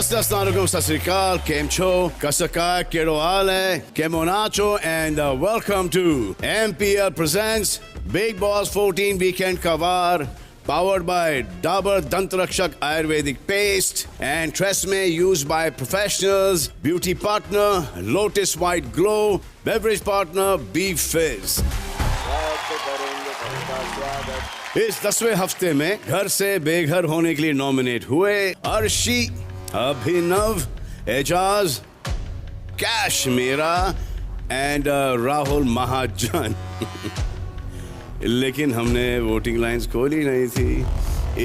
Assalamualaikum, Sasrikal, Kemcho, Kasaka, Keroale, Kemonacho, and welcome to MPL presents Big Boss 14 Weekend Kavar, powered by Dabur Dantrakshak Ayurvedic Paste and Tresemme, used by professionals, beauty partner, Lotus White Glow, beverage partner, Beef Fizz. इस 10वें हफ्ते में घर से बेघर होने के लिए नॉमिनेट हुए अर्शी, अभिनव, एजाज, कैशमीरा एंड राहुल महाजन। लेकिन हमने वोटिंग लाइंस खोली नहीं थी,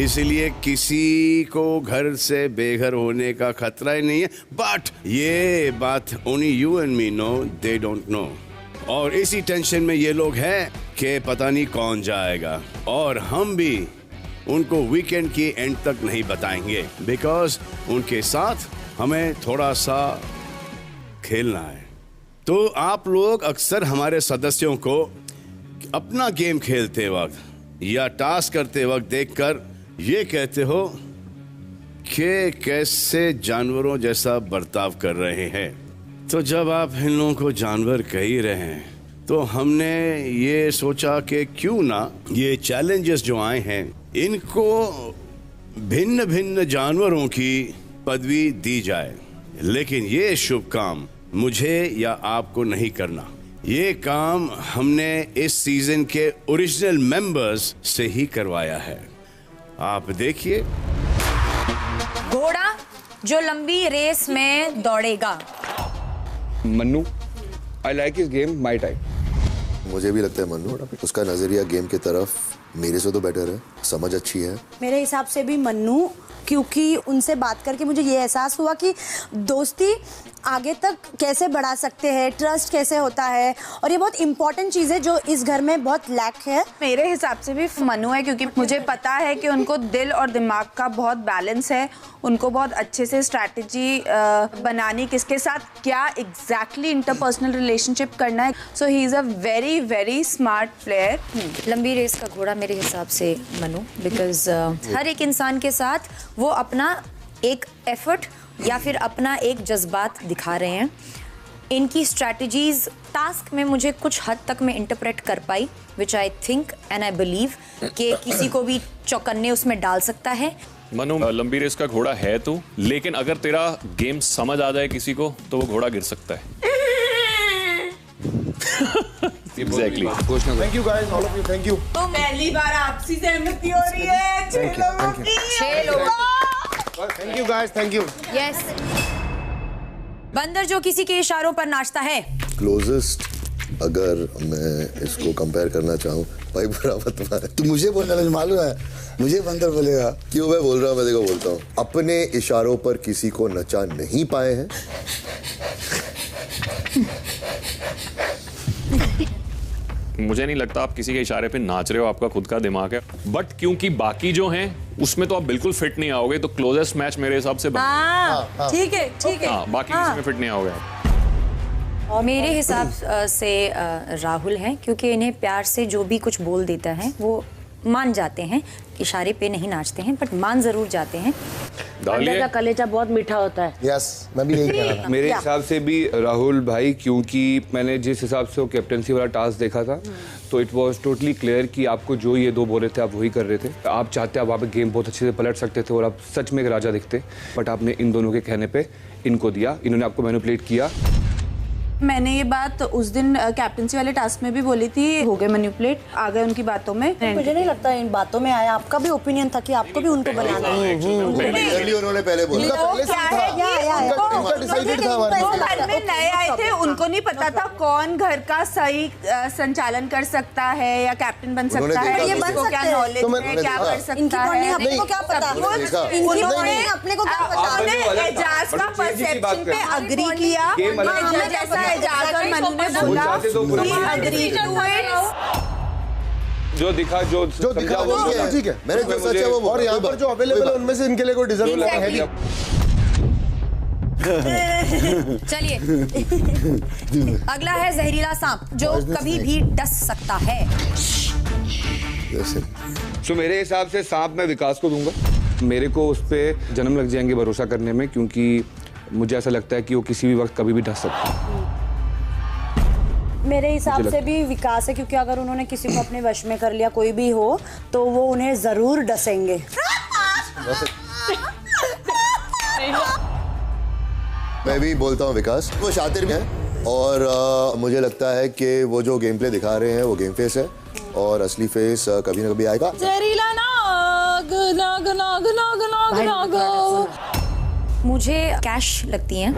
इसलिए किसी को घर से बेघर होने का खतरा ही नहीं है। बट ये बात only you and me know, they don't know. और इसी टेंशन में ये लोग हैं कि पता नहीं कौन जाएगा, और हम भी उनको वीकेंड की एंड तक नहीं बताएंगे, बिकॉज उनके साथ हमें थोड़ा सा खेलना है। तो आप लोग अक्सर हमारे सदस्यों को अपना गेम खेलते वक्त या टास्क करते वक्त देखकर ये कहते हो कि कैसे जानवरों जैसा बर्ताव कर रहे हैं। तो जब आप इन लोगों को जानवर कह ही रहे हैं, तो हमने ये सोचा कि क्यों ना ये चैलेंजेस जो आए हैं इनको भिन्न भिन्न जानवरों की पदवी दी जाए। लेकिन ये शुभ काम मुझे या आपको नहीं करना, ये काम हमने इस सीजन के ओरिजिनल मेंबर्स से ही करवाया है। आप देखिए, घोड़ा जो लंबी रेस में दौड़ेगा। Mannu, I like his game, my type. मुझे भी लगता है मन्नू, उसका नजरिया गेम की तरफ मेरे से तो बेटर है, समझ अच्छी है। मेरे हिसाब से भी मन्नू, क्योंकि उनसे बात करके मुझे ये एहसास हुआ कि दोस्ती आगे तक कैसे बढ़ा सकते हैं, ट्रस्ट कैसे होता है, और ये बहुत इंपॉर्टेंट चीज़ है जो इस घर में बहुत लैक है। मेरे हिसाब से भी मनु है, क्योंकि मुझे पता है कि उनको दिल और दिमाग का बहुत बैलेंस है, उनको बहुत अच्छे से स्ट्रैटेजी बनानी, किसके साथ क्या एग्जैक्टली इंटरपर्सनल रिलेशनशिप करना है। So he is a very very smart player. लंबी रेस का घोड़ा मेरे हिसाब से मनु, बिकॉज हर एक इंसान के साथ वो अपना एक एफर्ट या फिर अपना एक जज्बात दिखा रहे हैं। इनकी स्ट्रैटेजीज टास्क में मुझे कुछ हद तक मैं इंटरप्रेट कर पाई, which I think and I believe कि किसी को भी चौकन्ने उसमें डाल सकता है। मनु, लंबी रेस का घोड़ा है तू, लेकिन अगर तेरा गेम समझ आ जाए किसी को तो वो घोड़ा गिर सकता है। Exactly. Thank you guys, all of you, thank you. तो पहली बार आपसी सहमति हो रही है। Thank you. 6 लोग। Thank you guys, thank you. Yes. बंदर जो किसी के इशारों पर नाचता है। क्लोजेस्ट अगर मैं इसको कंपेयर करना चाहूँ, भाई बुरा मत मान, तू मुझे बोलना मुझे मालूम है, मुझे बंदर बोलेगा। क्यों मैं बोल रहा हूँ, मैं देखो बोलता हूँ, अपने इशारों पर किसी को नचा नहीं पाए हैं। मुझे नहीं लगता आप किसी के इशारे पे नाच रहे हो, आपका खुद का दिमाग है। बट क्योंकि बाकी जो हैं उसमें तो आप बिल्कुल फिट नहीं आओगे, तो क्लोजेस्ट मैच मेरे हिसाब से ठीक है, ठीक है। बाकी किसी में फिट नहीं आओगे। और मेरे हिसाब से राहुल हैं, क्योंकि इन्हें प्यार से जो भी कुछ बोल देता है वो मान जाते हैं। इशारे पे नहीं नाचते हैं, बट मान जरूर जाते हैं। अंडे का कलेजा बहुत मीठा होता है। यस, मैं भी यही कह रहा था। मेरे हिसाब से भी राहुल भाई, क्योंकि मैंने जिस हिसाब से वो कैप्टनसी वाला टास्क देखा था, तो इट वाज टोटली क्लियर कि आपको जो ये दो बोल रहे थे आप वही कर रहे थे। आप चाहते आप वहाँ पे गेम बहुत अच्छे से पलट सकते थे और आप सच में एक राजा दिखते, बट आपने इन दोनों के कहने पे इनको दिया, इन्होंने आपको मैनिपुलेट किया। मैंने ये बात उस दिन कैप्टनसी वाले टास्क में भी बोली थी, हो गए मैनिपुलेट, आ गए उनकी बातों में। मुझे नहीं लगता इन बातों में आया। आपका भी ओपिनियन था कि आपको भी उनको बनाना है। उन्होंने पहले बोला घर में नए आए थे, उनको नहीं पता था कौन घर का सही संचालन कर सकता है या कैप्टन बन सकता है, ये बन क्या नॉलेज है, क्या कर सकता है, अपने को क्या पता, अपने को क्या पता। एजाज का परसेप्शन पे अग्री किया, जैसा एजाज और मनु ने बोला, अग्री टू इट। जो दिखा जो दिखा वो ठीक है, मैंने जो सच है वो, और यहाँ पर जो अवेलेबल है उनमें से इनके लिए कोई डिजर्व लगा है भी। चलिए अगला है जहरीला सांप, जो कभी भी डस सकता है। सो मेरे हिसाब से सांप मैं विकास को दूंगा। मेरे को उस पर जन्म लग जाएंगे भरोसा करने में, क्योंकि मुझे ऐसा लगता है कि वो किसी भी वक्त कभी भी डस सकता है। मेरे हिसाब से भी विकास है, क्योंकि अगर उन्होंने किसी को अपने वश में कर लिया, कोई भी हो, तो वो उन्हें जरूर डसेंगे। मैं भी बोलता हूँ विकास, वो शातिर भी है और मुझे लगता है कि वो जो गेम प्ले दिखा रहे हैं वो गेम फेस है और असली फेस कभी ना कभी आएगा। मुझे कैश लगती हैं,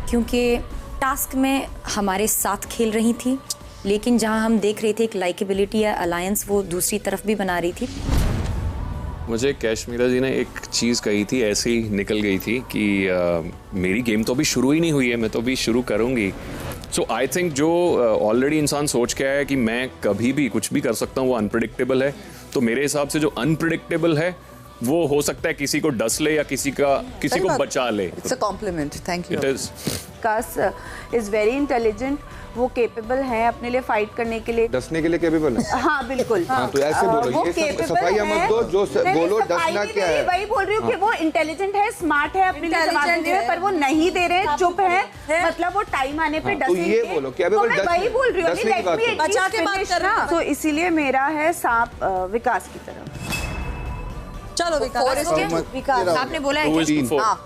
क्योंकि टास्क में हमारे साथ खेल रही थी, लेकिन जहां हम देख रहे थे एक लाइकेबिलिटी या अलायंस, वो दूसरी तरफ भी बना रही थी। मुझे कैशमीरा जी ने एक चीज़ कही थी, ऐसे ही निकल गई थी कि मेरी गेम तो अभी शुरू ही नहीं हुई है, मैं तो अभी शुरू करूँगी। सो आई थिंक जो ऑलरेडी इंसान सोच के आया है कि मैं कभी भी कुछ भी कर सकता हूँ, वो अनप्रिडिक्टेबल है। तो मेरे हिसाब से जो अनप्रिडिक्टेबल है वो हो सकता है किसी को डस ले या किसी को बचा ले। It's a compliment, thank you. It is Vikas is very intelligent, वो केपेबल है अपने लिए फाइट करने के लिए, डसने के लिए केपेबल है। हाँ बिल्कुल। हाँ, तो ऐसे बोलो, ये सफाई मत दो, जो बोलो डसना क्या है। वही बोल रही हूँ कि वो इंटेलिजेंट है, स्मार्ट है, अपने लिए जवाब दे रहे हैं, पर वो नहीं दे रहे, चुप है, मतलब वो टाइम आने पे डसेंगे। तो ये बोलो कि अभी मैं वही बोल रही हूँ, बचा के बात कर रहा हूँ। तो इसीलिए मेरा है सांप विकास की तरफ। चलो विकास, आपने बोला है क्या?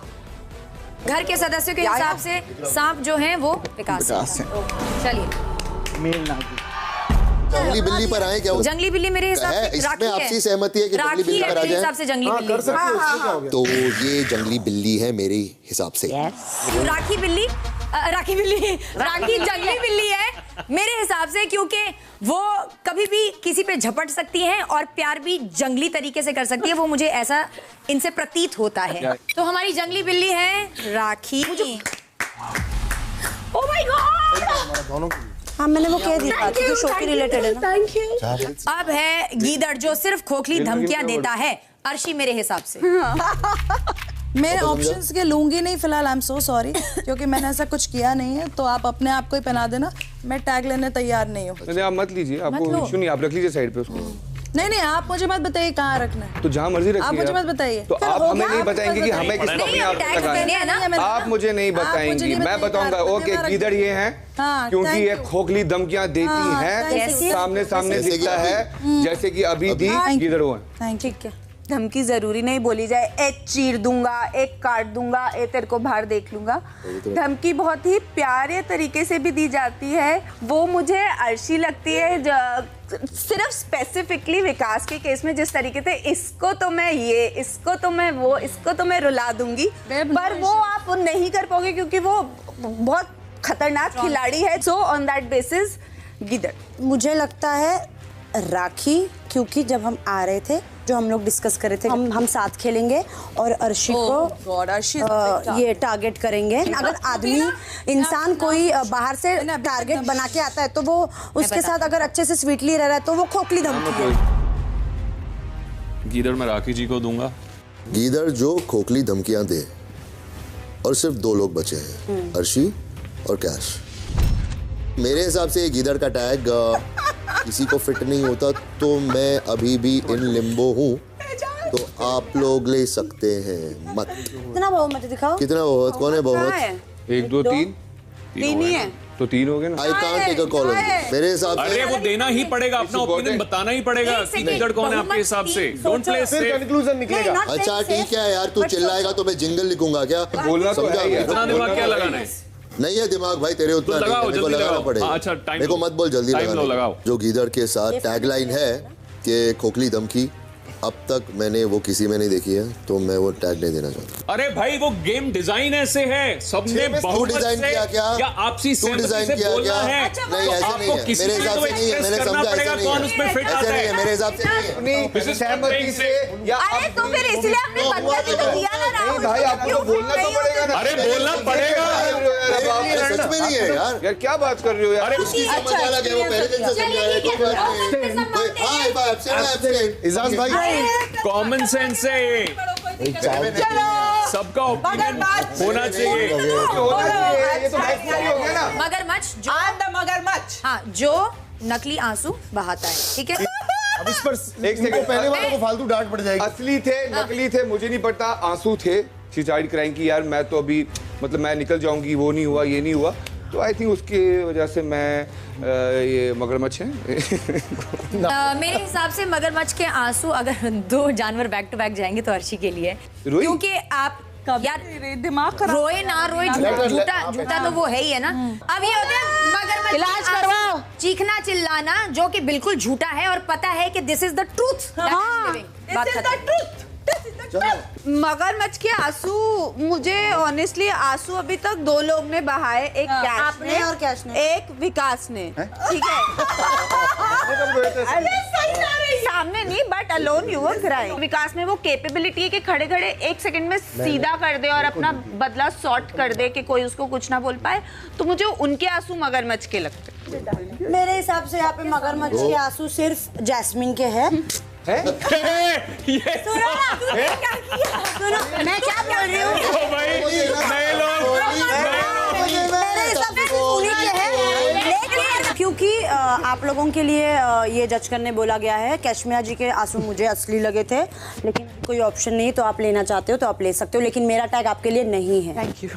घर के सदस्यों के हिसाब से सांप जो हैं वो विकास है। चलिए जंगली बिल्ली पर आए क्या? जंगली बिल्ली मेरे हिसाब से इसमें आपसी सहमति है कि जंगली बिल्ली पर आ मेरे हिसाब से जाए? जंगली बिल्ली। तो ये जंगली बिल्ली है मेरे हिसाब से। राखी जंगली बिल्ली है मेरे हिसाब से, क्योंकि वो कभी भी किसी पे झपट सकती हैं और प्यार भी जंगली तरीके से कर सकती है। वो मुझे ऐसा इनसे प्रतीत होता है। तो हमारी जंगली बिल्ली है राखी। ओह माय गॉड, हाँ मैंने वो कह दिया जो शो के रिलेटेड है ना। Thank you. अब है गीदड़ जो सिर्फ खोखली धमकियां देता है। अर्शी मेरे हिसाब से मैं ऑप्शंस के लूंगी नहीं फिलहाल, आई एम सो सॉरी, क्योंकि मैंने ऐसा कुछ किया नहीं है। तो आप अपने आप को ही पहना देना, मैं टैग लेने तैयार नहीं हूँ। नहीं आप मत लीजिए, आपको इशू नहीं, आप रख लीजिए साइड पे उसको। नहीं आप मुझे मत बताइए कहाँ रखना है, तो जहाँ मर्जी रखिए। आप मुझे मत बताइए। तो आप हमें नहीं बताएंगे कि हमें किसको अपने आप लगाना। आप मुझे नहीं बताएंगी, मैं बताऊंगा। ओके गीदड़ ये हैं, क्योंकि ये खोखली धमकियां देती हैं, सामने दिखता है, जैसे कि अभी दी गीदड़ वो है। ठीक है, धमकी जरूरी नहीं बोली जाए, एक चीर दूंगा, एक काट दूंगा, ए तेरे को बाहर देख लूंगा। धमकी बहुत ही प्यारे तरीके से भी दी जाती है। वो मुझे अर्शी लगती है सिर्फ स्पेसिफिकली विकास के केस में, जिस तरीके से इसको तो मैं ये, इसको तो मैं वो, इसको तो मैं रुला दूंगी, पर वो आप नहीं कर पाओगे क्योंकि वो बहुत खतरनाक खिलाड़ी है। सो ऑन दैट बेसिस गिदड़। मुझे लगता है राखी, क्योंकि जब हम आ रहे थे जो हम लोग डिस्कस कर रहे थे हम साथ खेलेंगे और अर्शी को ये टारगेट करेंगे। अगर आदमी इंसान कोई बाहर से टारगेट बना के आता है तो वो उसके साथ अगर अच्छे से स्वीटली रह रहा है तो वो खोखली धमकी है। गीदड़ मैं राखी जी को दूंगा। गीदड़ जो खोखली धमकियां दे, और सिर्फ दो लोग बचे हैं, अर्शी और कैश। मेरे हिसाब से ये गीदड़ का टैग किसी को फिट नहीं होता, तो मैं अभी भी इन लिम्बो हूँ, तो आप लोग ले सकते हैं मत। कितना बहुमत दिखाओ? कितना बहुमत? कौन है बहुमत? 1 2 3 तीन ही है, तो 3 हो गए ना। I can't take a call on this. मेरे हिसाब से अरे वो देना ही पड़ेगा, अपना ओपिनियन बताना ही पड़ेगा कि गीदड़ कौन है आपके हिसाब से। Don't play safe. कंक्लूजन निकलेगा। अच्छा ठीक है यार, तू चिल्लाएगा तो मैं जिंगल लिखूंगा क्या? बोलना तो है ही है। इतना दिमाग क्या लगाना है? नहीं है दिमाग भाई तेरे उतना तो लगाओ, नहीं, मेरे को जल्दी लगाना लगाओ। पड़ेगा। अच्छा, टाइम मेरे को लो। मत बोल, जल्दी टाइम लो, लगाओ। जो गीदड़ के साथ टैगलाइन है कि खोखली धमकी, अब तक मैंने वो किसी में नहीं देखी है, तो मैं वो टैग नहीं देना चाहता। अरे भाई वो गेम डिजाइन ऐसे है, सबने बहुमत डिजाइन से किया क्या? या आपसी तू सहमति डिजाइन से किया बोलना क्या? है। नहीं तो ऐसे नहीं आपको है, किसी मेरे को हिसाब से नहीं है, मैंने करना समझा पड़ेगा ऐसे कौन नहीं उसमें है, फिट ऐसे आता नहीं है, है। मेरे हिसाब से नहीं है। सहमति से या अरे तो फिर इसलिए आपने बंदा भी तो दिया ना राहुल। नहीं भाई, आपको बोलना तो पड़ेगा ना। अरे बोलना पड़ेगा। सच में नहीं है यार क्या बात कर रहे हो यार? उसकी समझ अलग है, वो पहले दिन से समझा है। कोई बात नहीं। हाँ, if I abstain, इजाज भाई कॉमन सेंस है ये, सबका ओपिनियन होना चाहिए। ये तो भाई हो गया ना। मगरमच्छ जो मगरमच्छ, हाँ, जो नकली आंसू बहाता है, ठीक है। अब इस पर एक सेकंड, पहले वाले को फालतू डांट पड़ जाएगी। असली थे नकली थे मुझे नहीं पता, आंसू थे। शी स्टार्टेड क्राइंग कि यार मैं तो अभी मतलब मैं निकल जाऊंगी, वो नहीं हुआ, ये नहीं हुआ। तो आई थिंक उसकी वजह से मैं ये मगरमच्छ है। मेरे हिसाब से मगरमच्छ के आंसू अगर दो जानवर बैक टू बैक जाएंगे तो अर्शी के लिए, क्योंकि आप यार दिमाग खराब रोए ना रोए, झूठा तो वो है ही है ना। अब ये होता है मगरमच्छ इलाज करवाओ, चीखना चिल्लाना जो कि बिल्कुल झूठा है और पता है कि दिस इज द ट्रूथ। मगरमच्छ के आंसू, मुझे ऑनेस्टली आंसू अभी तक दो लोग ने बहाए, एक कैश ने और कैश ने, एक विकास ने, ठीक है। सामने नहीं but alone you were crying. Vikas में वो कैपेबिलिटी है कि खड़े खड़े एक सेकंड में सीधा कर दे और अपना बदला सॉर्ट कर दे कि कोई उसको कुछ ना बोल पाए। तो मुझे उनके आंसू मगरमच्छ के लगते। मेरे हिसाब से यहाँ पे मगरमच्छ के आंसू सिर्फ जैस्मिन के हैं। सुनो, मैं क्या बोल रही हूँ? मेरे हिसाब से उन्हीं के हैं, लेकिन क्योंकि आप लोगों के लिए ये जज करने बोला गया है, कैशमिया जी के आंसू मुझे असली लगे थे, लेकिन कोई ऑप्शन नहीं, तो आप लेना चाहते हो तो आप ले सकते हो, लेकिन मेरा टैग आपके लिए नहीं है। थैंक यू,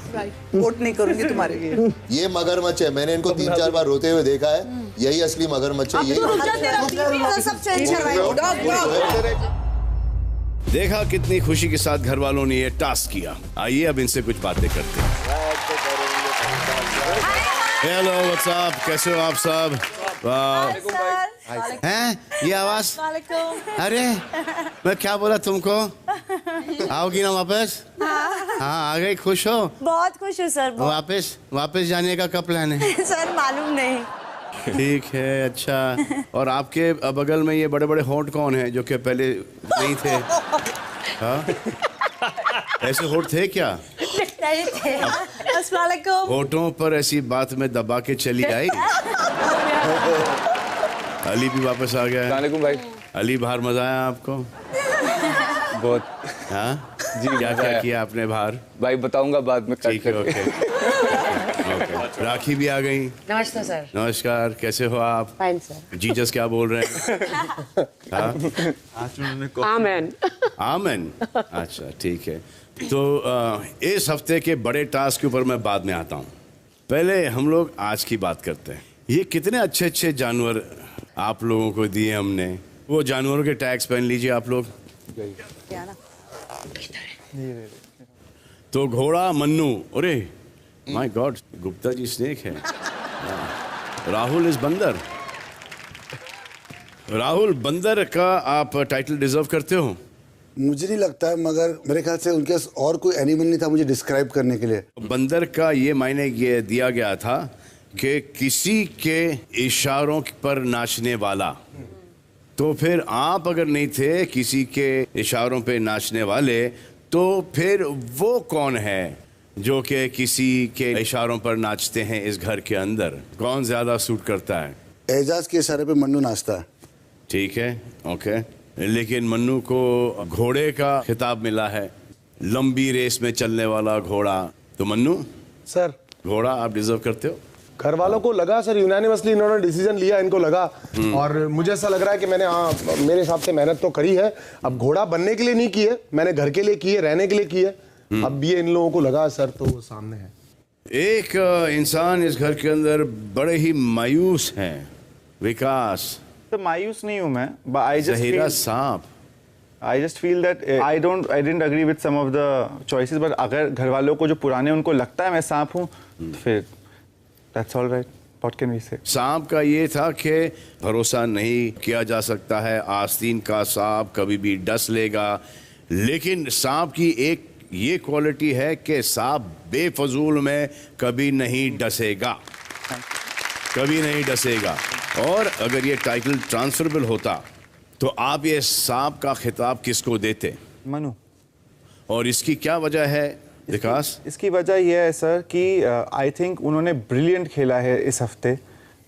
वोट नहीं करूंगी तुम्हारे लिए। ये मगरमच्छ है, मैंने इनको 3-4 बार रोते हुए देखा है, यही असली मगरमच्छ है। यही सब चेंज करवाइए। देखा कितनी खुशी के साथ घर वालों ने ये टास्क किया। आइए अब इनसे कुछ बातें करते हैं। हेलो व्हाट्सअप, कैसे हो आप सब? हैं ये आवाज? अरे मैं क्या बोला तुमको? आओगी ना वापस? हाँ आ गई, खुश हो? बहुत खुश हूँ सर। वापस जाने का कब प्लान है? सर मालूम नहीं। ठीक है, अच्छा। और आपके बगल में ये बड़े बड़े होंठ कौन है जो कि पहले नहीं थे? हाँ ऐसे होंठ थे क्या? नहीं थे। अस्सलाम वालेकुम। होठों पर ऐसी बात में दबा के चली आई। अली भी वापस आ गया है। भाई अली बाहर मजा आया आपको? बहुत। हाँ जी, क्या क्या किया आपने बाहर? भाई बताऊंगा बाद में। ठीक है, ओके। राखी भी आ गई। नमस्ते सर। नमस्कार, कैसे हो आप? Fine sir. जीजस क्या बोल रहे हैं? आमेन। आमेन, अच्छा ठीक है। तो इस हफ्ते के बड़े टास्क के ऊपर मैं बाद में आता हूँ। पहले हम लोग आज की बात करते हैं। ये कितने अच्छे अच्छे जानवर आप लोगों को दिए हमने। वो जानवरों के टैग्स पहन लीजिए आप लोग। तो घोड़ा मन्नू, अरे my god, Gupta ji snake है। राहुल इज बंदर। राहुल बंदर का आप टाइटल डिजर्व करते हो? मुझे नहीं लगता है, मगर मेरे ख्याल से उनके और कोई एनिमल नहीं था मुझे डिस्क्राइब करने के लिए। बंदर का ये मायने ये दिया गया था कि किसी के इशारों पर नाचने वाला। तो फिर आप अगर नहीं थे किसी के इशारों पे नाचने वाले, तो फिर वो कौन है जो कि किसी के इशारों पर नाचते हैं इस घर के अंदर? कौन ज्यादा सूट करता है? एजाज के इशारे पे मन्नू नाचता है। ठीक है, ओके। लेकिन मन्नू को घोड़े का खिताब मिला है, लंबी रेस में चलने वाला घोड़ा। तो मन्नू सर, घोड़ा आप डिजर्व करते हो? घर वालों को लगा सर, यूनानिमसली इन्होंने डिसीजन लिया, इनको लगा। और मुझे ऐसा लग रहा है कि मैंने मेरे हिसाब से मेहनत तो करी है। अब घोड़ा बनने के लिए नहीं की है, मैंने घर के लिए की है, रहने के लिए की है। अब ये इन लोगों को लगा सर, तो वो सामने है। एक इंसान इस घर के अंदर बड़े ही मायूस हैं, विकास। तो मायूस नहीं हूँ मैं, जहीरा सांप। I just feel that I didn't agree with some of the choices, but अगर घर वालों को जो पुराने उनको लगता है मैं सांप हूँ, तो फिर that's all right. What can we say? सांप का ये था कि भरोसा नहीं किया जा सकता है, आस्तीन का सांप कभी भी डस लेगा। लेकिन सांप की एक ये क्वालिटी है कि सांप बेफजूल में कभी नहीं डसेगा, कभी नहीं डसेगा। और अगर ये टाइटल ट्रांसफरेबल होता तो आप ये सांप का खिताब किसको देते? मनु। और इसकी क्या वजह है विकास? इसकी वजह यह है सर कि आई थिंक उन्होंने ब्रिलियंट खेला है इस हफ्ते।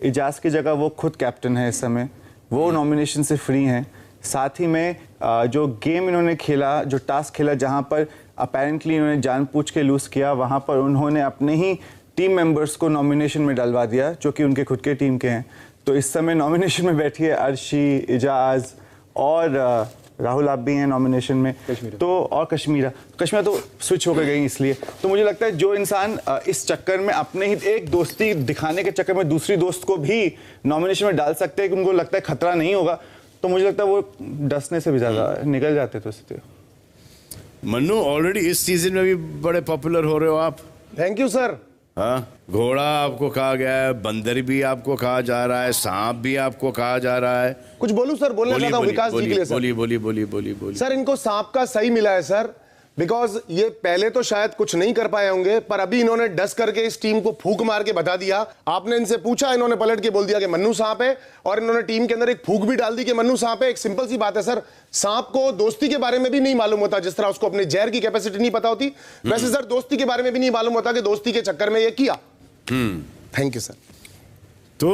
इजाज की जगह वो खुद कैप्टन है इस समय, वो नॉमिनेशन से फ्री हैं। साथ ही में जो गेम इन्होंने खेला, जो टास्क खेला, जहां पर अपेरेंटली इन्होंने जानबूझ के लूज़ किया, वहां पर उन्होंने अपने ही टीम मेंबर्स को नॉमिनेशन में डलवा दिया जो कि उनके खुद के टीम के हैं। तो इस समय नॉमिनेशन में बैठी है अर्शी, इजाज, और राहुल आप भी हैं नॉमिनेशन में, तो और कश्मीरा तो स्विच होकर गई इसलिए। तो मुझे लगता है जो इंसान इस चक्कर में अपने ही एक दोस्ती दिखाने के चक्कर में दूसरी दोस्त को भी नॉमिनेशन में डाल सकते हैं कि उनको लगता है खतरा नहीं होगा, तो मुझे लगता है वो डसने से भी ज़्यादा निकल जाते। तो इसलिए मन्नू, ऑलरेडी इस सीजन में भी बड़े पॉपुलर हो रहे हो आप। Thank you sir. हाँ, घोड़ा आपको कहा गया है, बंदर भी आपको कहा जा रहा है, सांप भी आपको कहा जा रहा है। कुछ बोलूं सर? बोलना चाहता हूं विकास जी के लिए सर। बोलिए सर, इनको सांप का सही मिला है सर, बिकॉज ये पहले तो शायद कुछ नहीं कर पाए होंगे, पर अभी इन्होंने डस करके इस टीम को फूंक मार के बता दिया। आपने इनसे पूछा, इन्होंने पलट के बोल दिया कि मन्नू सांप है, और इन्होंने टीम के अंदर एक फूंक भी डाल दी कि मन्नू सांप है। एक सिंपल सी बात है सर, सांप को दोस्ती के बारे में भी नहीं मालूम होता, जिस तरह उसको अपने जहर की कैपेसिटी नहीं पता होती, वैसे सर दोस्ती के बारे में भी नहीं मालूम होता कि दोस्ती के चक्कर में ये किया। Thank you sir. तो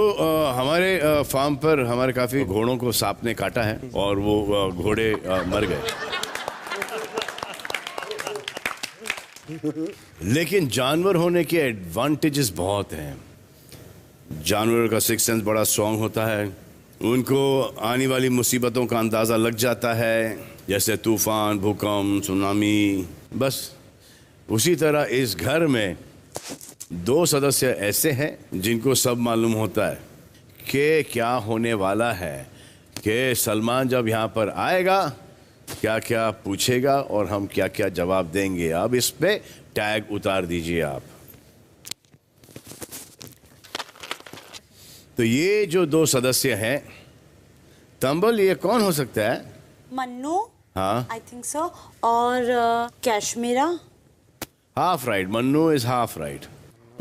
हमारे फार्म पर हमारे काफी घोड़ों को सांप ने काटा है और वो घोड़े मर गए। लेकिन जानवर होने के एडवांटेजेस बहुत हैं। जानवरों का सिक्स सेंस बड़ा स्ट्रांग होता है, उनको आने वाली मुसीबतों का अंदाज़ा लग जाता है, जैसे तूफान, भूकंप, सुनामी। बस उसी तरह इस घर में 2 सदस्य ऐसे हैं जिनको सब मालूम होता है कि क्या होने वाला है, कि सलमान जब यहाँ पर आएगा क्या क्या पूछेगा और हम क्या क्या जवाब देंगे। अब इस पे टैग उतार दीजिए आप। तो ये जो 2 सदस्य हैं, तंबल, ये कौन हो सकता है? मन्नू, हाँ, आई थिंक सो, और Kashmira. Half right, Mannu is half right.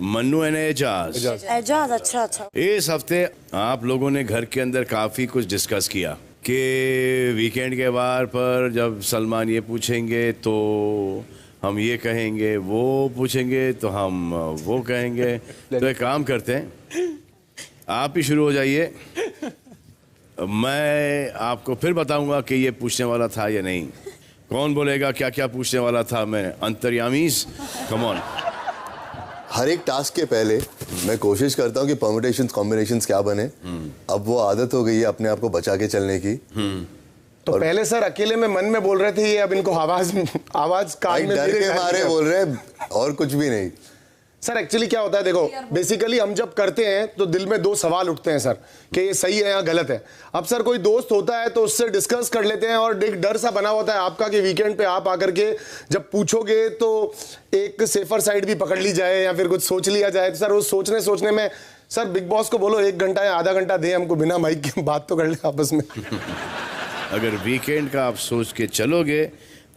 Mannu and Ejaz. Ejaz, अच्छा। इस हफ्ते आप लोगों ने घर के अंदर काफी कुछ डिस्कस किया कि वीकेंड के बार पर जब सलमान ये पूछेंगे तो हम ये कहेंगे, वो पूछेंगे तो हम वो कहेंगे। तो एक काम करते हैं, आप ही शुरू हो जाइए, मैं आपको फिर बताऊंगा कि ये पूछने वाला था या नहीं। कौन बोलेगा क्या क्या पूछने वाला था? मैं अंतर्यामीज, कम ऑन। हर एक टास्क के पहले मैं कोशिश करता हूँ कि परम्यूटेशंस, कॉम्बिनेशंस क्या बने। अब वो आदत हो गई है अपने आप को बचा के चलने की। तो पहले सर अकेले में मन में बोल रहे थे, ये अब इनको आवाज कान में डर के मारे बोल रहे हैं और कुछ भी नहीं। सर एक्चुअली क्या होता है, देखो बेसिकली हम जब करते हैं तो दिल में 2 सवाल उठते हैं सर, कि ये सही है या गलत है। अब सर कोई दोस्त होता है तो उससे डिस्कस कर लेते हैं, और एक डर सा बना होता है आपका कि वीकेंड पे आप आकर के जब पूछोगे तो एक सेफर साइड भी पकड़ ली जाए या फिर कुछ सोच लिया जाए। तो सर वो सोचने में सर बिग बॉस को बोलो 1 घंटा या आधा घंटा दे हमको, बिना माइक की बात तो कर ले आपस में। अगर वीकेंड का आप सोच के चलोगे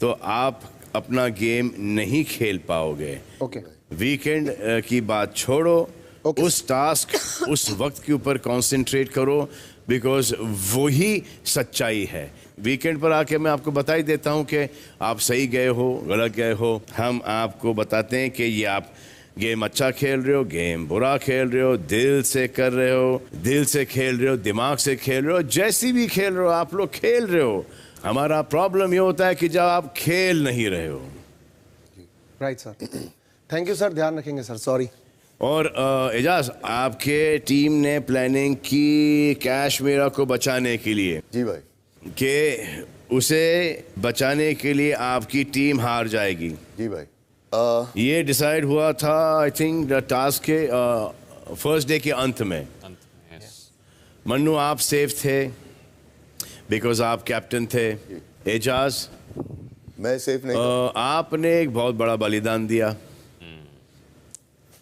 तो आप अपना गेम नहीं खेल पाओगे। ओके, वीकेंड की बात छोड़ो, उस टास्क, उस वक्त के ऊपर कंसंट्रेट करो, बिकॉज वही सच्चाई है। वीकेंड पर आके मैं आपको बता ही देता हूँ कि आप सही गए हो, गलत गए हो। हम आपको बताते हैं कि ये आप गेम अच्छा खेल रहे हो, गेम बुरा खेल रहे हो, दिल से कर रहे हो, दिल से खेल रहे हो, दिमाग से खेल रहे हो, जैसी भी खेल रहे हो आप लोग खेल रहे हो। हमारा प्रॉब्लम ये होता है कि जब आप खेल नहीं रहे हो। Right sir, thank you sir, ध्यान रखेंगे सर, सॉरी। और एजाज, आपके टीम ने प्लानिंग की कश्मीरा को बचाने के लिए। जी भाई। कि उसे बचाने के लिए आपकी टीम हार जाएगी। जी भाई। ये डिसाइड हुआ था आई थिंक टास्क के फर्स्ट डे के अंत में। मन्नू, आप सेफ थे बिकॉज आप कैप्टन थे। एजाज, मैं सेफ नहीं था। आपने एक बहुत बड़ा बलिदान दिया,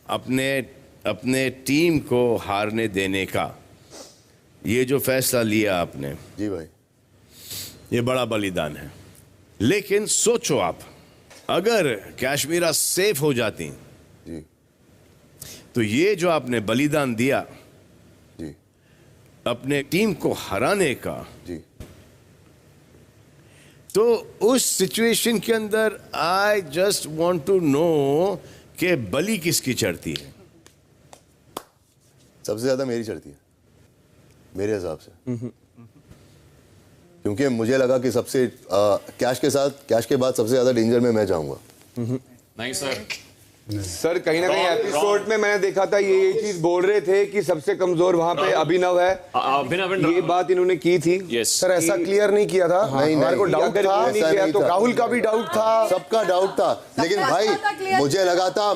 अपने टीम को हारने देने का। ये जो फैसला लिया आपने, जी भाई, ये बड़ा बलिदान है। लेकिन सोचो आप, अगर कश्मीरा सेफ हो जाती जी, तो ये जो आपने बलिदान दिया जी, अपने टीम को हराने का, जी, तो उस सिचुएशन के अंदर I just want to know कि बलि किसकी चढ़ती है? सबसे ज्यादा मेरी चढ़ती है मेरे हिसाब से। क्योंकि मुझे लगा कि कैश के बाद सबसे ज्यादा डेंजर में मैं जाऊंगा। नहीं सर, सर कहीं ना कहीं एपिसोड में मैंने देखा था ये चीज बोल रहे थे कि सबसे कमजोर वहां पे अभिनव है। अभिनव ये बात इन्होंने की थी। सर ऐसा क्लियर नहीं किया था। हमारे को डाउट था, तो राहुल का भी डाउट था, सबका डाउट था। लेकिन भाई मुझे लगा था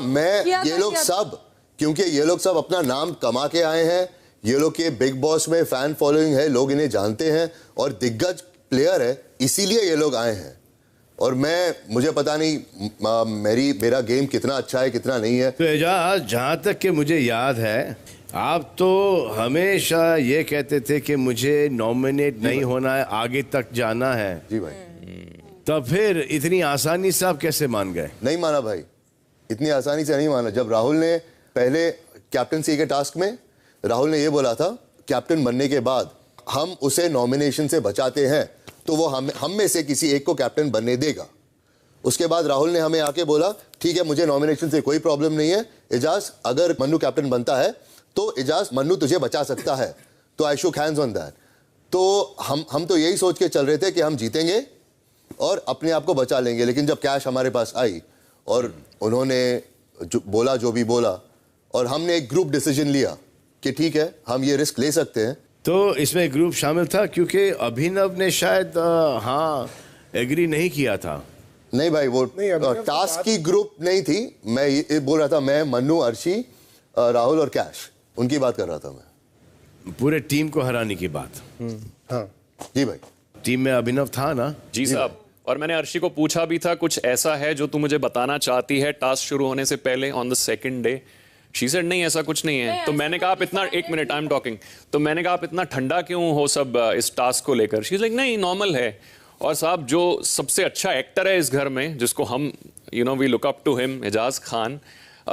ये लोग सब, क्योंकि ये लोग सब अपना नाम कमा के आए हैं, ये लोग के बिग बॉस में फैन फॉलोइंग है, लोग इन्हें जानते हैं और दिग्गज प्लेयर है, इसीलिए ये लोग आए हैं। और मुझे पता नहीं मेरा गेम कितना अच्छा है कितना नहीं है। तो एजाज, जहाँ तक कि मुझे याद है, आप तो हमेशा ये कहते थे कि मुझे नॉमिनेट नहीं होना है, आगे तक जाना है। जी भाई। तो फिर इतनी आसानी से आप कैसे मान गए? नहीं माना भाई, इतनी आसानी से नहीं माना। जब राहुल ने पहले कैप्टनसी के टास्क में राहुल ने ये बोला था कैप्टन बनने के बाद हम उसे नॉमिनेशन से बचाते हैं तो वो हम में से किसी एक को कैप्टन बनने देगा। उसके बाद राहुल ने हमें आके बोला ठीक है मुझे नॉमिनेशन से कोई प्रॉब्लम नहीं है एजाज, अगर मन्नू कैप्टन बनता है तो एजाज मन्नू तुझे बचा सकता है। तो आई शुक हैंड्स ऑन दैट। तो हम तो यही सोच के चल रहे थे कि हम जीतेंगे और अपने आप को बचा लेंगे। लेकिन जब कैश हमारे पास आई और उन्होंने जो भी बोला और हमने एक ग्रुप डिसीजन लिया कि ठीक है हम ये रिस्क ले सकते हैं। तो इसमें ग्रुप शामिल था क्योंकि अभिनव ने शायद हाँ एग्री नहीं किया था। नहीं भाई, वो टास्क की ग्रुप नहीं थी। मैं ये बोल रहा था, मैं मन्नू, अर्शी, राहुल और कैश, उनकी बात कर रहा था मैं। पूरे टीम को हराने की बात। हाँ जी भाई। टीम में अभिनव था ना? जी साहब। और मैंने अर्शी को पूछा भी था कुछ ऐसा है जो तू मुझे बताना चाहती है टास्क शुरू होने से पहले on the second day. She said नहीं ऐसा कुछ नहीं है। तो मैंने कहा आप इतना, एक मिनट आई एम टॉकिंग, तो मैंने कहा आप इतना ठंडा क्यों हो सब इस टास्क को लेकर? शी इज लाइक नहीं नॉर्मल है। और साहब जो सबसे अच्छा एक्टर है इस घर में जिसको हम we look up to him, Ejaz Khan,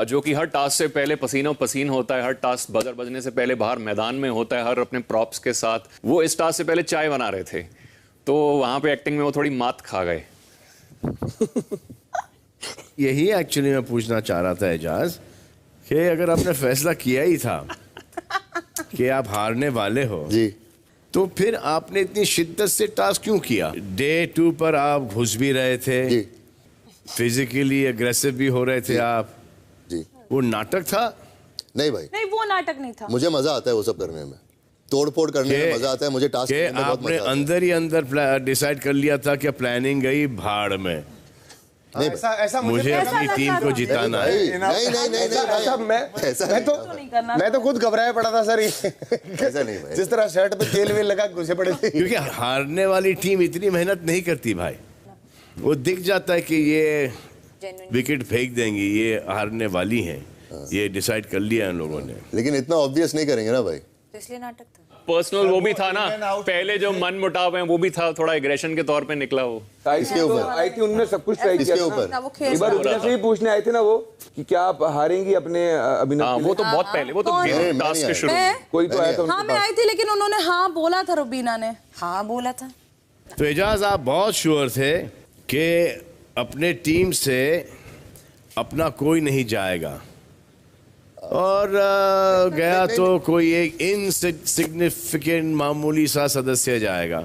जो कि हर टास्क से पहले पसीनों पसीन होता है, हर टास्क बजर बजने से पहले बाहर मैदान में होता है, हर अपने प्रॉप्स के साथ। वो इस टास्क से पहले चाय बना रहे थे, तो वहां पे एक्टिंग में वो थोड़ी मात खा गए। यही एक्चुअली मैं पूछना चाह रहा था एजाज कि अगर आपने फैसला किया ही था कि आप हारने वाले हो जी, तो फिर आपने इतनी शिद्दत से टास्क क्यों किया? डे 2 पर आप घुस भी रहे थे जी, फिजिकली एग्रेसिव भी हो रहे थे आप जी। वो नाटक था? नहीं भाई, नहीं वो नाटक नहीं था। मुझे मजा आता है वो सब करने में, तोड़ फोड़ करने में मजा आता है मुझे। टास्क करने में बहुत आपने मजा आता है। अंदर ही अंदर डिसाइड कर लिया था कि प्लानिंग गई भाड़ में। नहीं ऐसा मुझे अपनी टीम को जिताना है। मैं तो खुद घबराया पड़ा था सर। ऐसा नहीं भाई, जिस तरह शर्ट पे तेल वेल लगा घुसे पड़े थे। क्योंकि हारने वाली टीम इतनी मेहनत नहीं करती भाई। वो दिख जाता है कि ये विकेट फेंक देंगी, ये हारने वाली हैं, ये डिसाइड कर लिया इन लोगों ने। लेकिन इतना ऑब्वियस नहीं करेंगे ना भाई। इसलिए नाटक था। पर्सनल वो भी था ना, पहले जो मन मुटाव है वो भी था, थोड़ा एग्रेशन के तौर पे निकला वो। इसके ऊपर आई थी उन्होंने सब कुछ ट्राई किया। इसके ऊपर एक बार उनसे ही पूछने आए थे ना वो कि क्या आप हारेंगी अपने अभिनव? हाँ वो तो बहुत पहले, वो तो टास्क के शुरू में कोई तो आया था हाँ मैं आई थी, लेकिन उन्होंने हाँ बोला था, रुबीना ने हाँ बोला था। तो एजाज आप बहुत श्योर थे कि अपने टीम से अपना कोई नहीं जाएगा और गया तो कोई एक इनसिग्निफिकेंट मामूली सा सदस्य जाएगा।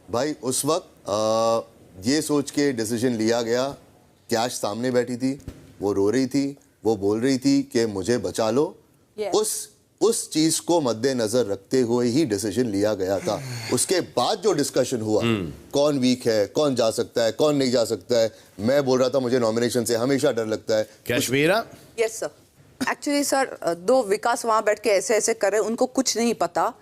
भाई उस वक्त ये सोच के डिसीजन लिया गया। कैश सामने बैठी थी, वो रो रही थी, वो बोल रही थी कि मुझे बचा लो। उस चीज को मद्देनजर रखते हुए ही डिसीजन लिया गया था। उसके बाद जो डिस्कशन हुआ, कौन वीक है, कौन जा सकता है, कौन नहीं जा सकता है, मैं बोल रहा था मुझे नॉमिनेशन से हमेशा डर लगता है। Kashmira? Yes sir. Actually sir दो विकास वहां बैठ के ऐसे ऐसे कर रहे, उनको कुछ नहीं पता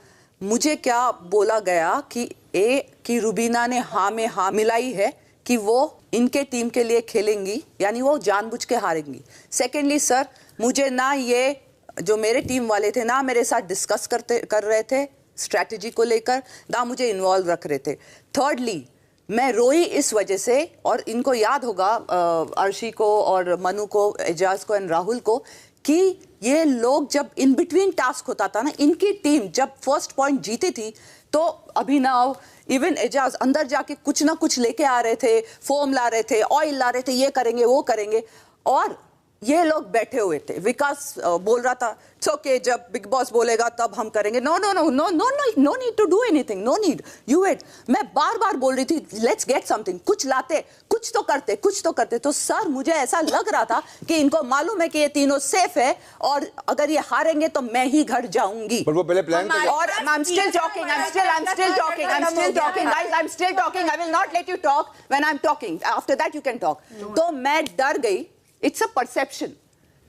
मुझे क्या बोला गया कि रुबीना ने हाँ में हाँ मिलाई है कि वो इनके टीम के लिए खेलेंगी, यानी वो जानबूझ के हारेंगी। सेकेंडली सर, मुझे ना ये जो मेरे टीम वाले थे ना मेरे साथ डिस्कस कर रहे थे स्ट्रैटेजी को लेकर, ना मुझे इन्वॉल्व रख रहे थे। थर्डली मैं रोई इस वजह से, और इनको याद होगा अर्शी को और मनु को, एजाज को एंड राहुल को, कि ये लोग जब इन बिटवीन टास्क होता था ना, इनकी टीम जब फर्स्ट पॉइंट जीती थी तो अभिनव इवन एजाज अंदर जाके कुछ ना कुछ लेके आ रहे थे, फोम ला रहे थे, ऑयल ला रहे थे, ये करेंगे वो करेंगे। और ये लोग बैठे हुए थे, विकास बोल रहा था ओके जब बिग बॉस बोलेगा तब हम करेंगे, no no no no no no no need to do anything, no need, you wait. मैं बार बार बोल रही थी लेट्स गेट समथिंग, कुछ लाते, कुछ तो करते, कुछ तो करते। तो सर मुझे ऐसा लग रहा था कि इनको मालूम है कि ये तीनों सेफ है और अगर ये हारेंगे तो मैं ही घर जाऊंगी। पर वो पहले प्लान और I'm still talking, I'm still talking, guys, I'm still talking, I will not let you talk when I'm talking, after that you can talk। तो मैं डर गई, इट्स अ परसेप्शन,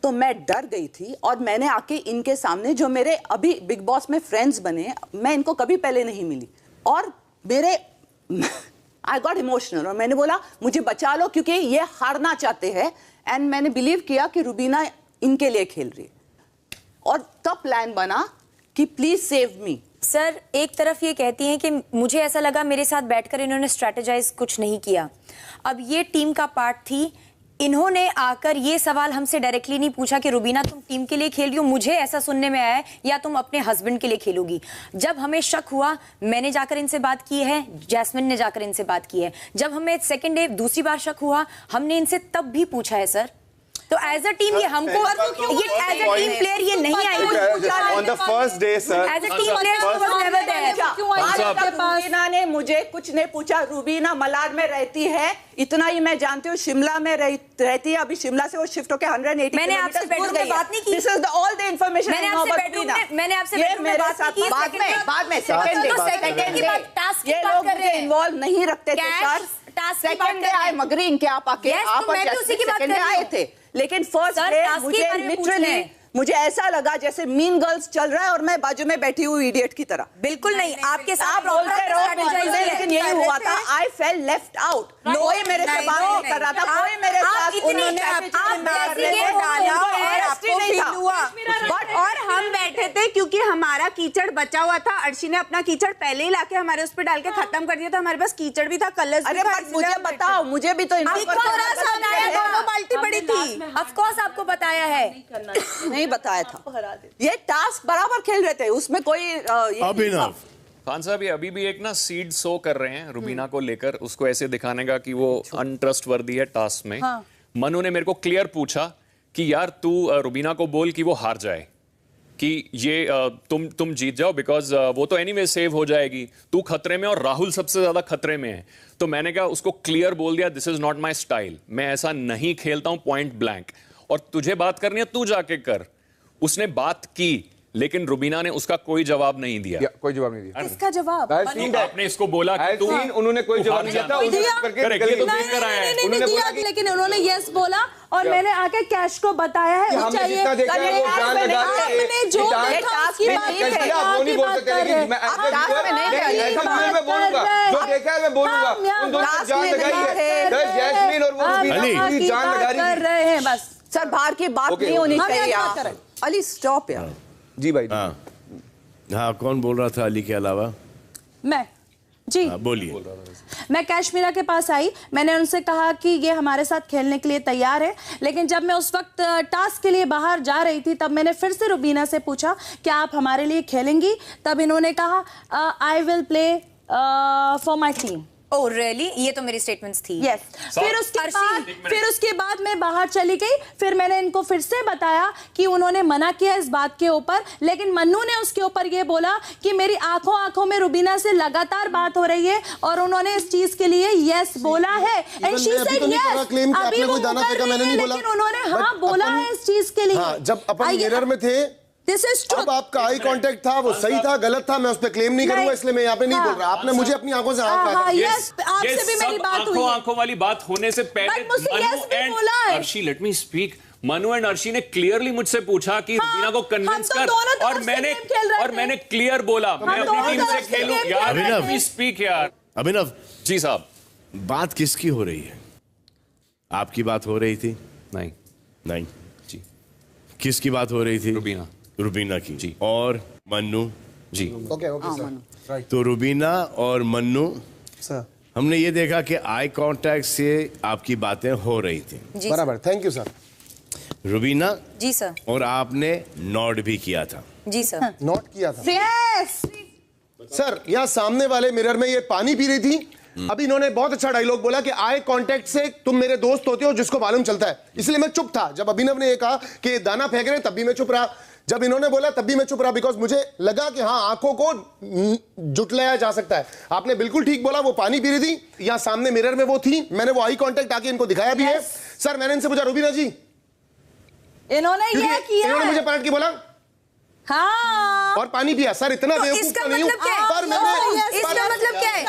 तो मैं डर गई थी और मैंने आके इनके सामने जो मेरे अभी बिग बॉस में फ्रेंड्स बने, मैं इनको कभी पहले नहीं मिली और मेरे आई गॉट इमोशनल और मैंने बोला मुझे बचा लो क्योंकि ये हारना चाहते हैं एंड मैंने बिलीव किया कि रुबीना इनके लिए खेल रही है और तब प्लान बना कि प्लीज सेव मी। सर एक तरफ ये कहती हैं कि मुझे ऐसा लगा मेरे साथ बैठकर इन्होंने स्ट्रेटेजाइज कुछ नहीं किया, अब ये टीम का पार्ट थी, इन्होंने आकर ये सवाल हमसे डायरेक्टली नहीं पूछा कि रुबीना तुम टीम के लिए खेल रही हो, मुझे ऐसा सुनने में आया है या तुम अपने हस्बैंड के लिए खेलोगी। जब हमें शक हुआ मैंने जाकर इनसे बात की है, जैस्मिन ने जाकर इनसे बात की है। जब हमें सेकंड डे दूसरी बार शक हुआ हमने इनसे तब भी पूछा है सर। तो एज अ टीम ये हमको ये एज अ टीम प्लेयर ये नहीं I on the first day sir, as a team player was never there. Rubina ने मुझे कुछ नहीं पूछा, रुबीना मलाड में रहती है इतना ही मैं जानती हूँ, शिमला में रहती है, अभी शिमला से वो शिफ्ट होकर 180 मैंने आपसे बेडरूम में बात नहीं की, this is all the information मैंने आपसे बेडरूम में बात नहीं की, बाद में सेकंड डे टास्क ये लोग मुझे इन्वॉल्व नहीं रखते थे sir. Second day I am agreeing कि आप आके आप सेकंड डे आए थे, लेकिन फर्स्ट डे मुझे लिटरली मुझे ऐसा लगा जैसे मीन गर्ल्स चल रहा है और मैं बाजू में बैठी हुई इडियट की तरह। बिल्कुल नहीं, आपके साथ बोलते रहो, लेकिन यही हुआ था, आई फेल लेफ्ट आउट। कोई मेरे से बात नहीं कर रहा था, कोई मेरे साथ और हम बैठे थे क्योंकि हमारा कीचड़ बचा हुआ था, अर्शी ने अपना कीचड़ पहले ही लाके हमारे उस पर डाल के खत्म कर दिया था, हमारे पास कीचड़ भी था, कलर्स भी था। मुझे बताओ, मुझे भी तो दोनों बाल्टी पड़ी थी। ऑफ कोर्स आपको बताया है, नहीं बताया था, ये टास्क बराबर खेल रहे थे, उसमें कोई अभिनव खान साहब ये अभी भी एक ना सीड सो कर रहे हैं रुबीना को लेकर, उसको ऐसे दिखाने का कि वो अनट्रस्टवर्दी है टास्क में। मनु ने मेरे को क्लियर पूछा कि यार तू रुबीना को बोल कि वो हार जाए, कि ये तुम जीत जाओ बिकॉज वो तो एनीवे सेव हो जाएगी, तू खतरे में और राहुल सबसे ज्यादा खतरे में है। तो मैंने कहा उसको क्लियर बोल दिया this is not my style, मैं ऐसा नहीं खेलता हूं पॉइंट ब्लैंक, और तुझे बात करनी है तू जाके कर। उसने बात की लेकिन रुबीना ने उसका कोई जवाब नहीं दिया। कोई जवाब नहीं दिया। इसका जवाब आपने इसको बोला कि तू उन्होंने कोई जवाब नहीं दिया, लेकिन उन्होंने यस बोला और मैंने आके कैश को बताया है चाहिए बस सर बाहर की बात नहीं होनी चाहिए। अली स्टॉप यार। जी भाई। हाँ कौन बोल रहा था अली के अलावा? मैं जी बोलिए। मैं कैशमीरा के पास आई, मैंने उनसे कहा कि ये हमारे साथ खेलने के लिए तैयार है, लेकिन जब मैं उस वक्त टास्क के लिए बाहर जा रही थी तब मैंने फिर से रुबीना से पूछा क्या आप हमारे लिए खेलेंगी, तब इन्होंने कहा आई will play for my team. Oh really, ये तो मेरी स्टेटमेंट्स थी। यस फिर उसके बाद मैं बाहर चली गई, फिर मैंने इनको फिर से बताया कि उन्होंने मना किया इस बात के ऊपर, लेकिन मन्नू ने उसके ऊपर ये बोला कि मेरी आंखों आंखों में रुबीना से लगातार बात हो रही है और उन्होंने इस चीज के लिए यस बोला है एंड शी सेड यस। अभी वो मुकर रही है, लेकिन उन्होंने हाँ बोला है इस चीज के लिए। जब अपन मिरर में थे अब आपका आई कांटेक्ट था, वो सही था गलत था मैं उस पर क्लेम नहीं करूंगा, इसलिए मैं यहाँ पे नहीं बोल रहा। आपने मुझे अपनी आंखों से आपसे भी मेरी बात हुई। आंखों वाली बात होने से पहले Arshi let me speak, Manu and Arshi ने क्लियरली मुझसे पूछा कि रुबीना को कन्विंस कर, और मैंने क्लियर बोला मैं अपनी टीम से खेलूं। यार लेट मी स्पीक यार। अभिनव जी साहब, बात किसकी हो रही है? आपकी बात हो रही थी? नहीं जी। किसकी बात हो रही थी? रुबीना की जी। और मन्नू जी। Okay sir. तो रुबीना और मन्नू सर, हमने ये देखा कि आई कांटेक्ट से आपकी बातें हो रही थी। बराबर, thank you sir. Rubina ji sir. और आपने नॉट भी किया था। जी सर। नॉट किया था यस सर। यहाँ सामने वाले मिरर में ये पानी पी रही थी, अभी इन्होंने बहुत अच्छा डायलॉग बोला कि आई कांटेक्ट से तुम मेरे दोस्त होते हो जिसको मालूम चलता है, इसलिए मैं चुप था। जब अभिनव ने ये कहा कि दाना फेंक रहे तब भी मैं चुप रहा, जब इन्होंने बोला तब भी मैं चुप रहा, बिकॉज मुझे लगा कि हाँ आंखों को जुटलाया जा सकता है। आपने बिल्कुल ठीक बोला, वो पानी पी रही थी या सामने मिरर में वो थी, मैंने वो आई कांटेक्ट आके इनको दिखाया भी है। सर मैंने इनसे पूछा रुबीना जी इन्होंने ये किया, इन्होंने मुझे पलट के बोला हाँ और पानी पिया। सर इतना बेवकूफ तो नहीं हूं, पर मैंने इसका मतलब क्या है?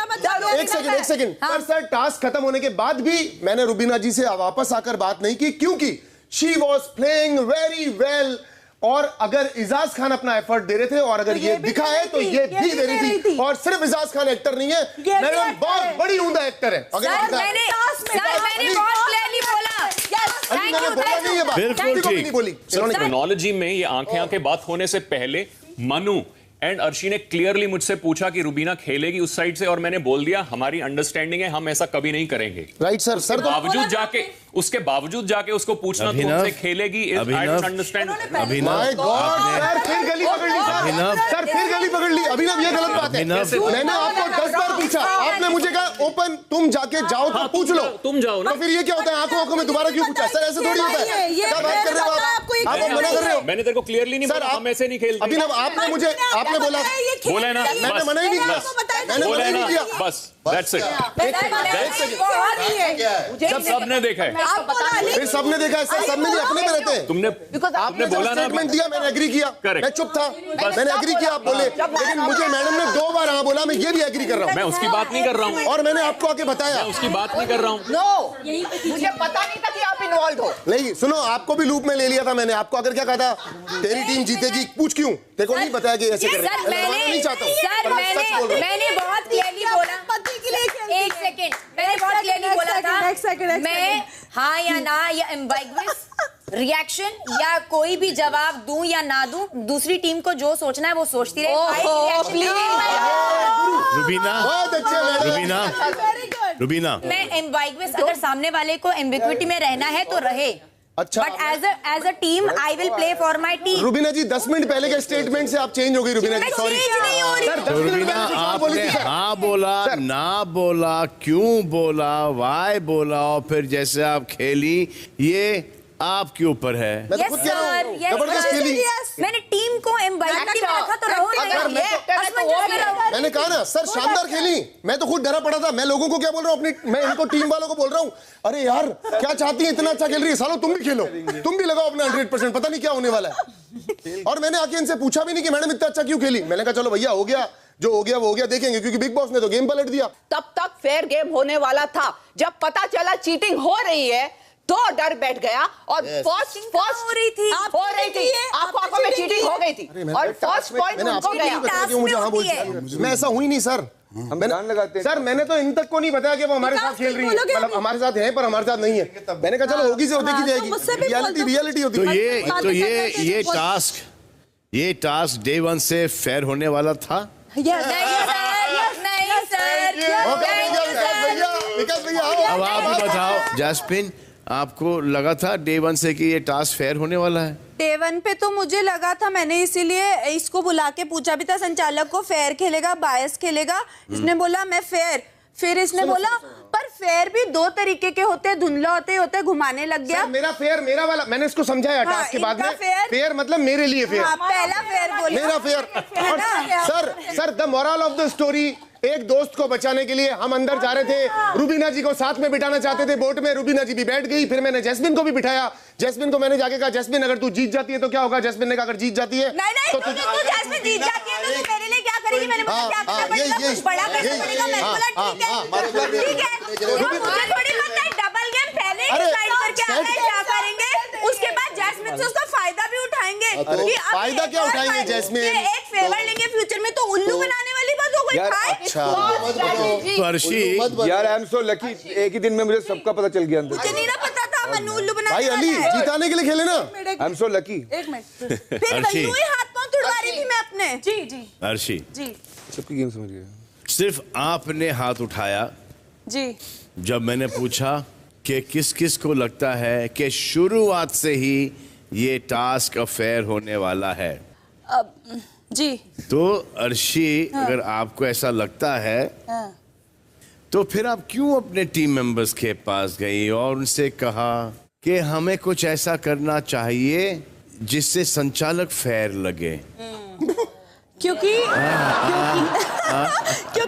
एक सेकंड पर सर टास्क खत्म होने के बाद भी मैंने रुबीना जी से वापस आकर बात नहीं की, क्योंकि she was playing very well. और अगर इजाज खान अपना एफर्ट दे रहे थे और अगर ये दिखा है तो ये भी दे रही थी। और सिर्फ इजाज खान एक्टर नहीं है, मैडम बहुत बड़ी उम्दा एक्टर है। सर मैंने बहुत क्लियरली बोला, बिल्कुल ठीक। टेक्नोलॉजी में ये आंखें बात होने से पहले मनु एंड अर्शी ने क्लियरली मुझसे पूछा कि रुबीना खेलेगी उस साइड से, और मैंने बोल दिया हमारी अंडरस्टैंडिंग है, हम ऐसा कभी नहीं करेंगे। Right sir. सर उसके बावजूद जाके उसको पूछना तुमसे खेलेगी, I don't understand. My God sir फिर गली पकड़ ली सर फिर गली पकड़ ली। अभिनव ये गलत बात है, मैंने आपको 10 बार पूछा, आपने मुझे कहा ओपन तुम जाके जाओ तो पूछ लो, तुम जाओ ना। तो फिर ये क्या होता है आंखों में दोबारा क्यों पूछा? सर ऐसे थोड़ी होता है, क्या बात कर रहे हो आप मना कर रहे हो। मैंने तेरे को क्लियरली नहीं बोला हम ऐसे नहीं खेलते। अभिनव आपने मुझे आपने बोला है ना, मैंने मना ही नहीं किया, मैंने मना ही नहीं किया, बस दैट्स इट। जब सबने देखा है, फिर सबने देखा है सर, सब में अपने में रहते हैं। आपने बोला ना, स्टेटमेंट दिया मैंने एग्री किया, मैं चुप था, मैंने एग्री किया, आप बोले, लेकिन मुझे मैडम ने 2 बार हाँ बोला, मैं ये भी एग्री कर रहा हूँ। मैं उसकी बात नहीं कर रहा हूँ, और मैंने आपको आके बताया उसकी बात नहीं कर रहा हूँ। मुझे पता नहीं था कि आप इन्वॉल्व हो। नहीं सुनो, आपको भी लूप में ले लिया था मैंने। आपको आकर क्या कहा था, तेरी टीम जीतेगी, पूछ क्यों? देखो नहीं बताया कि ऐसे कर रहे हैं, नहीं चाहता हूँ। मैंने बहुत क्लियरली बोला, एक सेकंड, मैंने बहुत क्लियरली बोला था, मैं हाँ या ना या एम्बिग्वियस रिएक्शन या कोई भी जवाब दूं या ना दूं, दूसरी टीम को जो सोचना है वो सोचती रहे। रुबीना मैं एम्बिग्वियस, अगर सामने वाले को एम्बिग्विटी में रहना है तो रहे। अच्छा, but as a team I will play for my team. Rubina ji 10 minute पहले के स्टेटमेंट से आप चेंज हो गई। रुबीना जी सॉरी रुबीना, आपने हाँ बोला ना बोला, क्यों बोला, वाई बोला, और फिर जैसे आप खेली ये आपके ऊपर है। यस सर, मैंने टीम को एम्बिग्विटी में रखा तो रहो। मैंने कहा ना सर शानदार खेली, मैं तो खुद डरा पड़ा था। मैं लोगों को क्या बोल रहा हूँ, अपनी मैं इनको टीम वालों को बोल रहा हूँ, अरे यार क्या चाहती है, इतना अच्छा खेल रही है, सालो तुम भी खेलो, तुम भी लगाओ अपना 100%, पता नहीं क्या होने वाला है। और मैंने आके इनसे पूछा भी नहीं कि मैडम इतना अच्छा क्यों खेली। मैंने कहा चलो भैया हो गया, जो हो गया वो हो गया, देखेंगे, क्योंकि बिग बॉस ने तो गेम पलट दिया। तब तक फेयर गेम होने वाला था, जब पता चला चीटिंग हो रही है तो डर बैठ गया और फर्स्ट हो रही थी आंखों में चीटिंग हो गई थी और फर्स्ट पॉइंट उनको गया। मैं ऐसा हुई नहीं सर, सर मैंने तो इन तक को नहीं बताया कि वो हमारे साथ खेल रही है, मतलब हमारे साथ है पर हमारे साथ नहीं है। मैंने कहा चलो होगी से देखी जाएगी, रियलिटी होती है। तो ये टास्क डे 1 से फेयर होने वाला था। अब आप बताओ जैस्मिन, आपको लगा था डे 1 से कि ये टास्क फेयर होने वाला है? डे 1 पे तो मुझे लगा था, मैंने इसीलिए इसको बुला के पूछा भी था संचालक को, फेयर खेलेगा बायस खेलेगा? इसने बोला मैं फेयर, फिर इसने बोला पर फेयर भी 2 तरीके के होते हैं, धुंधला होते घुमाने लग गया। मेरा फेयर मेरा वाला मैंने इसको समझाया टास्क के बाद में, फेयर मतलब मेरे लिए फेयर, पहला फेयर बोला मेरा fair. Sir the moral of the story, एक दोस्त को बचाने के लिए हम अंदर जा रहे थे, रुबीना जी को साथ में बिठाना चाहते थे बोट में, रुबीना जी भी बैठ गई, फिर मैंने जैस्मिन को भी बिठाया। जैस्मिन को मैंने जाके कहा जैस्मिन अगर तू जीत जाती है तो क्या होगा? जैस्मिन ने कहा अगर जीत जाती है तो तू जैस्मिन जीत जाती है तो मेरे लिए क्या करेगी? मैंने बोला क्या करना पड़ेगा, कुछ बड़ा करना पड़ेगा। मैंने बोला ठीक है, मुझे थोड़ी पता है, डबल गेम पहले डिसाइड करके आगे क्या करेंगे, उसके बाद जैस्मिन से उसका फायदा भी उठाएंगे। फायदा क्या उठाएंगे जैस्मिन? एक फेवर लेंगे फ्यूचर में, तो उल्लू बनाने वाली बात हो गई। तो अर्शी यार आई एम सो लकी, एक ही दिन में मुझे सबका पता चल गया अंदर। मुझे नहीं पता था मन्नू उल्लू बनाने भाई अली जिताने के लिए खेले ना। आई एम सो लकी। एक मिनट, फिर यूं ही हाथ पांव तुड़वा रही थी मैं अपने। जी अर्शी जी सबकी गेम समझ गया। सिर्फ आपने हाथ उठाया जी, जब मैंने पूछा कि किस किस को लगता है कि शुरुआत से ही ये टास्क अफेयर होने वाला है। जी तो अर्शी अगर आपको ऐसा लगता है तो फिर आप क्यों अपने टीम मेंबर्स के पास गई और उनसे कहा कि हमें कुछ ऐसा करना चाहिए जिससे संचालक फेयर लगे? क्योंकि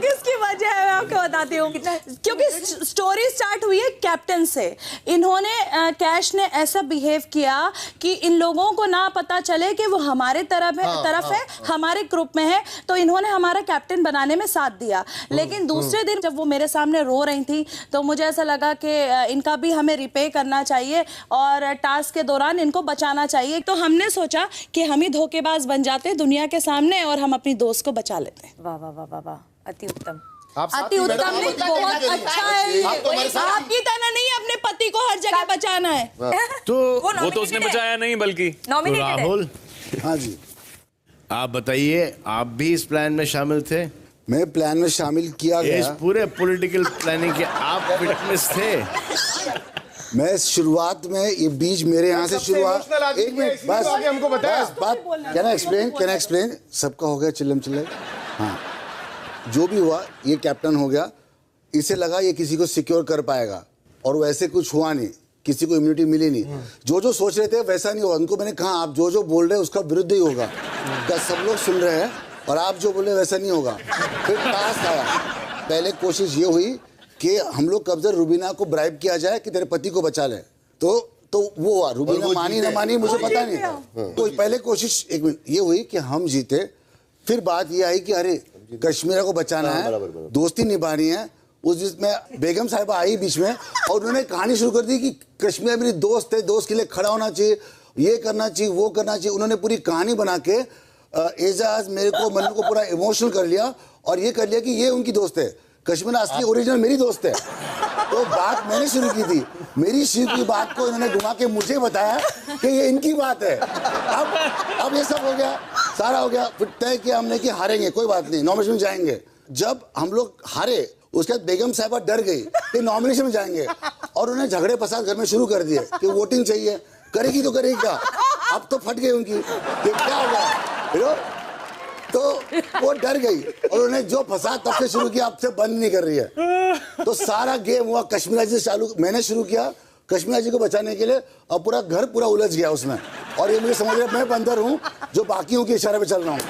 उसकी वजह है, मैं आपको बताती हूँ। क्योंकि स्टोरी स्टार्ट हुई है कैप्टन से। इन्होंने कैश ने ऐसा बिहेव किया कि इन लोगों को ना पता चले कि वो हमारे तरफ है, हमारे ग्रुप में है, तो इन्होंने हमारा कैप्टन बनाने में साथ दिया। लेकिन दूसरे दिन जब वो मेरे सामने रो रही थी तो मुझे ऐसा लगा कि इनका भी हमें रिपे करना चाहिए और टास्क के दौरान इनको बचाना चाहिए। तो हमने सोचा कि हम ही धोखेबाज बन जाते हैं दुनिया के सामने और हम अपनी दोस्त को बचा लेते हैं। वाह वाह वाह वाह वाह, अति उत्तम। अति उत्तम नहीं, बहुत अच्छा है। आपकी तरह नहीं अपने पति को हर जगह बचाना है। तो वो तो उसने बचाया नहीं बल्कि राहुल, हाँ जी, आप बताइए, आप भी इस प्लान में शामिल थे? मैं प्लान में शामिल किया गया। इस पूरे पॉलिटिकल प्लानिंग के आप विटनेस थे? मैं शुरुआत में ये बीज मेरे यहाँ से शुरुआत, एक मिनट बस, हमको बताया बात कैन आई एक्सप्लेन। सबका हो गया चिल्लम चिल्ले। हाँ, जो भी हुआ ये कैप्टन हो गया, इसे लगा ये किसी को सिक्योर कर पाएगा और वैसे कुछ हुआ नहीं, किसी को इम्यूनिटी मिली नहीं। जो सोच रहे थे वैसा नहीं हुआ। उनको मैंने कहा आप जो बोल रहे हैं उसका विरुद्ध ही होगा, क्या सब लोग सुन रहे हैं, और आप जो बोल रहे हैं वैसा नहीं होगा। फिर टास्क आया। पहले कोशिश ये हुई कि हम लोग कब तक रुबीना को ब्राइब किया जाए कि तेरे पति को बचा ले, तो वो हुआ। रुबीना मानी ना मानी मुझे पता नहीं। तो पहले कोशिश एक मिनट ये हुई कि हम जीते। फिर बात ये आई कि अरे कश्मीरा को बचाना है, दोस्ती निभानी है। उस जिसमें बेगम साहिबा आई बीच में और उन्होंने कहानी शुरू कर दी कि कश्मीरा मेरी दोस्त है, दोस्त के लिए खड़ा होना चाहिए, ये करना चाहिए, वो करना चाहिए। उन्होंने पूरी कहानी बना के एजाज मेरे को मन्नू को पूरा इमोशनल कर लिया और ये कर लिया कि ये उनकी दोस्त है, कश्मीरा असली ओरिजिनल मेरी दोस्त है। तो बात मैंने शुरू की थी, मेरी शुरू की बात को इन्होंने घुमा के मुझे बताया कि ये इनकी बात है। अब ये सब हो गया, सारा हो गया। फिर तय किया हमने कि हारेंगे, कोई बात नहीं, नॉमिनेशन में जाएंगे। जब हम लोग हारे उसके बाद बेगम साहिबा डर गई कि नॉमिनेशन में जाएंगे और उन्हें झगड़े फसाद घर में शुरू कर दिए कि वोटिंग चाहिए, करेगी तो करेगी क्या। अब तो फट गई उनकी कि क्या होगा, तो वो डर गई और उन्होंने जो फसाद तब से शुरू किया अब से बंद नहीं कर रही है। तो सारा गेम हुआ कश्मीरा जी से चालू, मैंने शुरू किया कश्मीरा जी को बचाने के लिए और पूरा घर पूरा उलझ गया उसमें। और ये मुझे समझ रहा है मैं बंदर हूँ जो बाकियों के इशारे पे चल रहा हूँ।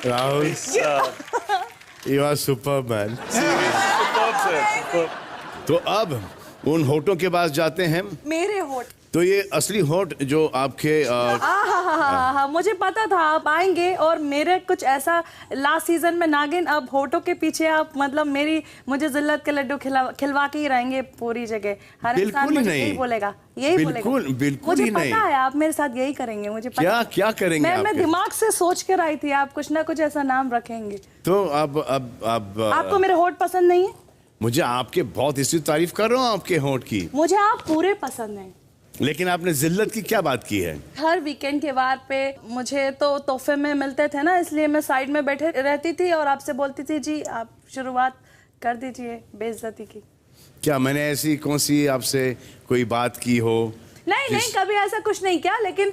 Rahul, you are superb man. तो अब उन होठों के पास जाते हैं। मेरे होठ, तो ये असली होठ जो आपके मुझे पता था आप आएंगे और मेरे कुछ ऐसा लास्ट सीजन में नागिन, अब होठों के पीछे आप मतलब मुझे जिल्लत के लड्डू खिलवा के ही रहेंगे पूरी जगह। हर इंसान मुझे यही बोलेगा, यही बोलेगा। मुझे पता है आप मेरे साथ यही करेंगे, मुझे पता। क्या करेंगे? मैं दिमाग से सोच कर आई थी आप कुछ ना कुछ ऐसा नाम रखेंगे। तो अब आपको मेरे होठ पसंद नहीं है? मुझे आपके बहुत इसकी तारीफ कर रहा हूँ आपके होठ की। मुझे आप पूरे पसंद हैं। लेकिन आपने जिल्लत की क्या बात की है? हर वीकेंड के वार पे मुझे तो तोहफे में मिलते थे ना, इसलिए मैं साइड में बैठे रहती थी और आपसे बोलती थी जी आप शुरुआत कर दीजिए बेइज्जती की। क्या मैंने ऐसी कौन सी आपसे कोई बात की हो? नहीं, कभी ऐसा कुछ नहीं किया, लेकिन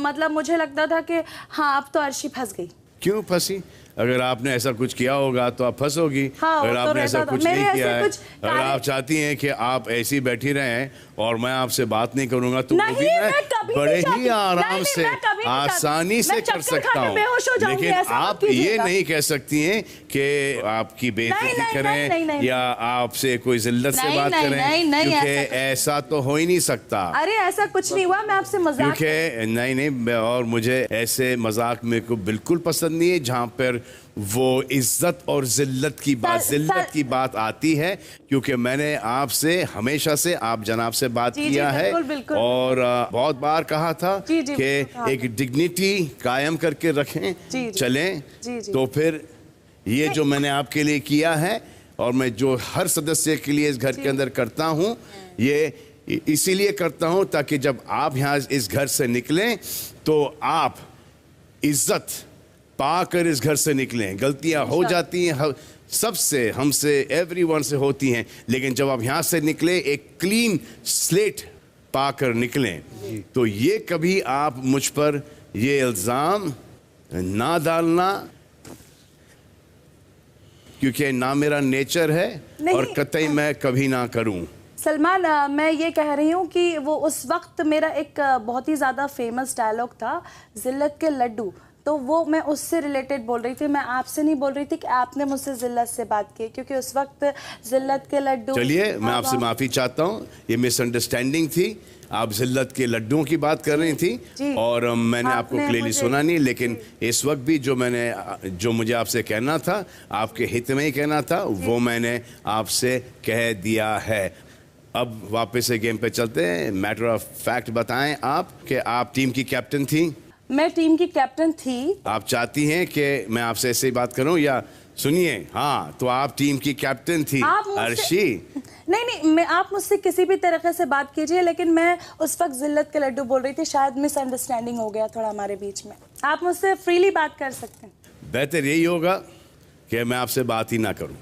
मतलब मुझे लगता था कि हाँ अब तो अर्शी फंस गई। क्यों फंसी? अगर आपने ऐसा कुछ किया होगा तो आप फंसोगी। हाँ, अगर आपने ऐसा कुछ नहीं किया है, अगर आप चाहती हैं कि आप ऐसी बैठी रहें और मैं आपसे बात नहीं करूंगा तो वो भी मैं बड़े ही आराम से आसानी से कर सकता हूँ। लेकिन आप ये नहीं कह सकती हैं कि आपकी बेइज्जती करें या आपसे कोई जिल्लत से बात करें, क्योंकि ऐसा तो हो ही नहीं सकता। अरे ऐसा कुछ नहीं हुआ, मैं आपसे मजाक, क्योंकि नहीं, और मुझे ऐसे मजाक मेरे को बिल्कुल पसंद नहीं है जहाँ पर वो इज्जत और जिल्लत की बात आती है। क्योंकि मैंने आपसे हमेशा से आप जनाब से बात किया है और बहुत बार कहा था कि एक डिग्निटी कायम करके रखें, चलें। तो फिर ये जो मैंने आपके लिए किया है और मैं जो हर सदस्य के लिए इस घर के अंदर करता हूँ, ये इसीलिए करता हूँ ताकि जब आप यहाँ इस घर से निकलें तो आप इज्जत पाकर इस घर से निकलें। गलतियां हो जाती हैं सबसे, हमसे, एवरीवन से होती हैं, लेकिन जब आप यहाँ से निकले एक क्लीन स्लेट पाकर निकलें तो ये कभी आप मुझ पर ये इल्ज़ाम ना डालना क्योंकि ना मेरा नेचर है और कतई मैं कभी ना करूं। सलमान, मैं ये कह रही हूँ कि वो उस वक्त मेरा एक बहुत ही ज़्यादा फेमस डायलॉग था, जिल्लत के लड्डू, तो वो मैं उससे रिलेटेड बोल रही थी। मैं आपसे नहीं बोल रही थी कि आपने मुझसे जिल्लत से बात की, क्योंकि उस वक्त जिल्लत के लड्डू। चलिए, मैं आपसे माफ़ी चाहता हूँ, ये मिसअंडरस्टैंडिंग थी। आप जिल्लत के लड्डुओं की बात कर रही थी और मैंने आपको क्लियरली सुना नहीं, लेकिन इस वक्त भी जो मुझे आपसे कहना था, आपके हित में ही कहना था, वो मैंने आपसे कह दिया है। अब वापस से गेम पे चलते हैं। मैटर ऑफ फैक्ट बताएं आप कि आप टीम की कैप्टन थी। मैं टीम की कैप्टन थी। आप चाहती हैं कि मैं आपसे ऐसे ही बात करूं या सुनिए? हाँ, तो आप टीम की कैप्टन थी अर्शी। नहीं, आप मुझसे किसी भी तरीके से बात कीजिए, लेकिन मैं उस वक्त जिल्लत के लड्डू बोल रही थी। शायद मिसअंडरस्टैंडिंग हो गया थोड़ा हमारे बीच में। आप मुझसे फ्रीली बात कर सकते हैं। बेहतर यही होगा कि मैं आपसे बात ही ना करूं।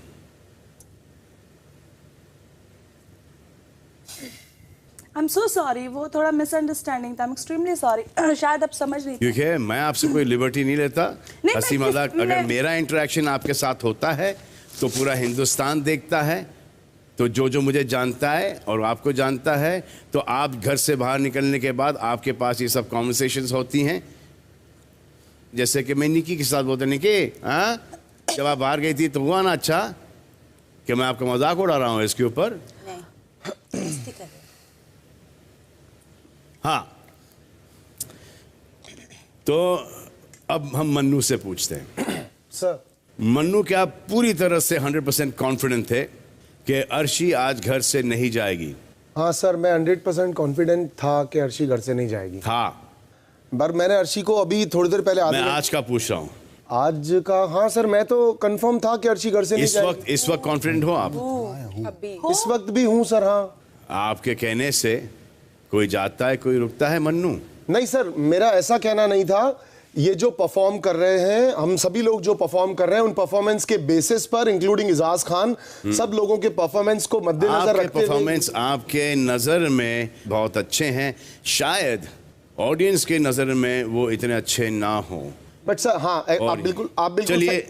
I'm so sorry, वो थोड़ा मिसअंडरस्टैंडिंग था। I'm extremely sorry। शायद आप समझ नहीं। क्योंकि मैं आपसे कोई लिबर्टी नहीं लेता। हंसी मजाक, अगर मेरा इंटरेक्शन आपके साथ होता है तो पूरा हिंदुस्तान देखता है, तो जो मुझे जानता है और आपको जानता है, तो आप घर से बाहर निकलने के बाद आपके पास ये सब कॉन्वर्सेशंस होती हैं। जैसे कि मैं निकी के साथ बोलता, निकी हाँ, जब आप बाहर गई थी तो हुआ ना अच्छा कि मैं आपका मजाक उड़ा रहा हूँ इसके ऊपर। हाँ, तो अब हम मन्नू से पूछते हैं। सर, मन्नू, क्या आप पूरी तरह से 100% कॉन्फिडेंट थे कि अर्शी आज घर से नहीं जाएगी? हाँ सर, मैं 100% कॉन्फिडेंट था कि अर्शी घर से नहीं जाएगी। हाँ, पर मैंने अर्शी को अभी थोड़ी देर पहले मैं आज का पूछ रहा हूँ। आज का? हाँ सर, मैं तो कंफर्म था कि अर्शी घर से नहीं जाएगी। इस वक्त कॉन्फिडेंट हो आप? इस वक्त भी हूँ सर। हाँ, आपके कहने से कोई जाता है कोई रुकता है मन्नू? नहीं सर, मेरा ऐसा कहना नहीं था। ये जो परफॉर्म कर रहे हैं, हम सभी लोग जो परफॉर्म कर रहे हैं, उन परफॉर्मेंस के बेसिस पर, इंक्लूडिंग इजाज खान, सब लोगों के परफॉर्मेंस को मद्देनजर रखते हुए, परफॉर्मेंस आपके नजर में बहुत अच्छे हैं, शायद ऑडियंस के नजर में वो इतने अच्छे ना हो। बट सर, हाँ, आप बिल्कुल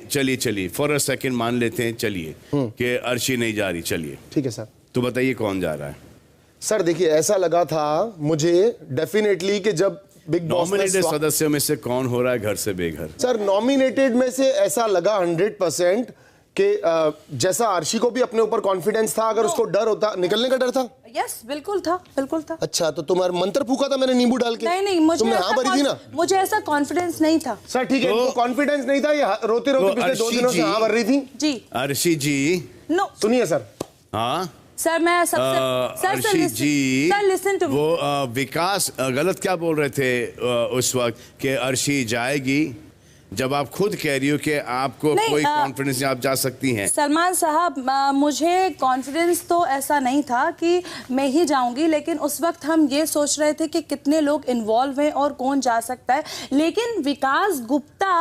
चलिए फॉर अ सेकंड मान लेते हैं, चलिए कि अर्शी नहीं जा रही, चलिए ठीक है सर। तो बताइए कौन जा रहा है? सर देखिए, ऐसा लगा था मुझे डेफिनेटली कि जब बिग बॉस नॉमिनेटेड सदस्यों में से कौन हो रहा है घर से बेघर? सर, नॉमिनेटेड में से ऐसा लगा 100% कि जैसा अर्शी को भी अपने ऊपर कॉन्फिडेंस था, अगर उसको डर होता, निकलने का डर था। यस, बिल्कुल था। अच्छा, तो तुम्हारा मंत्र फूका था मैंने नींबू डाल के? नहीं, मुझे तुमने हाँ भरी थी ना? मुझे ऐसा कॉन्फिडेंस नहीं था। सर ठीक है, कॉन्फिडेंस नहीं था, ये रोते पिछले 2 दिनों से हाँ भर रही थी जी। अर्शी जी, नो सुनिए सर। हाँ सर, मैं सबसे अर्शी जी, सर लिसन टू वो विकास गलत क्या बोल रहे थे उस वक्त कि अर्शी जाएगी, जब आप खुद कह रही हो कि आपको कोई कॉन्फिडेंस नहीं, आप जा सकती हैं। सलमान साहब, मुझे कॉन्फिडेंस तो ऐसा नहीं था कि मैं ही जाऊंगी, लेकिन उस वक्त हम ये सोच रहे थे कि कितने लोग इन्वॉल्व हैं और कौन जा सकता है। लेकिन विकास गुप्ता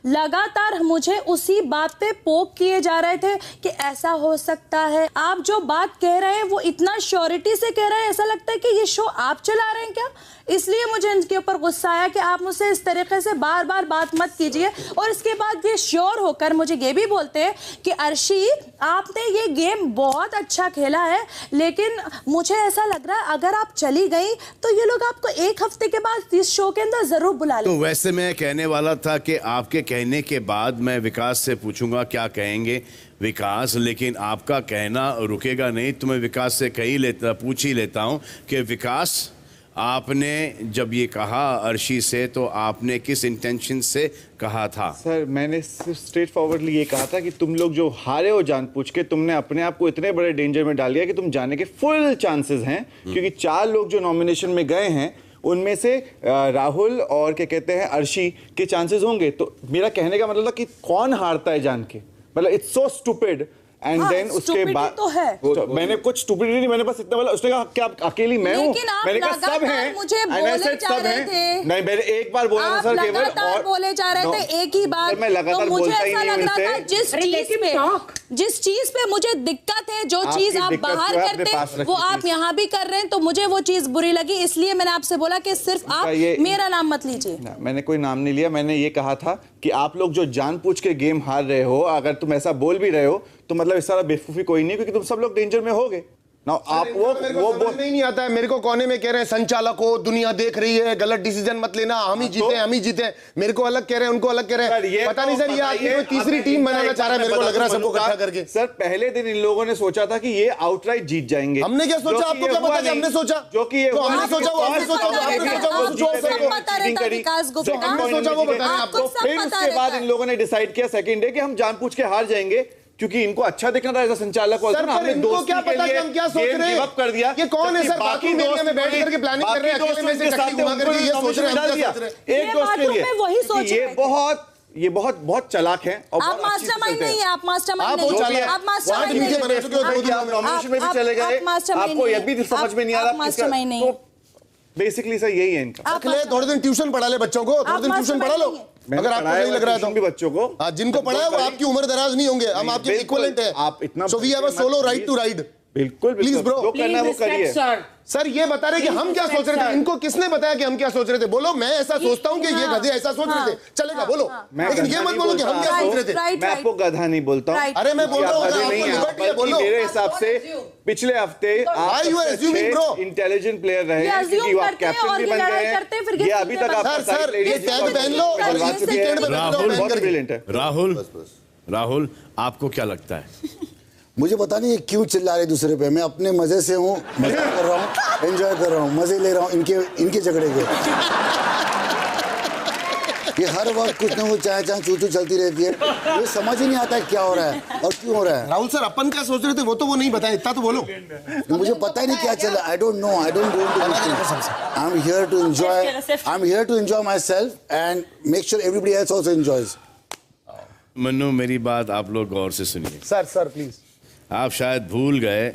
लगातार मुझे उसी बात पे पोक किए जा रहे थे कि ऐसा हो सकता है। आप जो बात कह रहे हैं वो इतना श्योरिटी से कह रहे हैं, ऐसा लगता है कि ये शो आप चला रहे हैं क्या। इसलिए मुझे इनके ऊपर गुस्सा आया कि आप मुझसे इस तरीके से बार बार बात मत कीजिए। और इसके बाद ये श्योर होकर मुझे ये भी बोलते हैं कि अर्शी, आपने ये गेम बहुत अच्छा खेला है, लेकिन मुझे ऐसा लग रहा है अगर आप चली गई तो ये लोग आपको 1 हफ्ते के बाद इस शो के अंदर जरूर बुला लेंगे। तो वैसे मैं कहने वाला था कि आपके कहने के बाद मैं विकास से पूछूंगा क्या कहेंगे विकास, लेकिन आपका कहना रुकेगा नहीं, तो मैं विकास से पूछ ही लेता हूं कि विकास, आपने जब ये कहा अर्शी से, तो आपने किस इंटेंशन से कहा था? सर, मैंने स्ट्रेट फॉरवर्डली ये कहा था कि तुम लोग जो हारे हो जानबूझ के, तुमने अपने आप को इतने बड़े डेंजर में डाल दिया कि तुम जाने के फुल चांसेस हैं, क्योंकि 4 लोग जो नॉमिनेशन में गए हैं उनमें से राहुल और क्या कहते हैं अर्शी के चांसेस होंगे। तो मेरा कहने का मतलब था कि कौन हारता है जान के, मतलब it's so stupid and then उसके बाद तो है। मैंने कुछ स्टूपिडिटी नहीं, मैंने बस इतना बोला। उसने कहा क्या अकेली मैं हूँ? मैंने कहा सब हैं, मुझे बोले जा रहे थे। नहीं, मैंने एक बार बोला था सर केवल, और बोले जा रहे थे एक ही बार। मैं लगातार बोलता ही नहीं हूँ। जिस चीज पे मुझे दिक्कत है, जो चीज आप बाहर करते वो आप यहाँ भी कर रहे हैं, तो मुझे वो चीज बुरी लगी, इसलिए मैंने आपसे बोला कि सिर्फ आप मेरा नाम मत लीजिए। मैंने कोई नाम नहीं लिया, मैंने ये कहा था कि आप लोग जो जानबूझ के गेम हार रहे हो, अगर तुम ऐसा बोल भी रहे हो तो मतलब इस तरह बेवकूफी कोई नहीं, क्योंकि तुम सब लोग डेंजर में होगे ना। आप वो समझ में ही नहीं आता है। मेरे को कोने में कह रहे हैं संचालक हो, दुनिया देख रही है, गलत डिसीजन मत लेना, हम ही जीते हम ही जीते। मेरे को अलग कह रहे हैं, उनको अलग कह रहे हैं। पता नहीं सर, ये आपकी कोई तीसरी टीम बनाना चाह रहा है, मेरे को लग रहा है सबको इकट्ठा करके। सर पहले दिन इन लोगों ने सोचा था कि ये आउटराइट जीत जाएंगे। हमने क्या सोचा? आपको क्या पता कि हमने सोचा? जो कि ये हमने सोचा वो आपने सोचा, आपने सोचा वो बता रहे हैं आपको। फिर उसके बाद इन लोगों ने डिसाइड किया सेकंड डे कि हम जानबूझ के हार जाएंगे, क्योंकि इनको अच्छा दिखना था एज अ संचालक। सर पर इनको क्या पता कि हम क्या सोच रहे हैं? कर दिया। ये कौन है सर? बाकी दोस्त में बैठ करके प्लानिंग कर रहे हैं, अकेले में से कट्टी घुमा करके ये सोच रहे हैं हम क्या सोच रहे हैं? एक दोस्त के लिए ये बहुत चालाक हैं और आप मास्टरमाइंड नहीं है, आप मास्टरमाइंड नहीं है, आप मास्टरमाइंड नहीं है, आप नॉमिनेशन में भी चले गए, आपको ये भी समझ में नहीं आ रहा मास्टरमाइंड नहीं। बेसिकली सर यही है इनका। थोड़े दिन ट्यूशन पढ़ा ले बच्चों को, थोड़े दिन ट्यूशन पढ़ा लो, अगर आपको नहीं लग रहा है तो भी बच्चों को। जिनको पढ़ा है वो आपकी उम्र दराज नहीं होंगे, हम आपके इक्विवेलेंट हैं। आप इतना so we have a solo right to ride. बिल्कुल प्लीज ब्रो, जो करना है वो करिए। सर ये बता रहे कि हम क्या सोच रहे थे, इनको किसने बताया कि हम क्या सोच रहे थे? बोलो मैं ऐसा सोचता हूँ कि ये गधे ऐसा सोच रहे थे, चलेगा बोलो, लेकिन ये मत बोलो कि हम क्या सोच रहे थे। मैं आपको गधा नहीं बोलता हूँ। अरे मैं बोल रहा हूँ मेरे हिसाब से पिछले हफ्ते आप इंटेलिजेंट प्लेयर रहे, क्योंकि आप कैप्टन भी बन गए हैं। ये अभी तक राहुल आपको क्या लगता है? मुझे पता नहीं क्यों चिल्ला रहे दूसरे पे। मैं अपने मजे से हूँ, मजा कर रहा हूँ, एंजॉय कर रहा हूँ, मजे ले रहा हूँ इनके झगड़े के। ये हर वक्त कुछ ना कुछ चाय चू चलती रहती है, ये समझ ही नहीं आता है क्या हो रहा है और क्यों हो रहा है। राहुल सर अपन क्या सोच रहे थे वो नहीं बताया, इतना तो बोलो। मुझे पता ही नहीं क्या चल रहा। I don't know, I don't go into. I am here to enjoy myself and make sure everybody else also enjoys. Mannu मेरी बात आप लोग गौर से सुनिए। Sir please. आप शायद भूल गए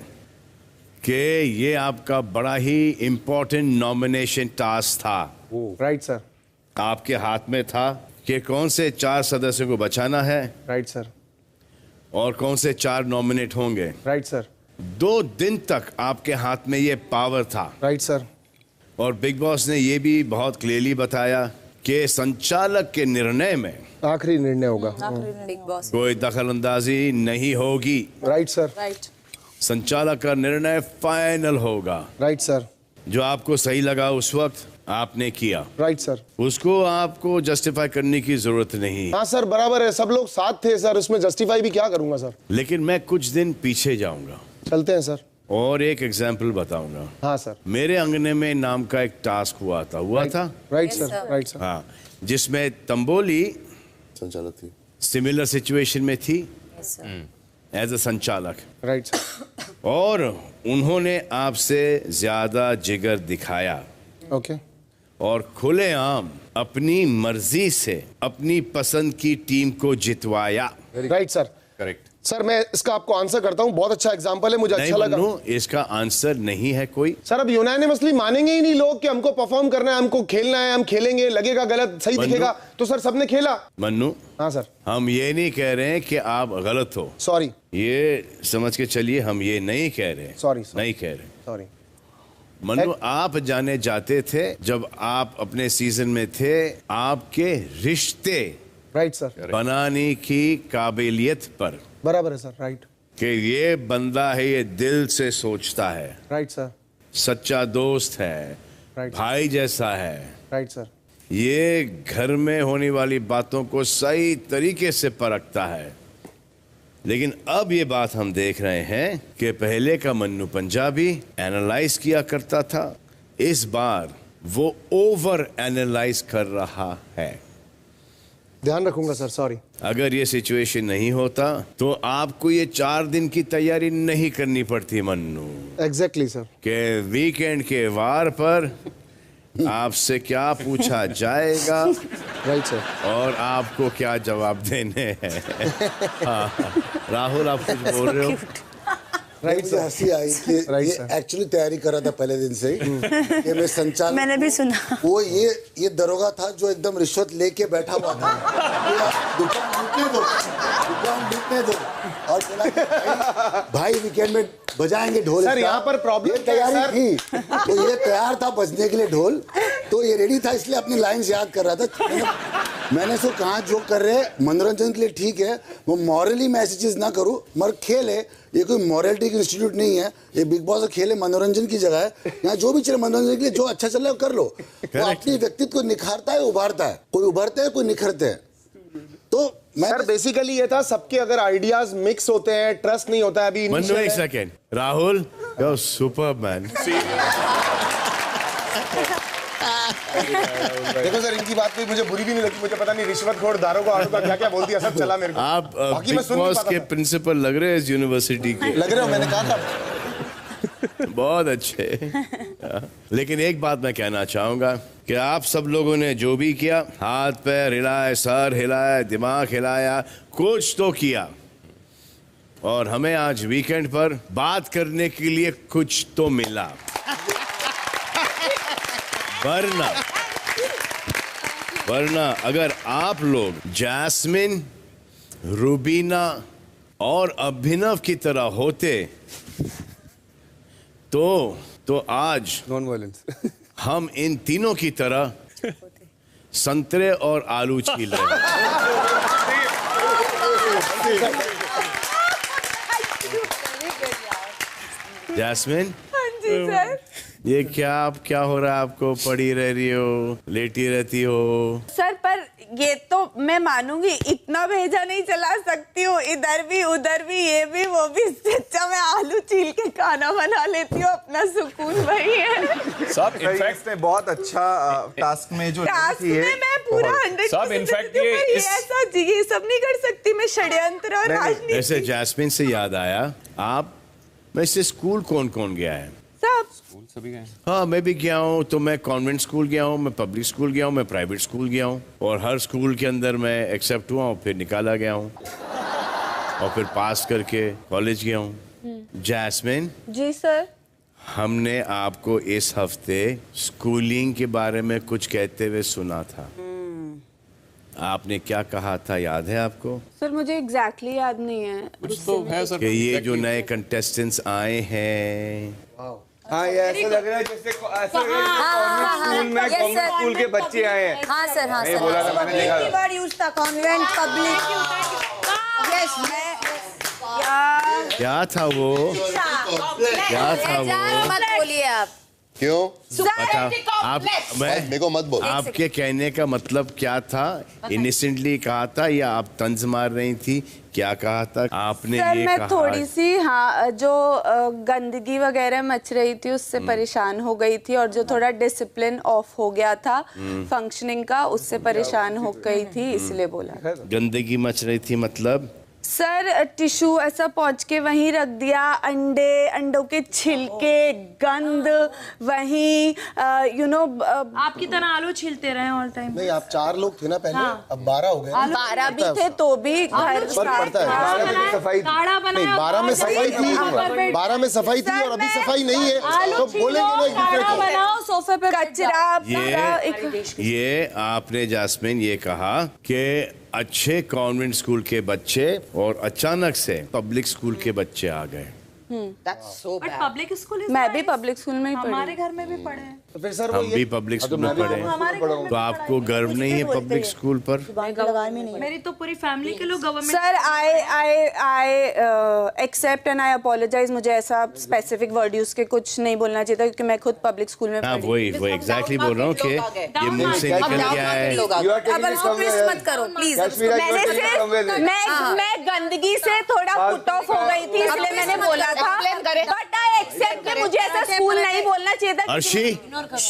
कि ये आपका बड़ा ही इंपॉर्टेंट नॉमिनेशन टास्क था। Right sir. आपके हाथ में था कि कौन से 4 सदस्यों को बचाना है। Right sir. और कौन से 4 नॉमिनेट होंगे। Right sir. 2 दिन तक आपके हाथ में ये पावर था। Right sir. और बिग बॉस ने ये भी बहुत क्लियरली बताया कि संचालक के निर्णय में आखिरी निर्णय होगा, कोई दखल अंदाजी नहीं होगी। Right sir. राइट। संचालक का निर्णय फाइनल होगा। Right sir. जो आपको सही लगा उस वक्त आपने किया। Right sir. उसको आपको जस्टिफाई करने की जरूरत नहीं। हाँ सर बराबर है, सब लोग साथ थे सर, उसमें जस्टिफाई भी क्या करूंगा सर। लेकिन मैं कुछ दिन पीछे जाऊंगा। चलते हैं सर। और एक एग्जाम्पल बताऊंगा। हाँ सर। मेरे अंगने में नाम का एक टास्क हुआ था। Right sir. Right sir. हाँ, जिसमें तंबोली संचालक थी, सिमिलर सिचुएशन में थी एज अ संचालक। Right sir. और उन्होंने आपसे ज्यादा जिगर दिखाया। ओके। और खुलेआम अपनी मर्जी से अपनी पसंद की टीम को जितवाया। Right sir. Correct sir. मैं इसका आपको आंसर करता हूँ, बहुत अच्छा एग्जांपल है, मुझे अच्छा लगा। इसका आंसर नहीं है कोई। सर अब यूनानिमसली मानेंगे ही नहीं लोग कि हमको परफॉर्म करना है, हमको खेलना है, हम खेलेंगे, लगेगा गलत सही दिखेगा तो सर सबने खेला। मन्नू। हाँ सर। हम ये नहीं कह रहे हैं कि आप गलत हो, सॉरी, ये समझ के चलिए, हम ये नहीं कह रहे। सॉरी नहीं कह रहे। सॉरी मन्नू, आप जाने जाते थे जब आप अपने सीजन में थे, आपके रिश्ते राइट सर बनाने की काबिलियत पर। बराबर है सर। राइट। कि ये बंदा है, ये दिल से सोचता है। Right sir. सच्चा दोस्त है, भाई जैसा है। Right sir. ये घर में होने वाली बातों को सही तरीके से परखता है। लेकिन अब ये बात हम देख रहे हैं कि पहले का मन्नू पंजाबी एनालाइज किया करता था, इस बार वो ओवर एनालाइज कर रहा है। ध्यान रखूंगा सर। सॉरी। अगर ये सिचुएशन नहीं होता तो आपको ये 4 दिन की तैयारी नहीं करनी पड़ती मन्नू। Exactly sir. के वीकेंड के वार पर आपसे क्या पूछा जाएगा। Right sir. और आपको क्या जवाब देने हैं। हाँ, राहुल आप कुछ बोल रहे हो? राइट से हंसी आई कि ये एक्चुअली तैयारी कर रहा था पहले दिन से ही कि मैं संचालक। मैंने भी सुना। वो ये दरोगा था जो एकदम रिश्वत लेके बैठा हुआ था। दुकान लूटने दो और चला भाई वीकेंड में बजाएंगे ढोल। सर यहाँ पर प्रॉब्लम तैयारी थी, तो ये तैयार था बजने के लिए ढोल, तो ये रेडी था, इसलिए अपनी लाइंस याद कर रहा था। मैंने उसको कहा जो कर रहे मनोरंजन के लिए ठीक है, वो मॉरली मैसेजेस ना करूं, मगर खेल है, ये कोई मॉरलिटी की इंस्टीट्यूट नहीं है, ये बिग बॉस खेल है, मनोरंजन की जगह है। यहाँ जो भी चले मनोरंजन के लिए जो अच्छा चल रहा है कर लो। वो अपनी व्यक्तित्व को निखारता है, उभारता है, कोई उभरते हैं कोई निखरते हैं। तो सर बेसिकली ये था, सबके अगर आइडियाज मिक्स होते हैं, ट्रस्ट नहीं होता है। अभी मन्नू एक second, Rahul you super man. देखो सर, इनकी बात कोई मुझे बुरी भी नहीं लगी, मुझे पता नहीं रिश्वतखोर दारोगा का क्या क्या बोल दिया, सब चला मेरे को। आप बिग बॉस के प्रिंसिपल लग रहे हैं इस यूनिवर्सिटी के। लग रहे हो, मैंने कहा था। बहुत अच्छे। लेकिन एक बात मैं कहना चाहूंगा कि आप सब लोगों ने जो भी किया, हाथ पैर हिलाए, सर हिलाया, दिमाग हिलाया, कुछ तो किया, और हमें आज वीकेंड पर बात करने के लिए कुछ तो मिला। वरना अगर आप लोग जैस्मिन, रुबीना और अभिनव की तरह होते तो आज नॉन वायलेंस हम इन तीनों की तरह संतरे और आलू छील रहे हैं। जैस्मिन, जी सर। ये क्या हो रहा है आपको? पड़ी रह रही हो, लेटी रहती हो? सर पर ये तो मैं मानूंगी, इतना भेजा नहीं चला सकती हूँ, इधर भी उधर भी, ये भी वो भी। इससे अच्छा मैं आलू छील के खाना बना लेती हूँ, अपना सुकून वही है। सब इनफैक्ट ने बहुत अच्छा टास्क में जो टास्क में मैं पूरा 100% इनफैक्ट ये ऐसा ये सब नहीं कर सकती मैं, षड्यंत्र और राजनीति। ऐसे जैस्मिन से याद आया, आप वैसे स्कूल कौन कौन गया है? सब स्कूल सभी गए। हाँ, मैं भी गया हूँ। तो मैं कॉन्वेंट स्कूल गया हूँ, मैं पब्लिक स्कूल गया हूँ, मैं प्राइवेट स्कूल गया हूँ, और हर स्कूल के अंदर मैं एक्सेप्ट हुआ हूँ, फिर निकाला गया हूँ, और फिर पास करके कॉलेज गया हूँ। जैस्मिन जी सर, हमने आपको इस हफ्ते स्कूलिंग के बारे में कुछ कहते हुए सुना था। आपने क्या कहा था, याद है आपको? सर मुझे एग्जैक्टली याद नहीं है। कुछ तो है सर कि ये जो नए कंटेस्टेंट्स आए हैं, हाँ, ये ऐसा लग रहा है जैसे स्कूल में कॉन्वेंट स्कूल के बच्चे आए हैं। हाँ सर, हाँ नहीं बोला था मैंने, देखा था। वर्ड यूज था, कॉन्वेंट, पब्लिक। यस, क्या था वो? क्या था वो? मत बोलिए आप। क्यों? आप मेरे को मत बोल। आपके कहने का मतलब क्या था? इनिसेंटली कहा था या आप तंज मार रही थी? क्या कहा था आपने? सर ये मैं कहा थोड़ी सी, हाँ, जो गंदगी वगैरह मच रही थी उससे परेशान हो गई थी, और जो थोड़ा डिसिप्लिन ऑफ हो गया था फंक्शनिंग का, उससे परेशान हो गई थी, इसलिए बोला। गंदगी मच रही थी मतलब? सर टिश्यू ऐसा पहुंच के वहीं रख दिया, अंडों के छिलके, गंद वहीं, आपकी तरह आलू छीलते रहे ऑल टाइम। नहीं, आप 4 लोग थे ना पहले, अब 12 हो गए। 12 भी थे तो भी घर पड़ता है। सफाई नहीं, 12 में सफाई थी, 12 में सफाई थी, और अभी सफाई नहीं है, तो बोलेंगे ना एक दूसरे को। बनाओ, सोफे पे कचरा। ये आपने जैस्मिन ये कहा कि अच्छे कॉन्वेंट स्कूल के बच्चे और अचानक से पब्लिक स्कूल के बच्चे आ गए। बट पब्लिक स्कूल, मैं भी पब्लिक स्कूल में ही पढ़ी, हमारे घर में भी पढ़े हैं। तो फिर सर हम भी पब्लिक स्कूल में पढ़े हैं, तो आपको गर्व नहीं है पब्लिक स्कूल पर? मेरी तो पूरी फैमिली के लोग government. Sir I accept and I apologise, मुझे ऐसा स्पेसिफिक वर्ड यूज के कुछ नहीं बोलना चाहिए था, क्योंकि मैं खुद पब्लिक स्कूल में हाँ, पढ़ी। वो एग्जैक्टली बोल रहा हूँ कि ये मुंह से निकल गया है। मत करो प्लीज। मैं गंदगी से थोड़ा पुट ऑफ हो गई थी, इसलिए मैंने बोला था, बट आई एक्सेप्ट कि मुझे ऐसा स्कूल नहीं बोलना चाहिए था। Arshi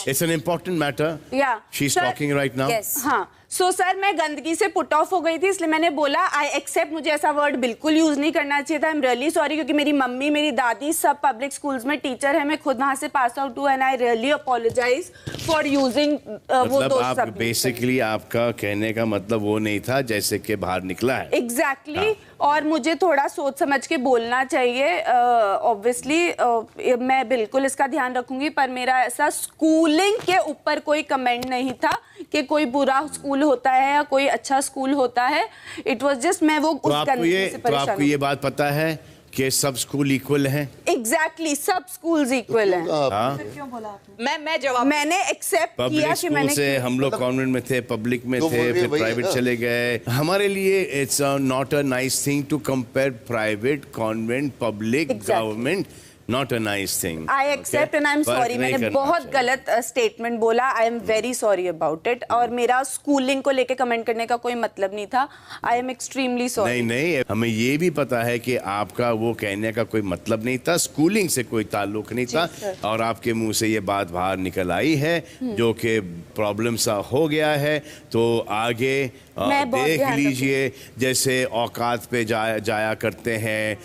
It's an important matter. Yeah. She's Sir, talking right now. Yes. हाँ सो सर मैं गंदगी से पुट ऑफ हो गई थी, इसलिए मैंने बोला आई एक्सेप्ट, मुझे ऐसा वर्ड बिल्कुल यूज नहीं करना चाहिए था। आई एम रियली सॉरी, क्योंकि मेरी मम्मी मेरी दादी सब पब्लिक स्कूल्स में टीचर है, मैं खुद वहां से पास आउट हूँ and I really apologise for using वो मतलब दो आप सब। बेसिकली आपका कहने का मतलब वो नहीं था जैसे कि बाहर निकला है। एग्जैक्टली और मुझे थोड़ा सोच समझ के बोलना चाहिए। ऑब्वियसली मैं बिल्कुल इसका ध्यान रखूंगी, पर मेरा ऐसा स्कूलिंग के ऊपर कोई कमेंट नहीं था कि कोई बुरा स्कूल होता है या कोई अच्छा स्कूल होता है। इट वाज जस्ट मैं वो उस गंदगी से परेशान। आपको ये बात पता है कि सब स्कूल इक्वल हैं? एग्जैक्टली सब स्कूल्स इक्वल हैं। क्यों बोला आपने? मैं जवाब मैंने एक्सेप्ट किया पब्लिक कि स्कूल मैंने से हम लोग कॉन्वेंट में थे, पब्लिक में थे, फिर प्राइवेट चले गए। हमारे लिए it's not a nice thing to compare private, convent, public, government. Not a nice thing. I accept and I am sorry, मैंने बहुत गलत स्टेटमेंट बोला। I am very sorry about it. और मेरा स्कूलिंग को लेके कमेंट करने का कोई मतलब नहीं था। I am extremely sorry. नहीं नहीं, हमें ये भी पता है कि आपका वो कहने का कोई मतलब नहीं था, स्कूलिंग से कोई ताल्लुक नहीं था, और आपके मुंह से ये बात बाहर निकल आई है जो कि प्रॉब्लम सा हो गया है। तो आगे देख लीजिए, जैसे औकात पे जाया करते हैं,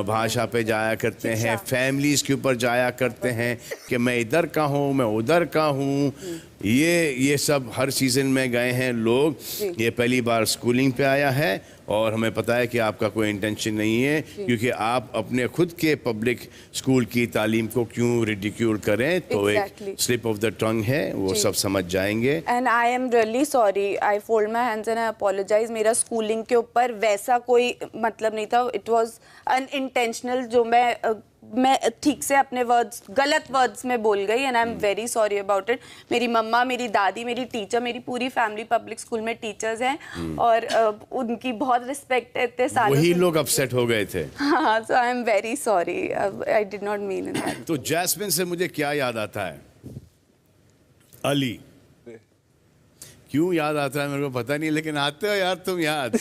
भाषा पे जाया करते हैं, फैमिलीज के ऊपर जाया करते हैं कि मैं इधर का हूँ, मैं उधर का हूँ, ये सब हर सीजन में गए हैं लोग। ये पहली बार स्कूलिंग पे आया है और हमें पता है कि आपका कोई इंटेंशन नहीं है, क्योंकि आप अपने खुद के पब्लिक स्कूल की तालीम को क्यों रिडिक्यूल करें। तो एक स्लिप ऑफ द टंग है, वो सब समझ जाएंगे। And I am really sorry, I fold my hands and I apologise. मेरा स्कूलिंग के ऊपर वैसा कोई मतलब नहीं था। इट वॉज अनइंटेंशनल, जो मैं ठीक से अपने वर्ड्स गलत वर्ड्स में बोल गई and I am very sorry about it. मेरी मम्मा, मेरी दादी, मेरी टीचर, मेरी पूरी फैमिली पब्लिक स्कूल में टीचर्स हैं और उनकी बहुत रिस्पेक्ट है इतने सालों से। वही लोग अपसेट हो गए थे। हाँ, so I am very sorry, I did not mean in that. तो जैस्मिन से मुझे क्या याद आता है? अली। क्यों याद आता है मेरे को पता नहीं, लेकिन आते हो यार तुम याद।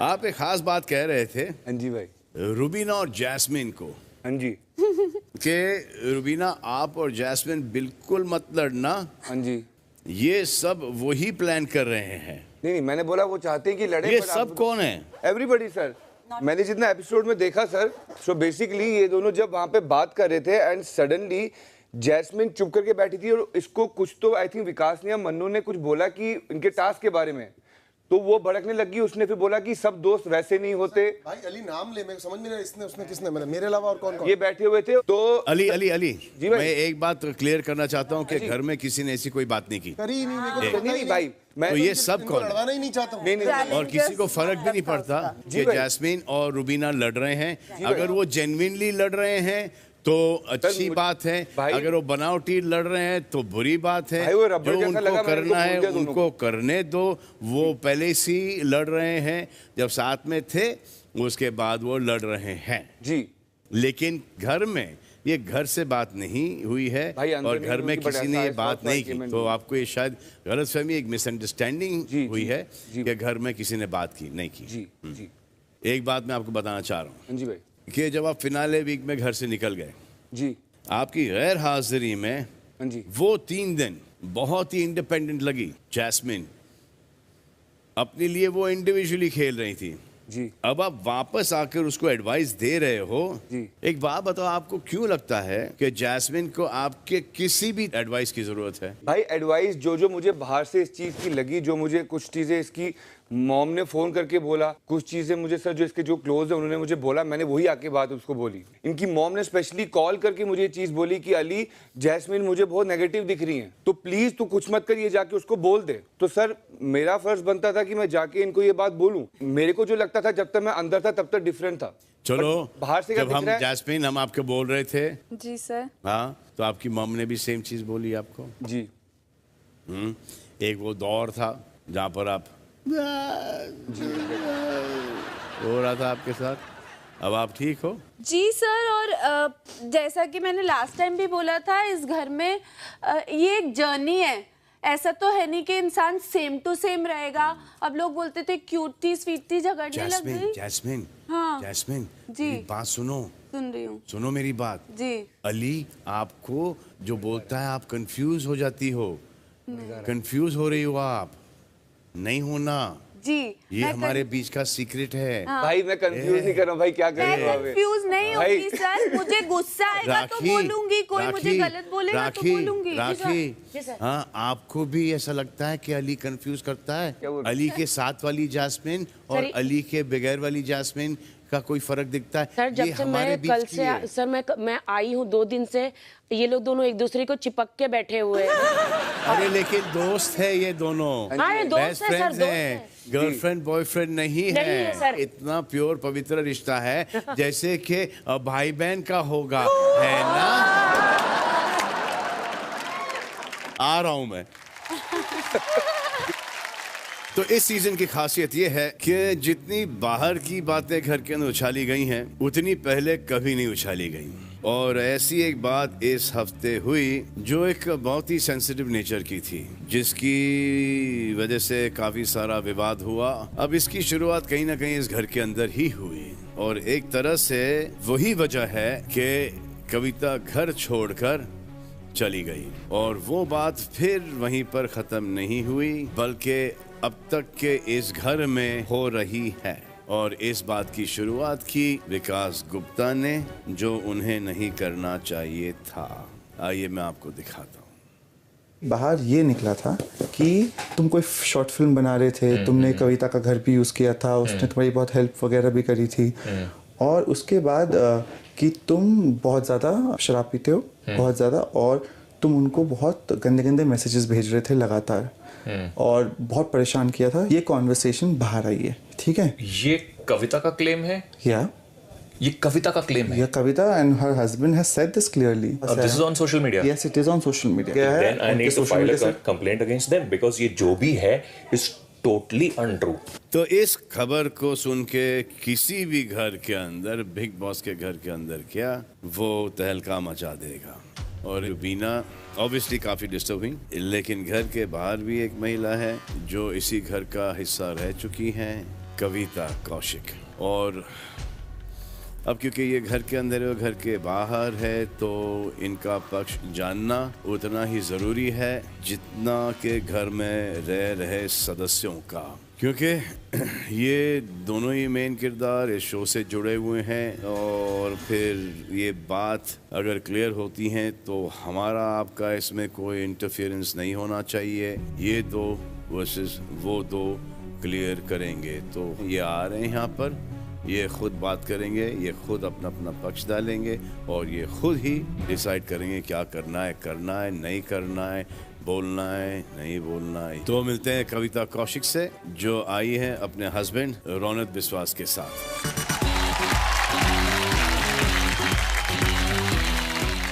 आप एक खास बात कह रहे थे। हाँ जी भाई। रुबीना और जैस्मिन को। हाँ जी। कि रुबीना आप और जैस्मिन बिल्कुल मत लड़ना। हाँ जी। ये सब वही प्लान कर रहे हैं। नहीं, मैंने बोला वो चाहते हैं कि लड़े। ये सब कौन है? Everybody sir. मैंने जितना एपिसोड में देखा सर, सो बेसिकली ये दोनों जब वहाँ पे बात कर रहे थे एंड सडनली जैस्मिन चुप करके बैठी थी और इसको कुछ तो आई थिंक विकास ने या मन्नू ने कुछ बोला कि इनके टास्क के बारे में, तो वो भड़कने लगी। उसने फिर बोला कि सब दोस्त वैसे नहीं होते। भाई अली नाम ले, मैं समझ में नहीं, इसने उसने किसने, मेरे अलावा और कौन कौन ये बैठे हुए थे। तो अली अली अली जी भाई, मैं एक बात क्लियर करना चाहता हूँ कि घर में किसी ने ऐसी कोई बात नहीं की। करी नहीं भाई, मैं तो ये सब कौन लड़वाना ही नहीं चाहता हूँ। और किसी को फर्क भी नहीं पड़ता कि जैस्मिन और रुबीना लड़ रहे हैं। अगर वो जेन्युइनली लड़ रहे हैं तो अच्छी बात है, अगर वो बनावटी लड़ रहे हैं तो बुरी बात है। जो उनको करना है उनको करने दो। वो पहले से ही लड़ रहे हैं, जब साथ में थे उसके बाद वो लड़ रहे हैं जी। लेकिन घर में ये घर से बात नहीं हुई है और घर में किसी ने ये बात नहीं की, तो आपको ये शायद गलतफहमी, एक मिसअंडरस्टैंडिंग हुई है कि घर में किसी ने बात की नहीं की। जी जी। एक बात मैं आपको बताना चाह रहा हूँ जी भाई, कि जब आप फिनाले वीक में घर से निकल गए जी, आपकी गैर हाजिरी में जी, वो 3 दिन बहुत ही इंडिपेंडेंट लगी। जैस्मिन अपने लिए वो इंडिविजुअली खेल रही थी जी। अब आप वापस आकर उसको एडवाइस दे रहे हो जी। एक बात बताओ, आपको क्यों लगता है कि जैस्मिन को आपके किसी भी एडवाइस की जरूरत है? भाई एडवाइस जो मुझे बाहर से इस चीज की लगी, जो मुझे कुछ चीजें इसकी मॉम ने फोन करके बोला, कुछ चीजें मुझे सर जो इसके जो क्लोज है उन्होंने मुझे बोला, मैंने वही आके बात उसको बोली। इनकी मॉम ने स्पेशली कॉल करके मुझे ये चीज बोली कि अली जैस्मिन मुझे बहुत नेगेटिव दिख रही है, तो प्लीज तू कुछ मत कर, ये जाके उसको बोल दे। तो सर मेरा फर्ज बनता था कि मैं जाके इनको ये बात बोलूं। मेरे को जो लगता था जब तक मैं अंदर था तब तक डिफरेंट था। चलो बाहर से जब हम जैस्मिन हम आपके बोल रहे थे जी सर, हाँ, तो आपकी मॉम ने भी सेम चीज बोली आपको? जी। एक वो दौर था जहाँ पर आप हो रहा था आपके साथ, अब आप ठीक हो? जी सर। और जैसा कि मैंने लास्ट टाइम भी बोला था, इस घर में ये एक जर्नी है। ऐसा तो है नहीं कि इंसान सेम टू सेम रहेगा। अब लोग बोलते थे क्यूट थी, स्वीट थी, झगड़ने लग गई। जैस्मिन हाँ। जैस्मिन जी। मेरी बात सुनो, सुन रही हूँ सुनो मेरी बात। जी। अली आपको जो बोलता है आप कंफ्यूज हो जाती हो, कंफ्यूज हो रही हो आप, नहीं होना। जी ये हमारे बीच का सीक्रेट है। भाई मैं कंफ्यूज नहीं कर रहा हूँ भाई, क्या कर मैं रहे हो अभी? कंफ्यूज नहीं भाई- होगी सर, मुझे गुस्सा आएगा तो बोलूंगी, कोई मुझे गलत बोलेगा तो बोलूंगी। राखी, हाँ आपको भी ऐसा लगता है कि अली कंफ्यूज करता है? अली के साथ वाली जैस्मिन और अली के बगैर वाली जैस्मिन का कोई फर्क दिखता है? सर जब ये से हमारे मैं बीच कल की से है। सर मैं आई हूँ 2 दिन से, ये लोग दोनों एक दूसरे को चिपक के बैठे हुए हैं। अरे लेकिन दोस्त है ये दोनों, हाँ, ये दोस्त बेस्ट है सर, फ्रेंड्स दोस्त हैं, है। गर्लफ्रेंड बॉयफ्रेंड नहीं नहीं है है। सर। इतना प्योर पवित्र रिश्ता है जैसे कि भाई बहन का होगा, है ना? आ रहा हूं मैं। तो इस सीजन की खासियत ये है कि जितनी बाहर की बातें घर के अंदर उछाली गई हैं, उतनी पहले कभी नहीं उछाली गई। और ऐसी एक बात इस हफ्ते हुई जो एक बहुत ही सेंसिटिव नेचर की थी, जिसकी वजह से काफी सारा विवाद हुआ। अब इसकी शुरुआत कहीं ना कहीं इस घर के अंदर ही हुई, और एक तरह से वही वजह है कि कविता घर छोड़कर चली गई। और वो बात फिर वहीं पर खत्म नहीं हुई, बल्कि अब तक के इस घर में हो रही है। और इस बात की शुरुआत की विकास गुप्ता ने, जो उन्हें नहीं करना चाहिए था। आइए मैं आपको दिखाता हूँ। बाहर ये निकला था कि तुम कोई शॉर्ट फिल्म बना रहे थे, तुमने कविता का घर भी यूज़ किया था, उसने तुम्हारी बहुत हेल्प वगैरह भी करी थी, और उसके बाद कि तुम बहुत ज़्यादा शराब पीते हो, बहुत ज़्यादा, और तुम उनको बहुत गंदे गंदे मैसेजेस भेज रहे थे लगातार, और बहुत परेशान किया था। ये कॉन्वर्सेशन बाहर आई है, ठीक है? ये कविता का क्लेम है? या ये कविता का क्लेम है? ये कविता and her husband has said this clearly. This is on social media? Yes, it is on social media. Then I need to file a complaint against them because ये जो भी है is totally untrue. तो इस खबर को सुन के किसी भी घर के अंदर, बिग बॉस के घर के अंदर क्या, वो तहलका मचा देगा। और बीना ऑब्वियसली काफ़ी डिस्टर्ब हुई, लेकिन घर के बाहर भी एक महिला है जो इसी घर का हिस्सा रह चुकी है, कविता कौशिक। और अब क्योंकि ये घर के अंदर है, घर के बाहर है, तो इनका पक्ष जानना उतना ही ज़रूरी है जितना कि घर में रह रहे सदस्यों का, क्योंकि ये दोनों ही मेन किरदार इस शो से जुड़े हुए हैं। और फिर ये बात अगर क्लियर होती हैं तो हमारा आपका इसमें कोई इंटरफेरेंस नहीं होना चाहिए। ये दो वर्सेस वो दो क्लियर करेंगे। तो ये आ रहे हैं यहाँ पर, ये खुद बात करेंगे, ये खुद अपना अपना पक्ष डालेंगे, और ये खुद ही डिसाइड करेंगे क्या करना है नहीं करना है, बोलना है नहीं बोलना है। तो मिलते हैं कविता कौशिक से, जो आई है अपने हस्बैंड रौनक विश्वास के साथ।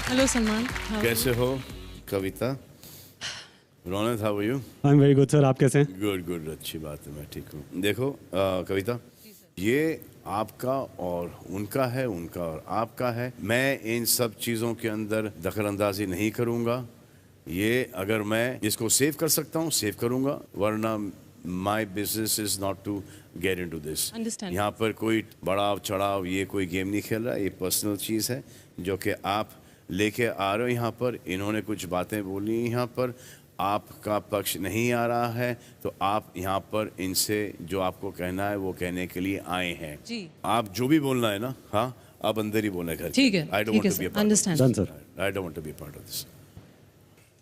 हेलो सलमान, कैसे हो Kavita? Raunak, how are you? I am very good sir, आप कैसे हैं? गुड गुड, अच्छी बात है, मैं ठीक हूँ। देखो कविता, ये आपका और उनका है, उनका और आपका है। मैं इन सब चीज़ों के अंदर दखल अंदाजी नहीं करूँगा। ये अगर मैं इसको सेव कर सकता हूँ सेव करूँगा, वरना my business is not to get into this. यहाँ पर कोई बढ़ाव चढ़ाव, ये कोई गेम नहीं खेल रहा है, ये पर्सनल चीज़ है जो कि आप लेके आ रहे हो यहाँ पर। इन्होंने कुछ बातें बोली यहाँ पर, आपका पक्ष नहीं आ रहा है, तो आप यहाँ पर इनसे जो आपको कहना है वो कहने के लिए आए हैं जी। आप जो भी बोलना है ना, हाँ आप अंदर ही बोलना है घर। ठीक है, I don't want to be a part of this.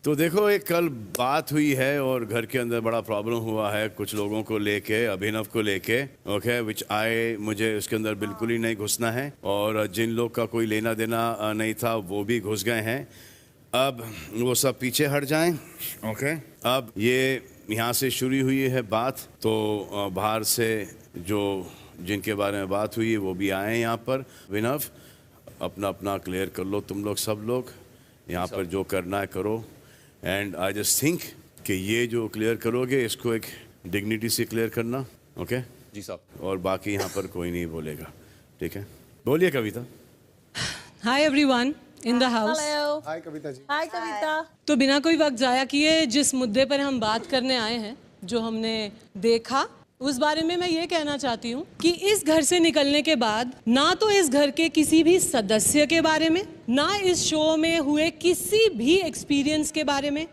तो देखो, एक कल बात हुई है और घर के अंदर बड़ा प्रॉब्लम हुआ है कुछ लोगों को लेके, अभिनव को लेके, ओके, मुझे उसके अंदर बिल्कुल ही नहीं घुसना है, और जिन लोग का कोई लेना देना नहीं था वो भी घुस गए हैं। अब वो सब पीछे हट जाएं, ओके। अब ये यहाँ से शुरू हुई है बात, तो बाहर से जो जिनके बारे में बात हुई वो भी आए हैं यहाँ पर। विनव, अपना अपना क्लियर कर लो, तुम लोग सब लोग यहाँ पर जो करना है करो। एंड आई जस्ट थिंक कि ये जो क्लियर करोगे इसको एक डिग्निटी से क्लियर करना, ओके जी साहब। और बाकी यहाँ पर कोई नहीं बोलेगा, ठीक है? बोलिए Kavita. Hi everyone in the house. Hello. Hi Kavita ji. Hi Kavita. तो बिना कोई वक्त जाया किए जिस मुद्दे पर हम बात करने आए हैं, जो हमने देखा उस बारे में मैं ये कहना चाहती हूँ कि इस घर से निकलने के बाद ना तो इस घर के किसी भी सदस्य के बारे में, ना इस शो में हुए किसी भी एक्सपीरियंस के बारे में,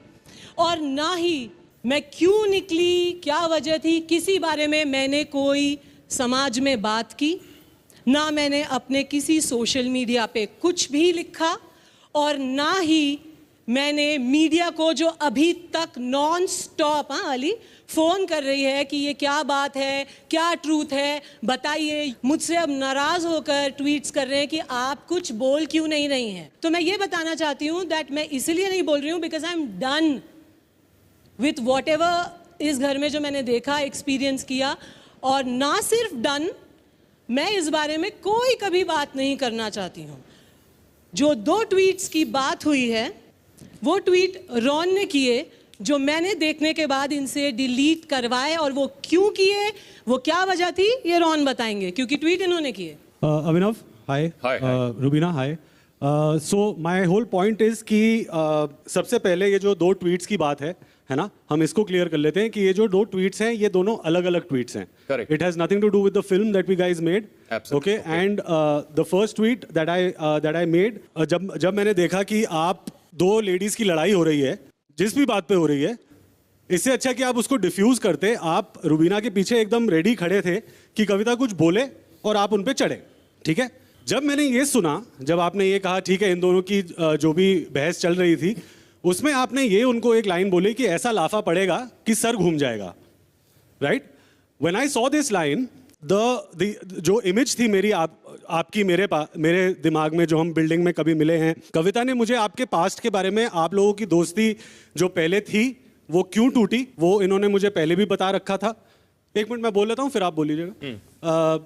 और ना ही मैं क्यों निकली, क्या वजह थी, किसी बारे में मैंने कोई समाज में बात की, ना मैंने अपने किसी सोशल मीडिया पे कुछ भी लिखा, और ना ही मैंने मीडिया को जो अभी तक नॉन स्टॉप अली फ़ोन कर रही है कि ये क्या बात है, क्या ट्रूथ है, बताइए, मुझसे अब नाराज़ होकर ट्वीट्स कर रहे हैं कि आप कुछ बोल क्यों नहीं रही हैं। तो मैं ये बताना चाहती हूँ दैट मैं इसलिए नहीं बोल रही हूँ because I am done with what ever इस घर में जो मैंने देखा, एक्सपीरियंस किया, और ना सिर्फ डन, मैं इस बारे में कोई कभी बात नहीं करना चाहती हूँ। जो 2 ट्वीट्स की बात हुई है वो ट्वीट रॉन ने किए जो मैंने देखने के बाद इनसे डिलीट करवाए, और वो क्यों किए, वो क्या वजह थी, ये रॉन बताएंगे क्योंकि ट्वीट इन्होंने किए। Abhinav, hi. Rubina, hi. So my whole point is कि सबसे पहले ये जो 2 ट्वीट्स की बात है ना, हम इसको क्लियर कर लेते हैं कि ये जो 2 ट्वीट्स हैं ये दोनों अलग अलग ट्वीट्स हैं। Correct. It has nothing to do with the film that we guys made. Absolutely. Okay, and the first tweet that I made, जब मैंने देखा कि आप 2 लेडीज की लड़ाई हो रही है, जिस भी बात पे हो रही है, इससे अच्छा कि आप उसको डिफ्यूज करते। आप रुबीना के पीछे एकदम रेडी खड़े थे कि कविता कुछ बोले और आप उन पे चढ़े, ठीक है। जब मैंने ये सुना, जब आपने ये कहा ठीक है इन दोनों की जो भी बहस चल रही थी, उसमें आपने ये उनको एक लाइन बोली कि ऐसा लाफा पड़ेगा कि सर घूम जाएगा, right. When I saw this line, जो इमेज थी मेरी आपकी मेरे दिमाग में, जो हम बिल्डिंग में कभी मिले हैं, कविता ने मुझे आपके पास्ट के बारे में, आप लोगों की दोस्ती जो पहले थी वो क्यों टूटी, वो इन्होंने मुझे पहले भी बता रखा था। 1 मिनट मैं बोल लेता हूँ फिर आप बोल लीजिएगा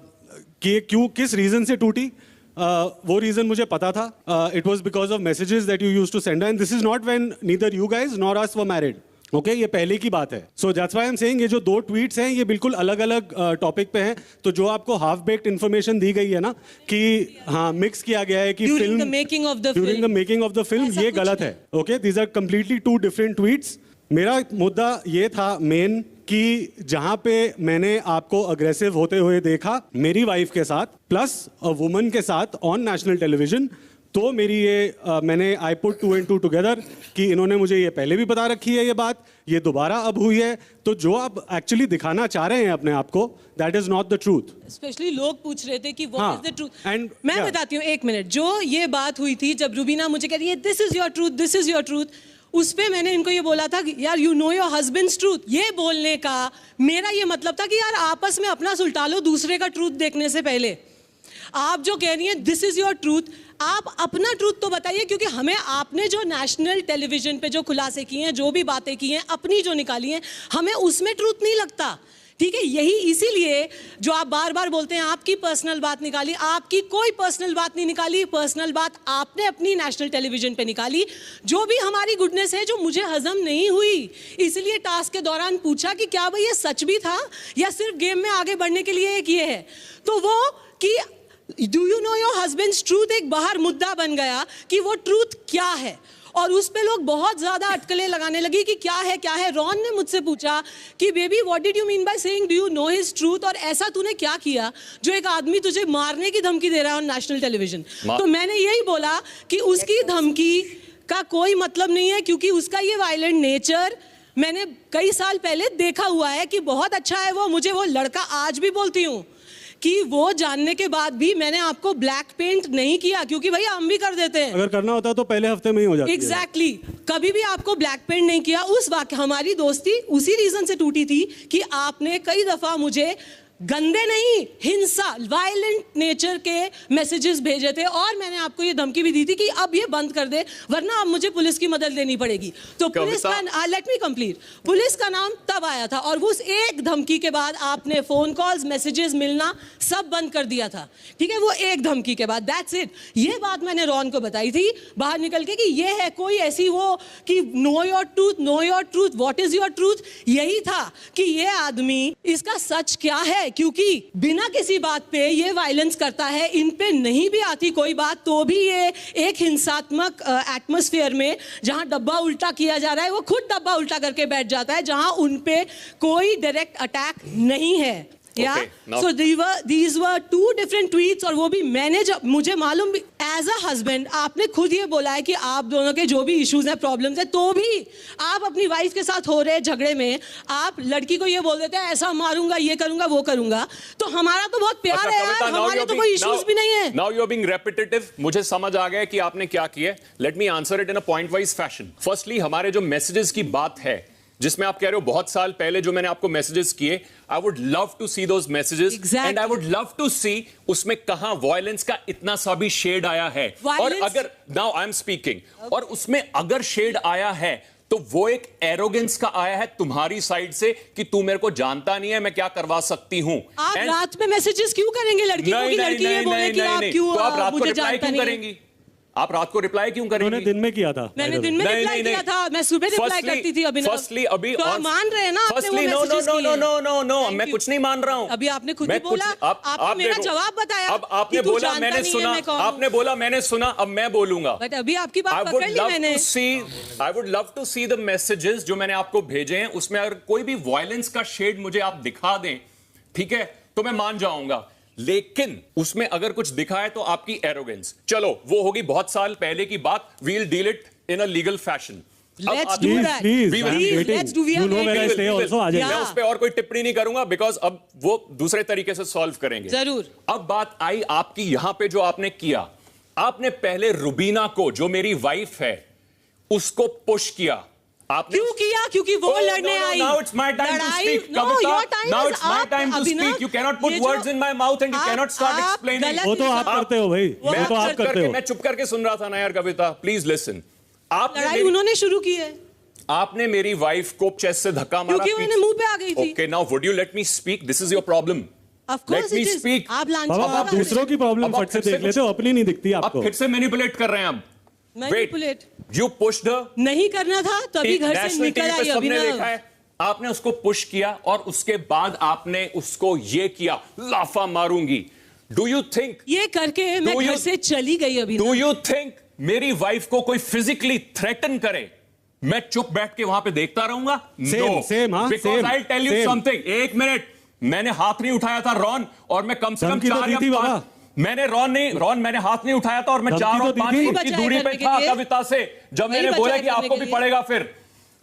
कि क्यों, किस रीजन से टूटी। वो रीजन मुझे पता था। It was because of messages that you used to send, and this is not when neither you guys nor us were married. Okay, ये पहले की बात है। So that's why I am saying ये जो 2 ट्वीट्स हैं ये बिल्कुल अलग अलग टॉपिक पे हैं। तो जो आपको हाफ बेक्ड इन्फॉर्मेशन दी गई है ना कि हाँ मिक्स किया गया है कि during the making of the film, ये गलत है। Okay, these are completely 2 different tweets. मेरा मुद्दा ये था मेन कि जहां पे मैंने आपको अग्रेसिव होते हुए देखा मेरी वाइफ के साथ प्लस अ वुमन के साथ ऑन नेशनल टेलीविजन, तो मेरी ये मैंने आई पुट 2 and 2 टुगेदर कि इन्होंने मुझे ये पहले भी बता रखी है ये बात, ये दोबारा अब हुई है। तो जो आप एक्चुअली दिखाना चाह रहे हैं अपने आप को, that is not the truth. Specially लोग पूछ रहे थे कि what is the truth, and मैं बताती हूँ 1 मिनट। जो ये बात हुई थी जब रुबीना मुझे कह रही है this is your truth, this is your truth, उस पे मैंने इनको ये बोला था कि यार you know your husband's truth. ये बोलने का मेरा ये मतलब था कि यार आपस में अपना सुलटा लो दूसरे का ट्रूथ देखने से पहले। आप जो कह रही हैं दिस इज योर ट्रूथ, आप अपना ट्रूथ तो बताइए, क्योंकि हमें आपने जो नेशनल टेलीविजन पे जो खुलासे किए हैं, जो भी बातें की हैं, अपनी जो निकाली हैं, हमें उसमें ट्रूथ नहीं लगता, ठीक है। यही इसीलिए जो आप बार बार बोलते हैं आपकी पर्सनल बात निकाली, आपकी कोई पर्सनल बात नहीं निकाली, पर्सनल बात आपने अपनी नेशनल टेलीविजन पे निकाली। जो भी हमारी गुडनेस है जो मुझे हजम नहीं हुई, इसलिए टास्क के दौरान पूछा कि क्या भाई ये सच भी था या सिर्फ गेम में आगे बढ़ने के लिए एक ये है, तो वो कि do you know your husband's truth एक बाहर मुद्दा बन गया कि वो ट्रूथ क्या है, और उस पे लोग बहुत ज्यादा अटकलें लगाने लगी कि क्या है क्या है। रॉन ने मुझसे पूछा कि baby what did you mean by saying do you know his truth, और ऐसा तूने क्या किया जो एक आदमी तुझे मारने की धमकी दे रहा है ऑन नेशनल टेलीविजन। तो मैंने यही बोला कि उसकी धमकी का कोई मतलब नहीं है, क्योंकि उसका ये वायलेंट नेचर मैंने कई साल पहले देखा हुआ है कि बहुत अच्छा है वो। मुझे वो लड़का आज भी बोलती हूँ कि वो जानने के बाद भी मैंने आपको ब्लैक पेंट नहीं किया, क्योंकि भैया हम भी कर देते हैं, अगर करना होता तो पहले हफ्ते में ही हो जाता। एग्जैक्टली कभी भी आपको ब्लैक पेंट नहीं किया। उस वाक्य हमारी दोस्ती उसी रीजन से टूटी थी कि आपने कई दफा मुझे गंदे नहीं, हिंसा, वायलेंट नेचर के मैसेजेस भेजे थे, और मैंने आपको ये धमकी भी दी थी कि अब ये बंद कर दे वरना अब मुझे पुलिस की मदद लेनी पड़ेगी। तो पुलिस का लेट मी कंप्लीट, पुलिस का नाम तब आया था, और वो उस एक धमकी के बाद आपने फोन कॉल्स, मैसेजेस मिलना सब बंद कर दिया था, ठीक है। वो एक धमकी के बाद, दैट्स इट। ये बात मैंने रॉन को बताई थी बाहर निकल के कि ये है कोई ऐसी वो कि know your truth, know your truth, what is your truth. यही था कि ये आदमी, इसका सच क्या है, है, क्योंकि बिना किसी बात पे ये वायलेंस करता है, इन पे नहीं भी आती कोई बात तो भी ये एक हिंसात्मक एटमॉस्फेयर में जहां डब्बा उल्टा किया जा रहा है वो खुद डब्बा उल्टा करके बैठ जाता है, जहां उन पे कोई डायरेक्ट अटैक नहीं है। Yeah. So these were two different tweets और वो भी मैंने जब मुझे मालूम भी एज अ हस्बैंड आपने खुद ये बोला है कि आप दोनों के जो भी इश्यूज हैं प्रॉब्लम्स हैं तो भी आप अपनी वाइफ के साथ हो रहे झगड़े में आप लड़की को ये बोल देते हैं ऐसा मारूंगा ये करूंगा वो करूंगा, तो हमारा तो बहुत प्यार है यार, हमारे तो कोई इश्यूज भी नहीं है। Now you are being repetitive, मुझे समझ आ गया कि आपने क्या किया। Let me answer it in a point wise fashion. Firstly हमारे जो मैसेजेस की बात है जिसमें आप कह रहे हो बहुत साल पहले जो मैंने आपको मैसेजेस किए, I would love to see those messages and I would love to see उसमें कहां वायलेंस का इतना सा भी शेड आया है। और अगर नाउ आई एम स्पीकिंग और उसमें अगर शेड आया है तो वो एक एरोगेंस का आया है तुम्हारी साइड से कि तू मेरे को जानता नहीं है मैं क्या करवा सकती हूं। आप रात में मैसेजेस क्यों करेंगे लड़की को कि लड़की ये बोले कि आप क्यों तो आप रात को मुझे रिप्लाई जानता क्यों नहीं करेंगी? आप रात को रिप्लाई क्यों करेंगी? मैंने दिन में किया था। मैंने दिन में रिप्लाई किया था, मैं सुबह रिप्लाई करती थी। अभी फर्स्टली अभी तो आप मान रहे हैं ना आपने वो मैसेजेस किए? नो मैं कुछ नहीं मान रहा हूं। अभी आपने खुद ही बोला, आपने मेरा जवाब बताया। अब आपने बोला मैंने सुना, आपने बोला मैंने सुना, अब मैं बोलूंगा। बट अभी आपकी बात पकड़ ली मैंने। I would love to see the messages जो मैंने आपको भेजे हैं, उसमें अगर कोई भी वायलेंस का शेड मुझे आप दिखा दें, ठीक है, तो मैं मान जाऊंगा। लेकिन उसमें अगर कुछ दिखा है तो आपकी एरोगेंस, चलो वो होगी बहुत साल पहले की बात, we'll deal it in a legal fashion. Let's do that. Let's do. मैं उस पे और कोई टिप्पणी नहीं करूंगा बिकॉज अब वो दूसरे तरीके से सॉल्व करेंगे। जरूर। अब बात आई आपकी यहां पे जो आपने किया, आपने पहले रुबीना को जो मेरी वाइफ है उसको पुश किया। आपने क्यों किया? क्योंकि वो लड़ने आई। Now it's my time to speak, Kavita. Now it's my time to speak. You cannot put words in my mouth and you cannot start explaining. वो तो आप करते हो भाई, वो तो आप करते हो। मैं चुप करके सुन रहा था ना यार कविता, प्लीज लिसन। लड़ाई उन्होंने शुरू की है। आपने मेरी वाइफ को चेस्ट से धक्का मारा क्योंकि मैंने मुंह पे आ गई थी। Okay, now would you let me speak? This is your problem. Of course it is. आप आप दूसरों की प्रॉब्लम फट से देख लेते हो, अपनी नहीं दिखती आपको। आप फिर से मैनिपुलेट कर रहे हैं अब। Manipulate You pushed her. नहीं करना था तो अभी घर से निकल आई। अभी देखा है आपने उसको पुश किया और उसके बाद आपने उसको ये किया, लाफा मारूंगी। डू यू थिंक ये करके मैं घर से चली गई? अभी डू यू थिंक मेरी वाइफ को कोई फिजिकली थ्रेटन करे मैं चुप बैठ के वहां पे देखता रहूंगा? Because I tell you something. एक मिनट, मैंने हाथ नहीं उठाया था रॉन, और मैं कम से कम 4 या 5 मैंने मैंने हाथ नहीं उठाया था और मैं 4 और 5 फुट की दूरी पे था कविता से जब मैंने बोला कि आपको भी पड़ेगा फिर,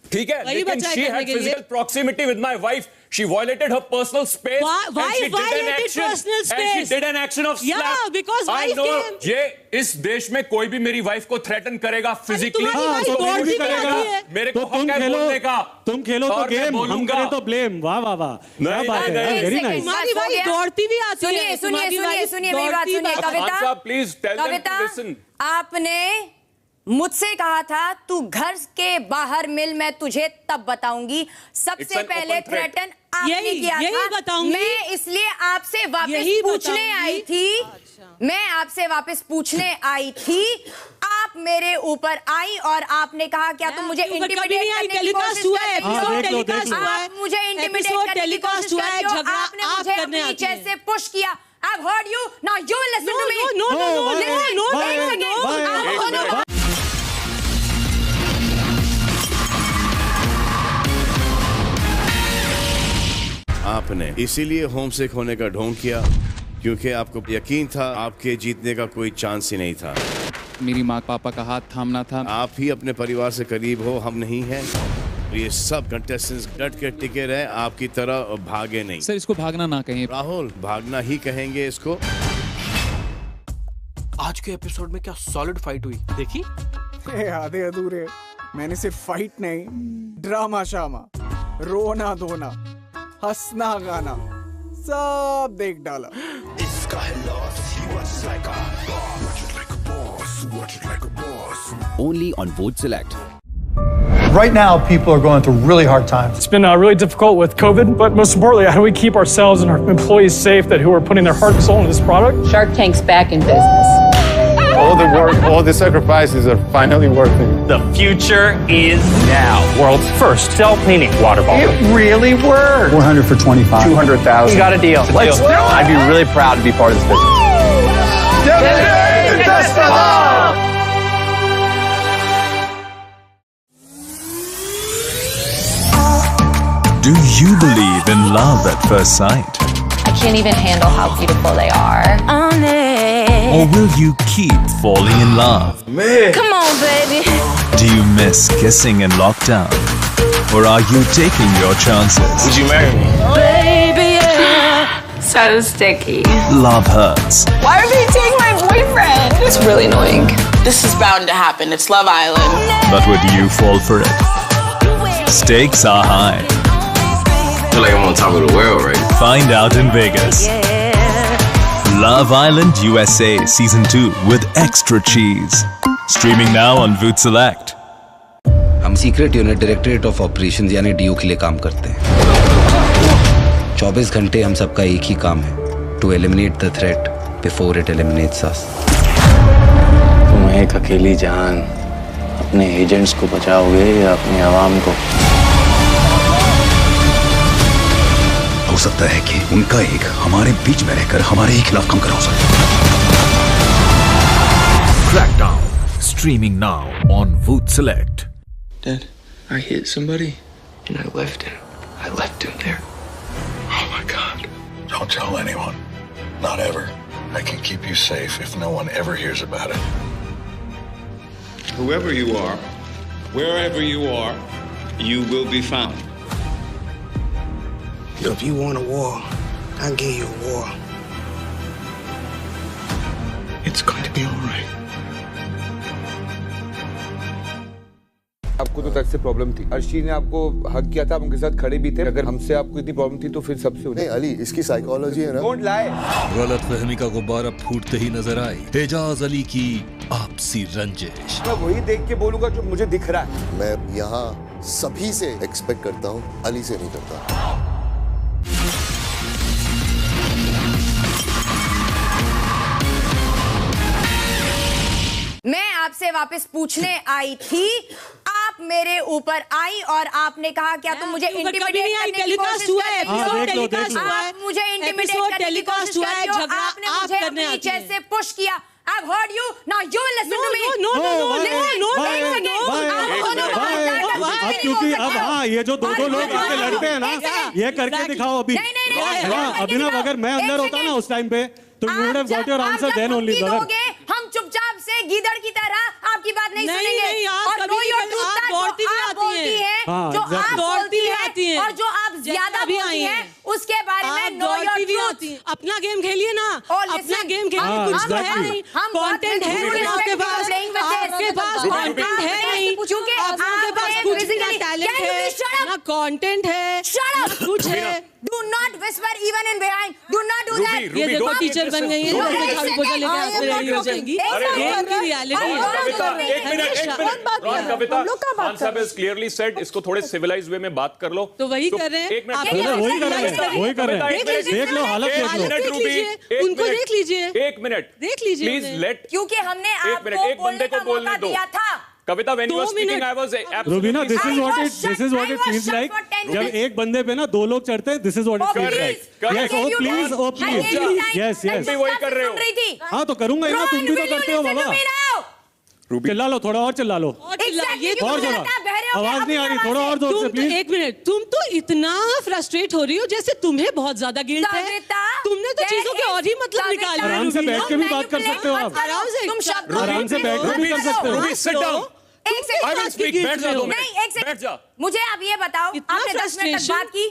ठीक है। लेकिन she had physical proximity with my wife. She violated her personal space. Why violated personal space? And she did an action of slap. Yeah, because wife came. ये इस देश में कोई भी मेरी वाइफ को थ्रेटन करेगा फिजिकली, मेरे को हक है बोलने का। तुम खेलो तो गेम, हम करें तो ब्लेम। वाह वाह वाह, क्या बात है, वेरी नाइस। तुम्हारी वाइफ दौड़ती भी आती है। सुनिए मेरी बात सुनिए। Kavita, please tell them to listen. आपने मुझसे कहा था तू घर के बाहर मिल, मैं तुझे तब बताऊंगी। सबसे पहले थ्रेटन आपने किया था। मैं इसलिए आपसे वापस पूछने आई थी। मैं आपसे वापस पूछने आई थी, आप मेरे ऊपर आई और आपने कहा क्या तुम मुझे इंटिमिडेट करने की कोशिश कर रही हो? आप मुझे इंटिमिडेट करने की कोशिश कर रही हो। आपने मुझे अपनी चेस्ट से पुश किया। I've heard you. Now you listen to me. No. आपने इसीलिए होमसिक होने का ढोंग किया क्योंकि आपको यकीन था आपके जीतने का कोई चांस ही नहीं था। मेरी माँ पापा का हाथ थामना था। आप ही अपने परिवार से करीब हो, हम नहीं हैं। ये सब कंटेस्टेंट्स डट के टिके रहे, आपकी तरह भागे नहीं। सर इसको भागना ना कहें राहुल, भागना ही कहेंगे इसको। आज के एपिसोड में क्या सॉलिड फाइट हुई देखी? आधे अधूरे, मैंने सिर्फ फाइट नहीं, ड्रामा शामा, रोना धोना, हंसना गाना सब देख डाला। Only on Vote Select. Right now, people are going through really hard times. It's been really difficult with COVID, but most importantly, how do we keep ourselves and our employees safe that who are putting their heart and soul into this product? Shark Tank's back in business. All the work, all the sacrifices are finally worth it. The future is now. World's first self-cleaning water bottle. It really worked. 400 for 25. 200,000. We got a deal. Let's do it. I'd be really proud to be part of this business. Do you believe in love at first sight? I can't even handle how beautiful they are. Or will you keep falling in love? Come on, baby. Do you miss kissing in lockdown? Or are you taking your chances? Would you marry me? Baby, so sticky. Love hurts. Why are they taking my boyfriend? It's really annoying. This is bound to happen. It's Love Island. But would you fall for it? Stakes are high. I feel like I'm on top of the world, right? Find out in Vegas. Love Island USA Season 2 with extra cheese. Streaming now on Voot Select. हम secret unit directorate of operations यानी do के लिए काम करते हैं। 24 घंटे हम सबका एक ही काम है, to eliminate the threat before it eliminates us. तुम एक अकेली जान अपने एजेंट्स को बचाओगे या अपनी आवाम को? हो सकता है कि उनका एक हमारे बीच में रहकर हमारे ही खिलाफ काम करा हो सकता है। Crackdown. Streaming now on Voot Select. Dad, I hit somebody and I left him. I left him there. Oh my God. Don't tell anyone. Not ever. I can keep you safe if no one ever hears about it. Whoever you are, wherever you are, you will be found. If you want a war, I'll give you a war. It's going to be all right. आपको तो तक से problem थी। अर्शी ने आपको हक किया था, आप उनके साथ खड़े भी थे। अगर हमसे आपको इतनी प्रॉब्लम थी तो फिर सबसे नहीं अली, इसकी साइकोलॉजी है ना। Don't lie. गलतफहमी का गुब्बारा फूटते ही नजर आई एजाज अली की आपसी रंजिश। मैं वही देख के बोलूंगा जो मुझे दिख रहा है। मैं यहाँ सभी से एक्सपेक्ट करता हूँ, अली से नहीं करता। मैं आपसे वापस पूछने आई थी, आप मेरे ऊपर आई और आपने कहा क्या तुम मुझे इंटिमिडेट करने की कोशिश कर रही हो? आप मुझे इंटिमिडेट करने की कोशिश कर रही हो, आपने मुझे अपनी नीचे से पुश किया। I've heard you. Now you listen to me. No. अब क्योंकि अब हाँ ये जो दो लोग आके लड़ते हैं ना, ये करके दिखाओ अभी। हाँ अभिनव, अगर मैं अंदर होता ना उस टाइम पे तो you would have got your answer then only, brother. हम चुपचाप से गीदड़ की तरह आपकी बात नहीं सुनेंगे और नो योर ट्रूथ दैट जो आप बोलती हैं, जो आप बोलती हैं और जो आप ज्यादा बोलती हैं उसके बारे में नो योर ट्रूथ। अपना गेम खेलिए ना, अपना गेम खेलिए। कुछ तो है नहीं, कंटेंट है नहीं आपके पास, आपके पास कंटेंट है नहीं, क्योंकि आपके पास कुछ ना टैलेंट है ना कंटेंट है, कुछ है। Do not whisper even in behind. Do not do that. ये देखो टीचर बन गई है, झाड़ू पोछा लेके आप रेडी हो जाएंगी। गेम की रियलिटी है। कविता, खान साहब has clearly said इसको थोड़े civilized way में बात कर लो। तो वही कर रहे हैं। वही कर रहे हैं। देख लो हालत देख लो। उनको देख लीजिए। एक मिनट देख लीजिए। प्लीज लेट, क्योंकि हमने एक मिनट, एक बंदे को बोलने दो। कविता, when you were speaking, I was Rubina, this is what it feels like. जब एक बंदे पे ना दो लोग चढ़ते हैं, this is what it feels like. Yes, oh please. Yes. तुम भी वही कर रहे हो। हाँ तो करूंगा ही ना, तुम भी तो करते हो बाबा। चिल्ला लो, थोड़ा और चिल्ला लो। और जोर, आवाज नहीं आ रही, थोड़ा और जोर से प्लीज। एक मिनट, तुम तो इतना फ्रस्ट्रेट हो रही हो जैसे तुम्हें बहुत ज्यादा गिल्ट है। तुमने तो चीजों के और ही मतलब निकाले। आराम से बैठ के भी बात कर सकते हो आप। आराम से बैठ के भी कर सकते हो। बैठ जा। मुझे आप ये बताओ, आपने 10 मिनट तक बात की,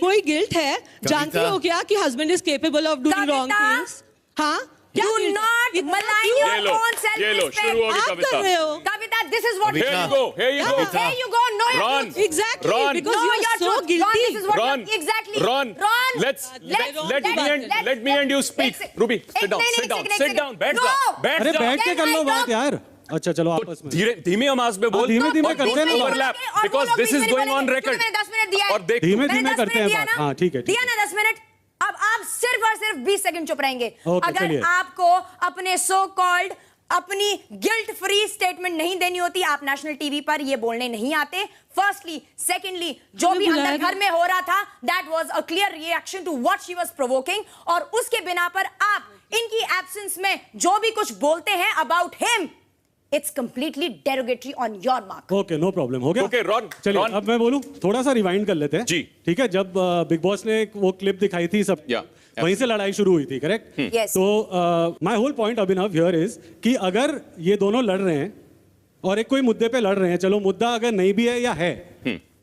कोई गिल्ट है? जानती हो क्या कि husband is capable of doing wrong things? हाँ, Do not malign your own self-respect. आप कर रहे हो। कविता, this is what. Here you go. Here you go. No, Run. Exactly. Because you are so guilty. Run. Exactly. Run. Let me and you speak. Ruby, sit down. बैठ जा। अरे बैठ के कर लो बात यार। अच्छा चलो आपस में धीमी आवाज में बोल, धीमे करते हैं ना, overlap, because this is going on record. 10 minute दिया है। और धीमे करते हैं बात। हाँ ठीक है। दिया ना 10 मिनट। अब आप सिर्फ और सिर्फ 20 सेकंड चुप रहेंगे। अगर चलिए। आपको अपने सो कॉल्ड अपनी गिल्ट फ्री स्टेटमेंट नहीं देनी होती, आप नेशनल टीवी पर ये बोलने नहीं आते। फर्स्टली, सेकेंडली, जो भी अंदर घर में हो रहा था, that was a clear reaction to what she was provoking, और उसके बिना पर आप इनकी एब्सेंस में जो भी कुछ बोलते हैं about him, it's completely derogatory on your mark. Okay, no problem, हो गया। ओके, रॉन, चलिए रॉन। अब मैं बोलूं, थोड़ा सा रिवाइंड कर लेते हैं जी। ठीक है, जब बिग बॉस ने वो क्लिप दिखाई थी सब, वहीं से लड़ाई शुरू हुई थी, करेक्ट? Yes. तो my whole point Abhinav here is कि अगर ये दोनों लड़ रहे हैं और एक कोई मुद्दे पे लड़ रहे हैं, चलो मुद्दा अगर नहीं भी है या है,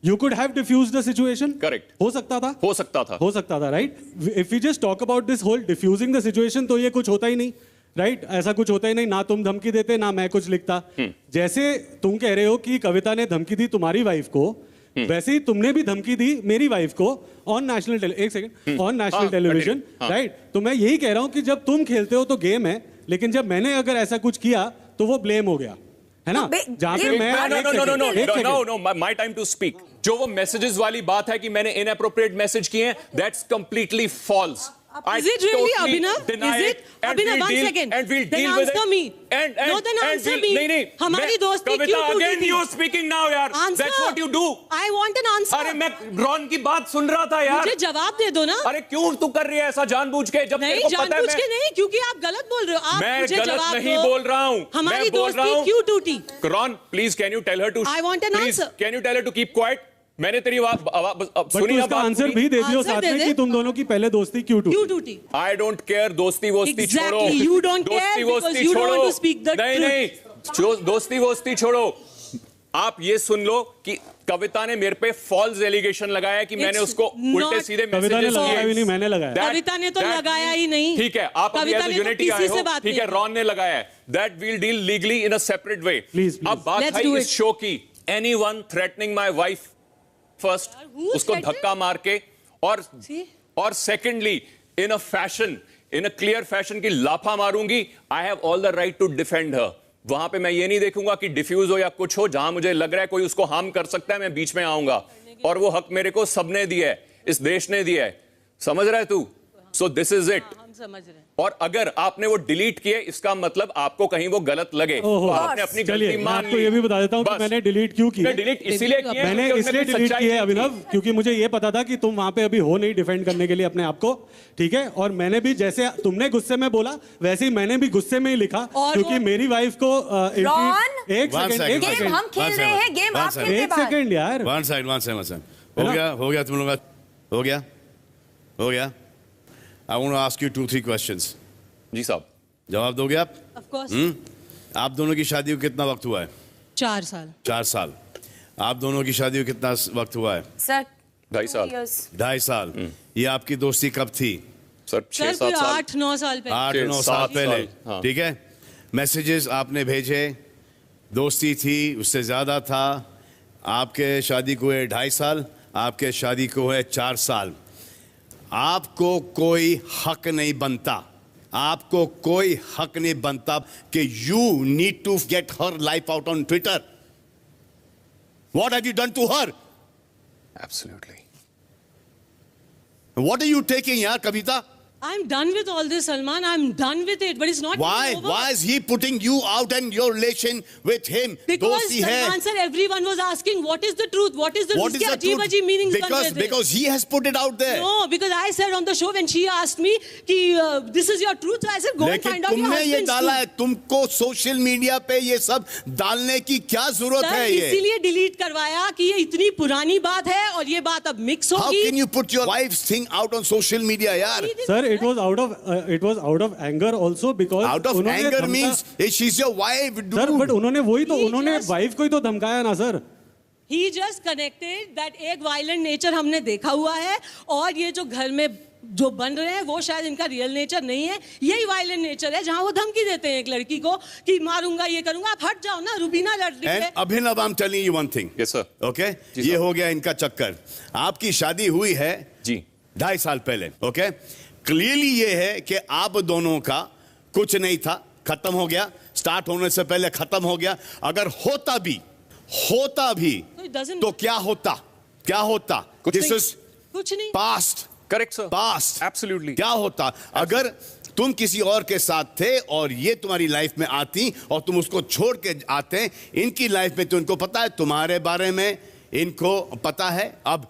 you could have defused the situation. Correct, हो सकता था, हो सकता था, हो सकता था, right? If you just talk about this whole defusing the situation, तो ये कुछ होता ही नहीं, राइट? ऐसा कुछ होता ही नहीं, ना तुम धमकी देते ना मैं कुछ लिखता। जैसे तुम कह रहे हो कि कविता ने धमकी दी तुम्हारी वाइफ को, वैसे ही तुमने भी धमकी दी मेरी वाइफ को on national on national television, right? तो मैं यही कह रहा हूं कि जब तुम खेलते हो तो गेम है, लेकिन जब मैंने अगर ऐसा कुछ किया तो वो ब्लेम हो गया, है ना? जहां पे मैं no my time to speak. जो वो मैसेजेस वाली बात है कि मैंने इनएप्रोप्रिएट मैसेज किए हैं, that's completely false. Is it really, Abhinav? Is it? Abhinav, 1 second. And we'll then deal with answer it. me. And no, then answer me. नहीं, हमारी दोस्ती क्यों टूटी again थी? you speaking now, यार. Answer. That's what you do. I want an answer. अरे मैं Ron की बात सुन रहा था यार. मुझे जवाब दे दो ना. अरे क्यों तू कर रही है ऐसा जानबूझ के? जब नहीं, तेरे को पता है जानबूझ के नहीं, क्योंकि आप गलत बोल रहे हो। आप मैं मुझे गलत जवाब नहीं दो। बोल रहा हूँ. हमारी दोस्ती क्यों टूटी? Ron, please can you tell her to? I want an answer. Can you tell her to keep quiet? मैंने तेरी बट सुनी उसका आंसर भी दे दियो साथ में कि तुम दोनों की पहले दोस्ती क्यों टूटी? I don't care, दोस्ती वोस्ती छोड़ो। Exactly, you don't care दोस्ती because वोस्ती you don't छोड़ो। want to speak the नहीं truth. नहीं, दोस्ती वोस्ती छोड़ो। आप ये सुन लो कि कविता ने मेरे पे फॉल्स एलिगेशन लगाया कि मैंने उसको उल्टे सीधे कविता ने लगाया भी नहीं, मैंने लगाया। कविता ने तो लगाया ही नहीं। ठीक है, आप अभी एज यूनिटी आए हो, ठीक है, रॉन ने लगाया है। That will deal legally in a separate way. अब बात है इस शो की, anyone threatening my wife, first उसको धक्का मार के, और secondly in a fashion, in a clear fashion की लाफा मारूंगी। I have all the right to defend her. वहां पे मैं ये नहीं देखूंगा कि डिफ्यूज हो या कुछ हो, जहां मुझे लग रहा है कोई उसको हार्म कर सकता है मैं बीच में आऊंगा, और वो हक मेरे को सबने दिया है, इस देश ने दिया है। समझ रहा है तू? So this is it. समझ रहे हैं। और अगर आपने वो डिलीट किए, इसका मतलब आपको कहीं वो गलत लगे, तो आपने अपनी गलती मान ली। आपको ये भी बता देता हूं कि मैंने डिलीट क्यों किया। डिलीट इसलिए किया, मैंने इसलिए डिलीट किया है अभिनव, क्योंकि मुझे ये पता था कि तुम वहां पे अभी हो नहीं डिफेंड करने के लिए अपने आप को, ठीक है? और मैंने भी जैसे तुमने गुस्से में बोला, वैसे ही मैंने भी गुस्से में ही लिखा, क्योंकि मेरी वाइफ को एक सेकंड यार, वन साइड हो गया तुम लोग का, हो गया। I want to ask you 2-3 questions. जी साहब, जवाब दोगे आप? Of course. आप दोनों की शादी को कितना वक्त हुआ है? 4 साल। 4 साल। आप दोनों की शादी को कितना वक्त हुआ है? सर 2.5 साल। 2.5 साल। ये आपकी दोस्ती कब थी? सर 6-7 साल। 8-9 साल पहले। 8-9 साल पहले, ठीक है? मैसेजेस आपने भेजे, दोस्ती थी, उससे ज्यादा था। आपके शादी को है 2.5 साल, आपके शादी को है 4 साल। आपको कोई हक नहीं बनता, आपको कोई हक नहीं बनता कि you need to get her life out on Twitter. What have you done to her? Absolutely. What are you taking यार Kavita? I'm done with all this, Salman. I'm done with it, but it's not over. Why is he putting you out and your relation with him? Because Salman sir, everyone was asking, what is the truth? What is the truth? What is the truth? Meanings because he has put it out there. No, because I said on the show when she asked me कि this is your truth, so I said go and find out your husband's ये डाला है, तुमको social media पे ये सब डालने की क्या जरूरत है? ये इसीलिए डिलीट करवाया कि ये इतनी पुरानी बात है और ये बात अब मिक्स होगी। How can you put your wife's thing out on social media यार? Sir, it was out of anger also because out of anger means she's your wife, dude. Sir, but उन्होंने वाइफ को ही तो धमकाया ना sir. He just connected that एक violent nature हमने देखा हुआ है, और ये जो घर में जो बन रहे हैं वो शायद इनका रियल नेचर नहीं है, यही वायलेंट नेचर है, जहां वो धमकी देते हैं एक लड़की को कि मारूंगा, ये करूंगा। आप हट जाओ ना, रुबीना लड़ रही है। अभिनव, I'm telling you one thing. Yes sir. Okay? ये हो गया इनका चक्कर। आपकी शादी हुई है जी 2.5 साल पहले। ओके, क्लियरली ये है कि आप दोनों का कुछ नहीं था, खत्म हो गया, स्टार्ट होने से पहले खत्म हो गया। अगर होता भी तो क्या होता? दिस इज कुछ नहीं, past, correct sir, past absolutely. क्या होता अगर तुम किसी और के साथ थे और ये तुम्हारी लाइफ में आती और तुम उसको छोड़ के आते, इनकी लाइफ में तो इनको पता है तुम्हारे बारे में, इनको पता है। अब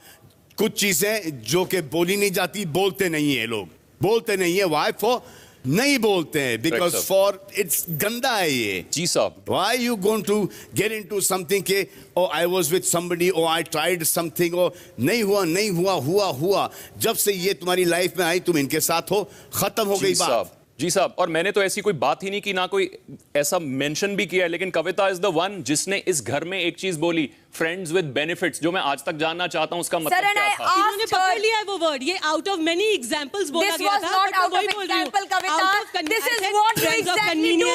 कुछ चीजें जो कि बोली नहीं जाती, बोलते नहीं है लोग, बोलते नहीं है। वाई फॉर नहीं बोलते हैं बिकॉज फॉर इट्स गंदा है ये। जी साहब, why you going to get into something के oh I was with somebody oh I tried something oh नहीं हुआ नहीं हुआ हुआ हुआ। जब से ये तुम्हारी लाइफ में आई तुम इनके साथ हो, खत्म हो गई बात। जी साहब, और मैंने तो ऐसी कोई बात ही नहीं की, ना कोई ऐसा मेंशन भी किया है, लेकिन कविता इज द वन जिसने इस घर में एक चीज बोली, फ्रेंड्स विद बेनिफिट्स, जो मैं आज तक जानना चाहता हूं उसका मतलब क्या था। इन्होंने पकड़ लिया है वो वर्ड, ये आउट ऑफ मेनी एग्जांपल्स बोला गया था। Not out of example, Kavita. This is what you exactly do.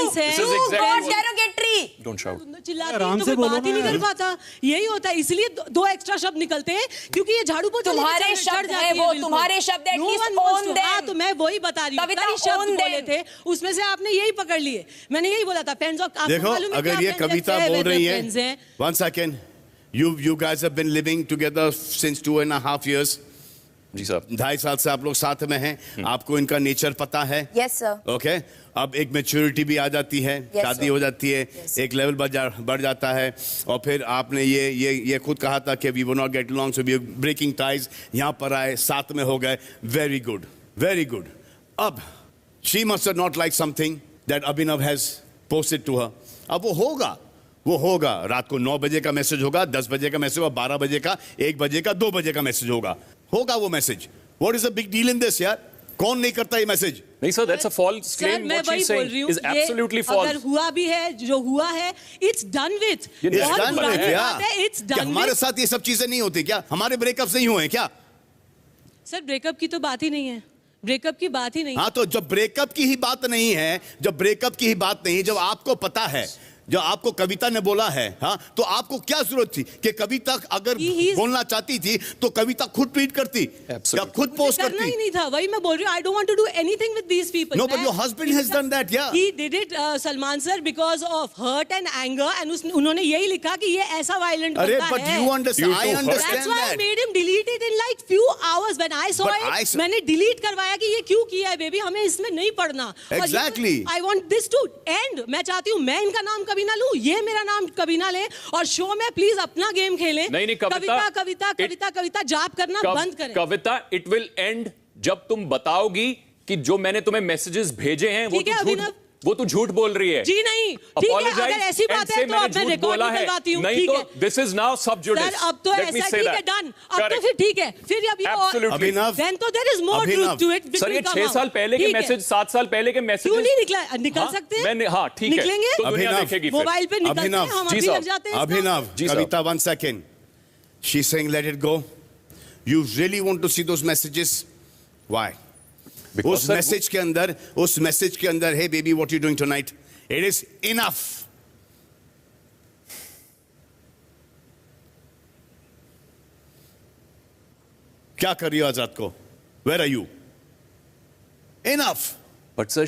Not derogatory. Don't shout. चिल्लाते हैं तो कोई बात ही नहीं कर पाता, यही होता है। इसलिए दो एक्स्ट्रा शब्द निकलते हैं क्योंकि ये झाड़ू पोछा तुम्हारे शब्द है वो, तुम्हारे शब्द है, एटलीस्ट ओन देम। हाँ, तो मैं वही बता रही हूँ, कई शब्द बोले थे उसमें से आपने यही पकड़ लिए। मैंने यही बोला था, फ्रेंड्स ऑफ, आपको देखो मालूम है अगर ये कविता बोल रही है, 1 second, you guys have been living together since 2.5 years. जी साहब, 2.5 साल से आप लोग साथ में हैं, आपको इनका नेचर पता है। Yes sir. ओके, अब एक मैच्योरिटी भी आ जाती है, शादी हो जाती है, एक लेवल बढ़ जाता है, और फिर आपने ये खुद कहा था कि we will not get along, so we are breaking ties. यहाँ पर आए, साथ में हो गए, वेरी गुड, वेरी गुड। अब she must have not like something that Abhinav has posted to her. अब वो होगा रात को 9 बजे का मैसेज होगा, 10 बजे का मैसेज होगा, 12 बजे का, 1 बजे का, 2 बजे का मैसेज होगा वो message. What is the big deal in this यार? कौन नहीं करता ये मैसेज? नहीं sir, that's a false claim. मैं वही बोल रही हूँ, इज एब्सोल्युटली फॉल्स। अगर हुआ भी है, जो हुआ है, it's done with. It's done. हमारे साथ ये सब चीजें नहीं होती क्या? हमारे ब्रेकअप्स नहीं हुए क्या? सर ब्रेकअप की तो बात ही नहीं है, ब्रेकअप की बात ही नहीं। हाँ, तो जब ब्रेकअप की ही बात नहीं है, जब आपको पता है, जो आपको कविता ने बोला है, हाँ, तो आपको क्या जरूरत थी कि कविता अगर बोलना चाहती थी तो कविता खुद ट्वीट करती या खुद पोस्ट करती? करना ही नहीं था, वही मैं बोल रही हूँ। I don't want to do anything with these people. No, but your husband has done that, yeah. He did it, Salman sir, because of hurt and anger, and उन्होंने यही लिखा कि ये ऐसा violent बंदा है। But you understand, I understand That's why that. I made him delete it in like few hours. When I saw it, मैंने delete करवाया कि ये क्यों किया है बेबी, हमें इसमें नहीं पढ़ना। Exactly. I want this to end. मैं चाहती हूँ मैं इनका नाम कभी ना लूँ, ये मेरा नाम कभी ना ले, और शो में प्लीज अपना गेम खेलें। नहीं, कविता जाप करना बंद करें। कविता, इट विल एंड जब तुम बताओगी कि जो मैंने तुम्हें मैसेजेस भेजे हैं वो तू झूठ बोल रही है। जी नहीं, ठीक है, अगर ऐसी बात है तो अब मैं रिकॉर्ड करवाती हूँ। नहीं तो दिस इज नाउ सब जुडिस। सर अब तो ऐसा, ठीक है, डन। अब तो फिर ठीक है, फिर अब ये अभिनव, देन तो there is more truth to it. Sir ये 6 साल पहले के मैसेज, 7 साल पहले के मैसेज क्यों नहीं निकल सकते हैं? हाँ ठीक है, निकलेंगे, तो दुनिया देखेगी। मोबाइल पे निकलते हैं, हम अभी लग जाते हैं। अभिनव, कविता, 1 second. She's saying let it go. You really want to see those messages? Why? उस मैसेज के अंदर, hey baby, what you doing tonight? It is enough. क्या कर रही हो आजाद को? Where are you? Enough. But sir,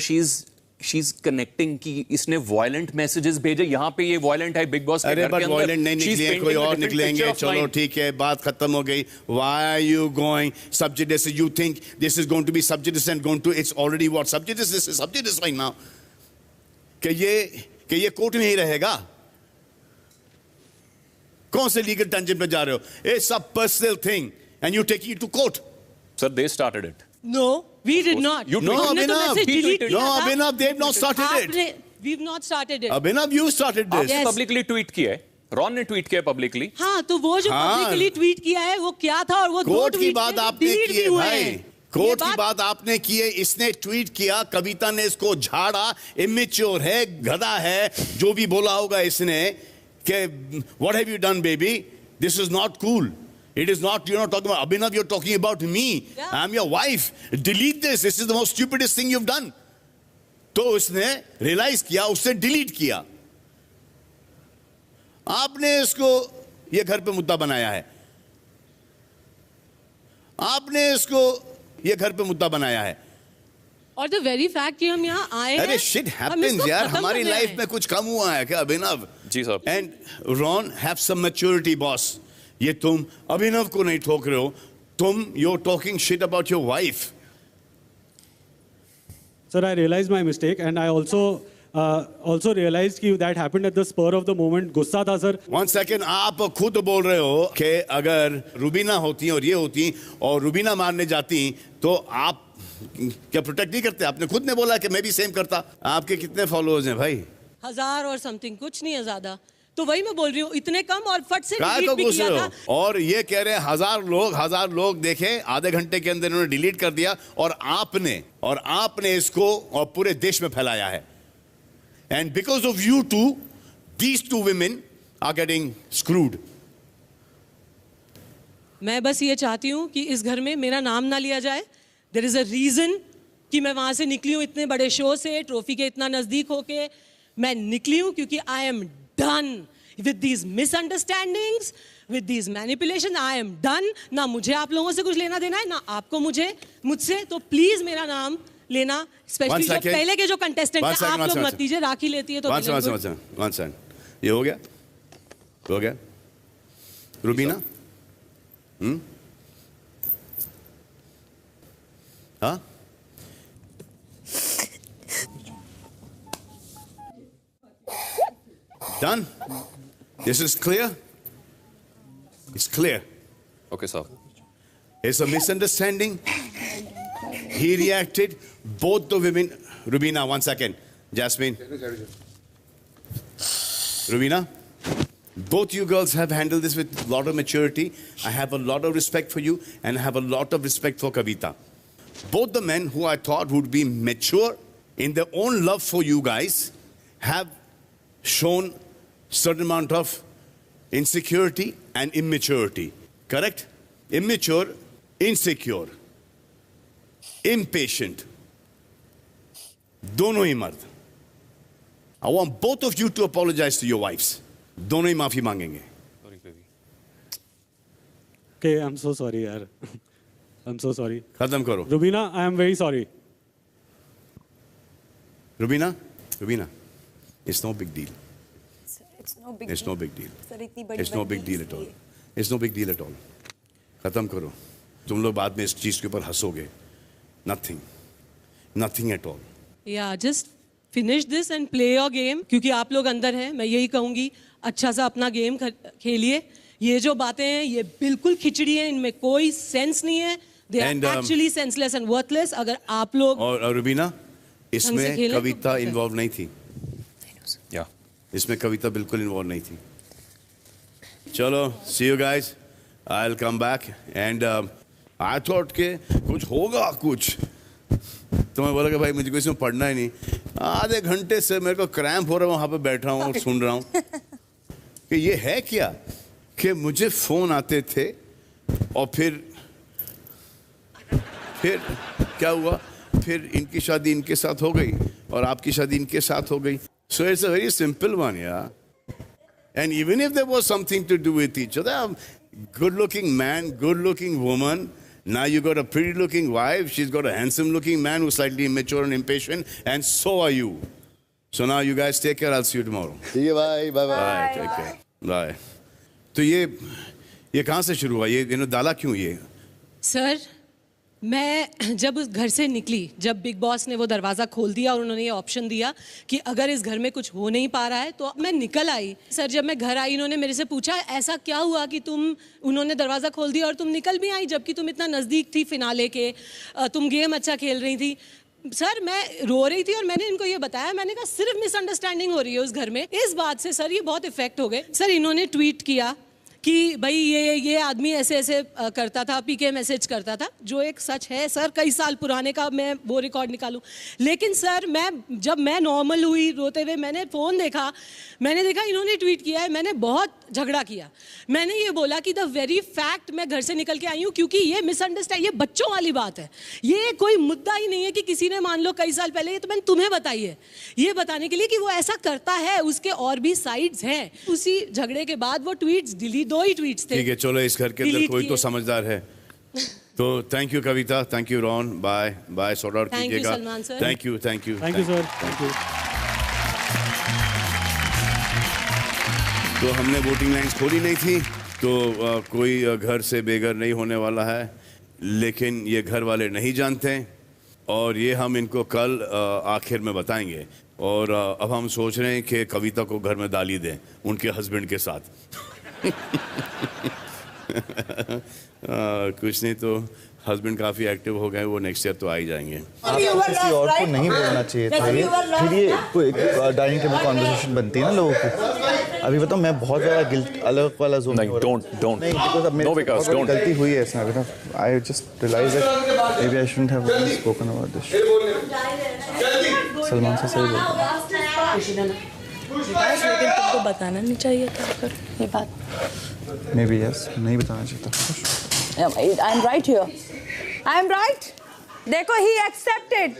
she's connecting कि इसने violent messages भेजे, यहाँ पे ये violent है बिग बॉस के घर के अंदर। violent नहीं निकले, कोई और निकलेंगे, चलो ठीक है, बात खत्म हो गई। Why are you going subjudice? You think this is going to be subjudice and going to, it's already what? Subjudice, this is subjudice right now. कि ये कोर्ट में ही रहेगा? कौन से लीगल टेंशन पे जा रहे हो? It's a personal thing and you take it to court. Sir, they started it. No, we did not. No, Abhinav, they've not started it. We've not started it. Abhinav, you started this. आपने publicly tweet किया है, Ron ने tweet किया publicly। हाँ, तो वो जो publicly tweet किया है वो क्या था, और वो कोर्ट की बात आपने की है भाई, कोर्ट की बात आपने की है। इसने ट्वीट किया, कविता ने इसको झाड़ा, इमेच्योर है, गधा है, जो भी बोला होगा इसने कि what have you done baby, this is not cool, it is not, you're not talking about Abhinav, you're talking about me. I'm your wife. Delete this. This is the most stupidest thing you've done. तो उसने realise किया, उससे delete किया। आपने इसको ये घर पे मुद्दा बनाया है, आपने इसको ये घर पे मुद्दा बनाया है। और द वेरी फैक्ट कि हम यहाँ आए हैं, अरे शिट हैपेंस यार, हमारी लाइफ में कुछ कम हुआ है क्या अभिनव? जी साहब। And Ron, have some maturity boss. ये तुम अभिनव को नहीं ठोक रहे हो, you're talking shit about your wife. Sir, I realized my mistake, and I also realized कि that happened at the spur of the moment. गुस्सा था सर. One second, आप खुद बोल रहे हो कि अगर रुबीना होती और ये होती और रुबीना मारने जाती तो आप क्या प्रोटेक्ट नहीं करते? आपने खुद ने बोला कि मैं भी सेम करता. आपके कितने फॉलोअर्स हैं भाई? 1000 और समथिंग, कुछ नहीं है ज्यादा. तो वही मैं बोल रही हूँ, इतने कम और फट से काय डिलीट को भी घुस किया रहे था. हो? और ये कह रहे हैं 1000 लोग देखे, आधे घंटे के अंदर इन्होंने डिलीट कर दिया और आपने इसको और पूरे देश में फैलाया है. And because of you two, these two women are getting screwed. मैं बस ये चाहती हूँ कि इस घर में मेरा नाम ना लिया जाए. There is a reason कि मैं वहाँ से निकली हूँ इतने बड़े शो से, ट्रॉफी के इतना नजदीक होके मैं निकली हूँ क्योंकि I am done with these misunderstandings, with these manipulations. I am done. ना मुझे आप लोगों से कुछ लेना देना है, ना आपको मुझसे. तो प्लीज मेरा नाम लेना, स्पेशली जो पहले के जो कंटेस्टेंट हैं, आप लोग मत दीजिए. राखी लेती है तो One second. ये हो गया? रुबीना? हाँ? Done? This is clear? It's clear. Okay, sir. It's a misunderstanding. He reacted. Both the women. Rubina, 1 second. Jasmine. Rubina, both you girls have handled this with a lot of maturity. I have a lot of respect for you and I have a lot of respect for Kavita. Both the men who I thought would be mature in their own love for you guys have shown certain amount of insecurity and immaturity. Correct? Immature, insecure, impatient. दोनों ही मर्द. I want both of you to apologize to your wives. दोनों ही माफी मांगेंगे. Okay, I'm so sorry यार. I'm so sorry. खत्म करो. Rubina, I am very sorry. Rubina, it's no big deal. It's no big It's deal. no big deal. Sir इतनी बड़ी It's no big deal at all. It's no big deal at all. खत्म करो. तुम लोग बाद में इस चीज के ऊपर हंसोगे. Nothing at all. Yeah, just finish this and play your game. क्योंकि आप लोग अंदर हैं, मैं यही कहूँगी, अच्छा सा अपना गेम खेलिए. ये जो बातें हैं, ये बिल्कुल खिचड़ी है, इनमें कोई सेंस नहीं है. They are actually senseless and worthless. अगर आप लोग और रुबीना, इसमें कविता इन्वॉल्व नहीं थी. या इसमें कविता बिल्कुल इन्वॉल्व नहीं थी. चलो, see you guys. I'll come back and I thought के कुछ होगा कुछ. तो मैं बोला कि भाई मुझे इसमें पढ़ना ही नहीं. आधे घंटे से मेरे को क्रैम्प हो रहा है, वहाँ पे बैठा हूँ और सुन रहा हूँ कि ये है क्या कि मुझे फोन आते थे और फिर क्या हुआ, फिर इनकी शादी इनके साथ हो गई और आपकी शादी इनके साथ हो गई. So it's a very simple one, yeah. And even if there was something to do with each other, good-looking man, good-looking woman. Now you got a pretty-looking wife. She's got a handsome-looking man who's slightly immature and impatient, and so are you. So now you guys take care. I'll see you tomorrow. See you. Bye. Bye. Bye. Take care. Bye. तो ये कहाँ से शुरू हुआ? ये डाला क्यों ये? सर, मैं जब उस घर से निकली, जब बिग बॉस ने वो दरवाज़ा खोल दिया और उन्होंने ये ऑप्शन दिया कि अगर इस घर में कुछ हो नहीं पा रहा है तो मैं निकल आई. सर, जब मैं घर आई, इन्होंने मेरे से पूछा ऐसा क्या हुआ कि उन्होंने दरवाज़ा खोल दिया और तुम निकल भी आई जबकि तुम इतना नज़दीक थी फिनाले के, तुम गेम अच्छा खेल रही थी. सर, मैं रो रही थी और मैंने इनको ये बताया, मैंने कहा सिर्फ मिसअंडरस्टैंडिंग हो रही है उस घर में. इस बात से सर ये बहुत इफेक्ट हो गए. सर, इन्होंने ट्वीट किया कि भाई ये आदमी ऐसे ऐसे करता था, पीके मैसेज करता था, जो एक सच है सर, कई साल पुराने का. मैं वो रिकॉर्ड निकालूं, लेकिन सर जब मैं नॉर्मल हुई रोते हुए, मैंने फ़ोन देखा, मैंने देखा इन्होंने ट्वीट किया है. मैंने बहुत झगड़ा किया. मैंने ये बोला कि द वेरी फैक्ट मैं घर से निकल के आई हूँ क्योंकि ये मिसअंडरस्टैंड, ये बच्चों वाली बात है. ये कोई मुद्दा ही नहीं है कि किसी ने मान लो कई साल पहले, ये तो मैंने तुम्हें बताई है ये बताने के लिए कि वो ऐसा करता है. उसके और भी साइड्स हैं. उसी झगड़े के बाद वो ट्वीट्स डिलीट, 2 ही ट्वीट्स थे. ठीक है, चलो इस घर के अंदर कोई तो समझदार है. तो thank you Kavita, thank you Ron, bye sort out कीजिएगा. Thank you sir, thank you. तो हमने वोटिंग लाइन्स खोली नहीं थी, तो कोई घर से बेघर नहीं होने वाला है. लेकिन ये घर वाले नहीं जानते और ये हम इनको कल आखिर में बताएंगे। और अब हम सोच रहे हैं कि कविता को घर में डाली दें उनके हस्बैंड के साथ। कुछ नहीं तो हस्बैंड काफ़ी एक्टिव हो गए, वो नेक्स्ट ईयर तो आ ही जाएंगे। आपको किसी और को नहीं बोलना चाहिए था ये, फिर ये कोई डाइनिंग टेबल कॉन्वर्सेशन बनती है ना लोगों को। अभी बताओ मैं बहुत ज़्यादा गिल्ट अलग वाला जोन नहीं, don't नहीं बिकॉज़ अब मेरे से गलती हुई है इसमें। ना I just realise that maybe I shouldn't have spoken about this. Salman से सही बोल रहा हूं, लेकिन तुमको बताना नहीं चाहिए था फिर ये बात। मे बी यस, नहीं बताना चाहिए था। I am right here, I am right. देखो ही एक्सेप्टेड।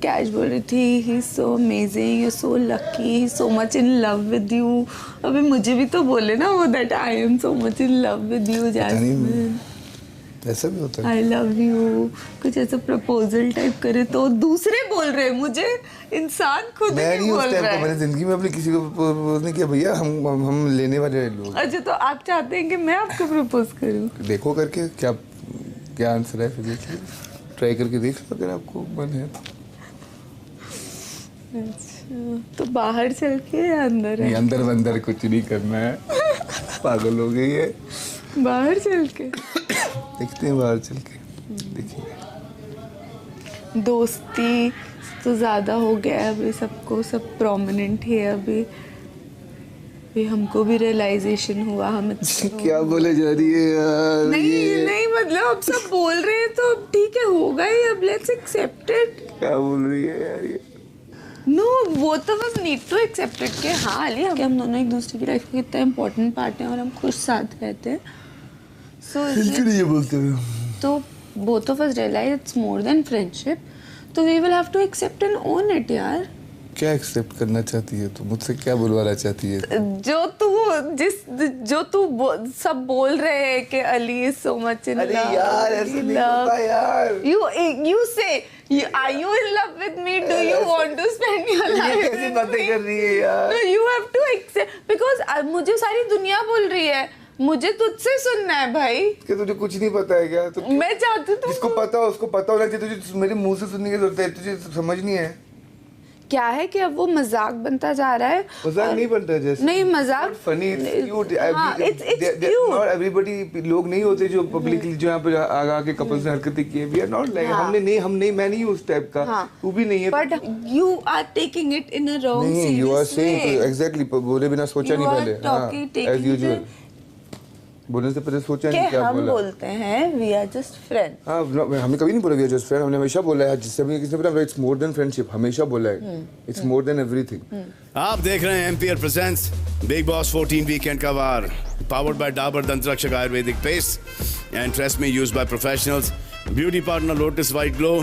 कैश बोल रही थी he so amazing, you so lucky, he so much in love with you. अभी मुझे भी तो बोले ना वो that I am so much in love with you Jasmine, ऐसा भी होता है। आई लव यू कुछ ऐसा प्रपोजल टाइप करे तो दूसरे बोल रहे हैं, मुझे इंसान खुद ही बोल रहा है। मैंने जिंदगी में अपने किसी को प्रपोज नहीं किया भैया, हम लेने वाले लोग। अच्छा तो आप चाहते हैं कि मैं आपको प्रपोज करूं? देखो करके क्या आंसर है, फिर ट्राई करके देख लो अगर आपको मन है। अच्छा तो बाहर चल के या अंदर है? अंदर कुछ नहीं करना है, पागल हो गई है। बाहर चल के देखते हैं, बाहर चल के देखिए। दोस्ती तो ज़्यादा हो गया है अभी, सबको सब प्रोमिनेंट है अभी हमको भी रियलाइजेशन हुआ हम क्या बोले जा रही है यार? नहीं मतलब अब सब बोल रहे हैं तो अब ठीक है, होगा ही, अब लेट्स एक्सेप्ट इट। क्या बोल रही है यार ये? नो वो तो बस नीड टू एक्सेप्ट इट कि हाँ अली हम दोनों एक दूसरे की लाइफ का कितना इम्पोर्टेंट पार्ट है और हम खुश साथ रहते हैं। सो ये बोलते हैं तो both of us realize it's more than friendship, तो we will have to accept and own it यार। क्या एक्सेप्ट करना चाहती है तू मुझसे, क्या बुलवाना चाहती है? जो तू सब बोल रहे हैं कि Ali is so much in love। अरे यार ऐसे नहीं होता यार। You say are you in love with me? Do you want to spend your life? ये कैसी बातें कर रही है यार? No, you have to accept because मुझे सारी दुनिया बोल रही है, मुझे तुझसे सुनना है भाई। क्या तुझे कुछ नहीं पता है क्या? मैं चाहती हूँ जिसको पता हो उसको पता होना चाहिए, तुझे मेरे मुंह से सुनने की जरूरत है, तुझे समझ नहीं है क्या है कि अब वो मजाक बनता जा रहा है। मजाक नहीं बनता है जैसे नहीं मजाक funny, it's cute. Not everybody लोग नहीं होते जो पब्लिकली जो यहाँ पे आगे कपल्स ने हरकतें की है। वी आर नॉट लाइक, मैं नहीं उस टाइप का, तू भी नहीं है। But you are taking it in a wrong नहीं, यू आर सेइंग एग्जैक्टली, बोले बिना सोचा नहीं पहले, एज यूजुअल बोलने से पहले सोचा नहीं क्या बोला। हम बोलते हैं वी आर जस्ट फ्रेंड। हाँ हमने कभी नहीं बोला वी आर जस्ट फ्रेंड, हमने हमेशा बोला है जिससे भी किसी ने बोला इट्स मोर देन फ्रेंडशिप, हमेशा बोला है इट्स मोर देन एवरीथिंग। आप देख रहे हैं MPR presents Bigg Boss 14 weekend का वार, powered by Dabur Dantrakshak ayurvedic paste and trust me used by professionals, beauty partner Lotus White Glow,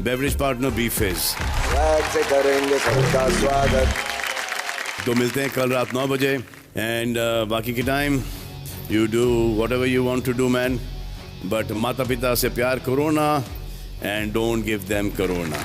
beverage partner B Fizz. से करेंगे सबका स्वागत। तो मिलते हैं कल रात 9 बजे एंड बाकी की time You do whatever you want to do, man. But माता पिता से प्यार करो ना and don't give them corona.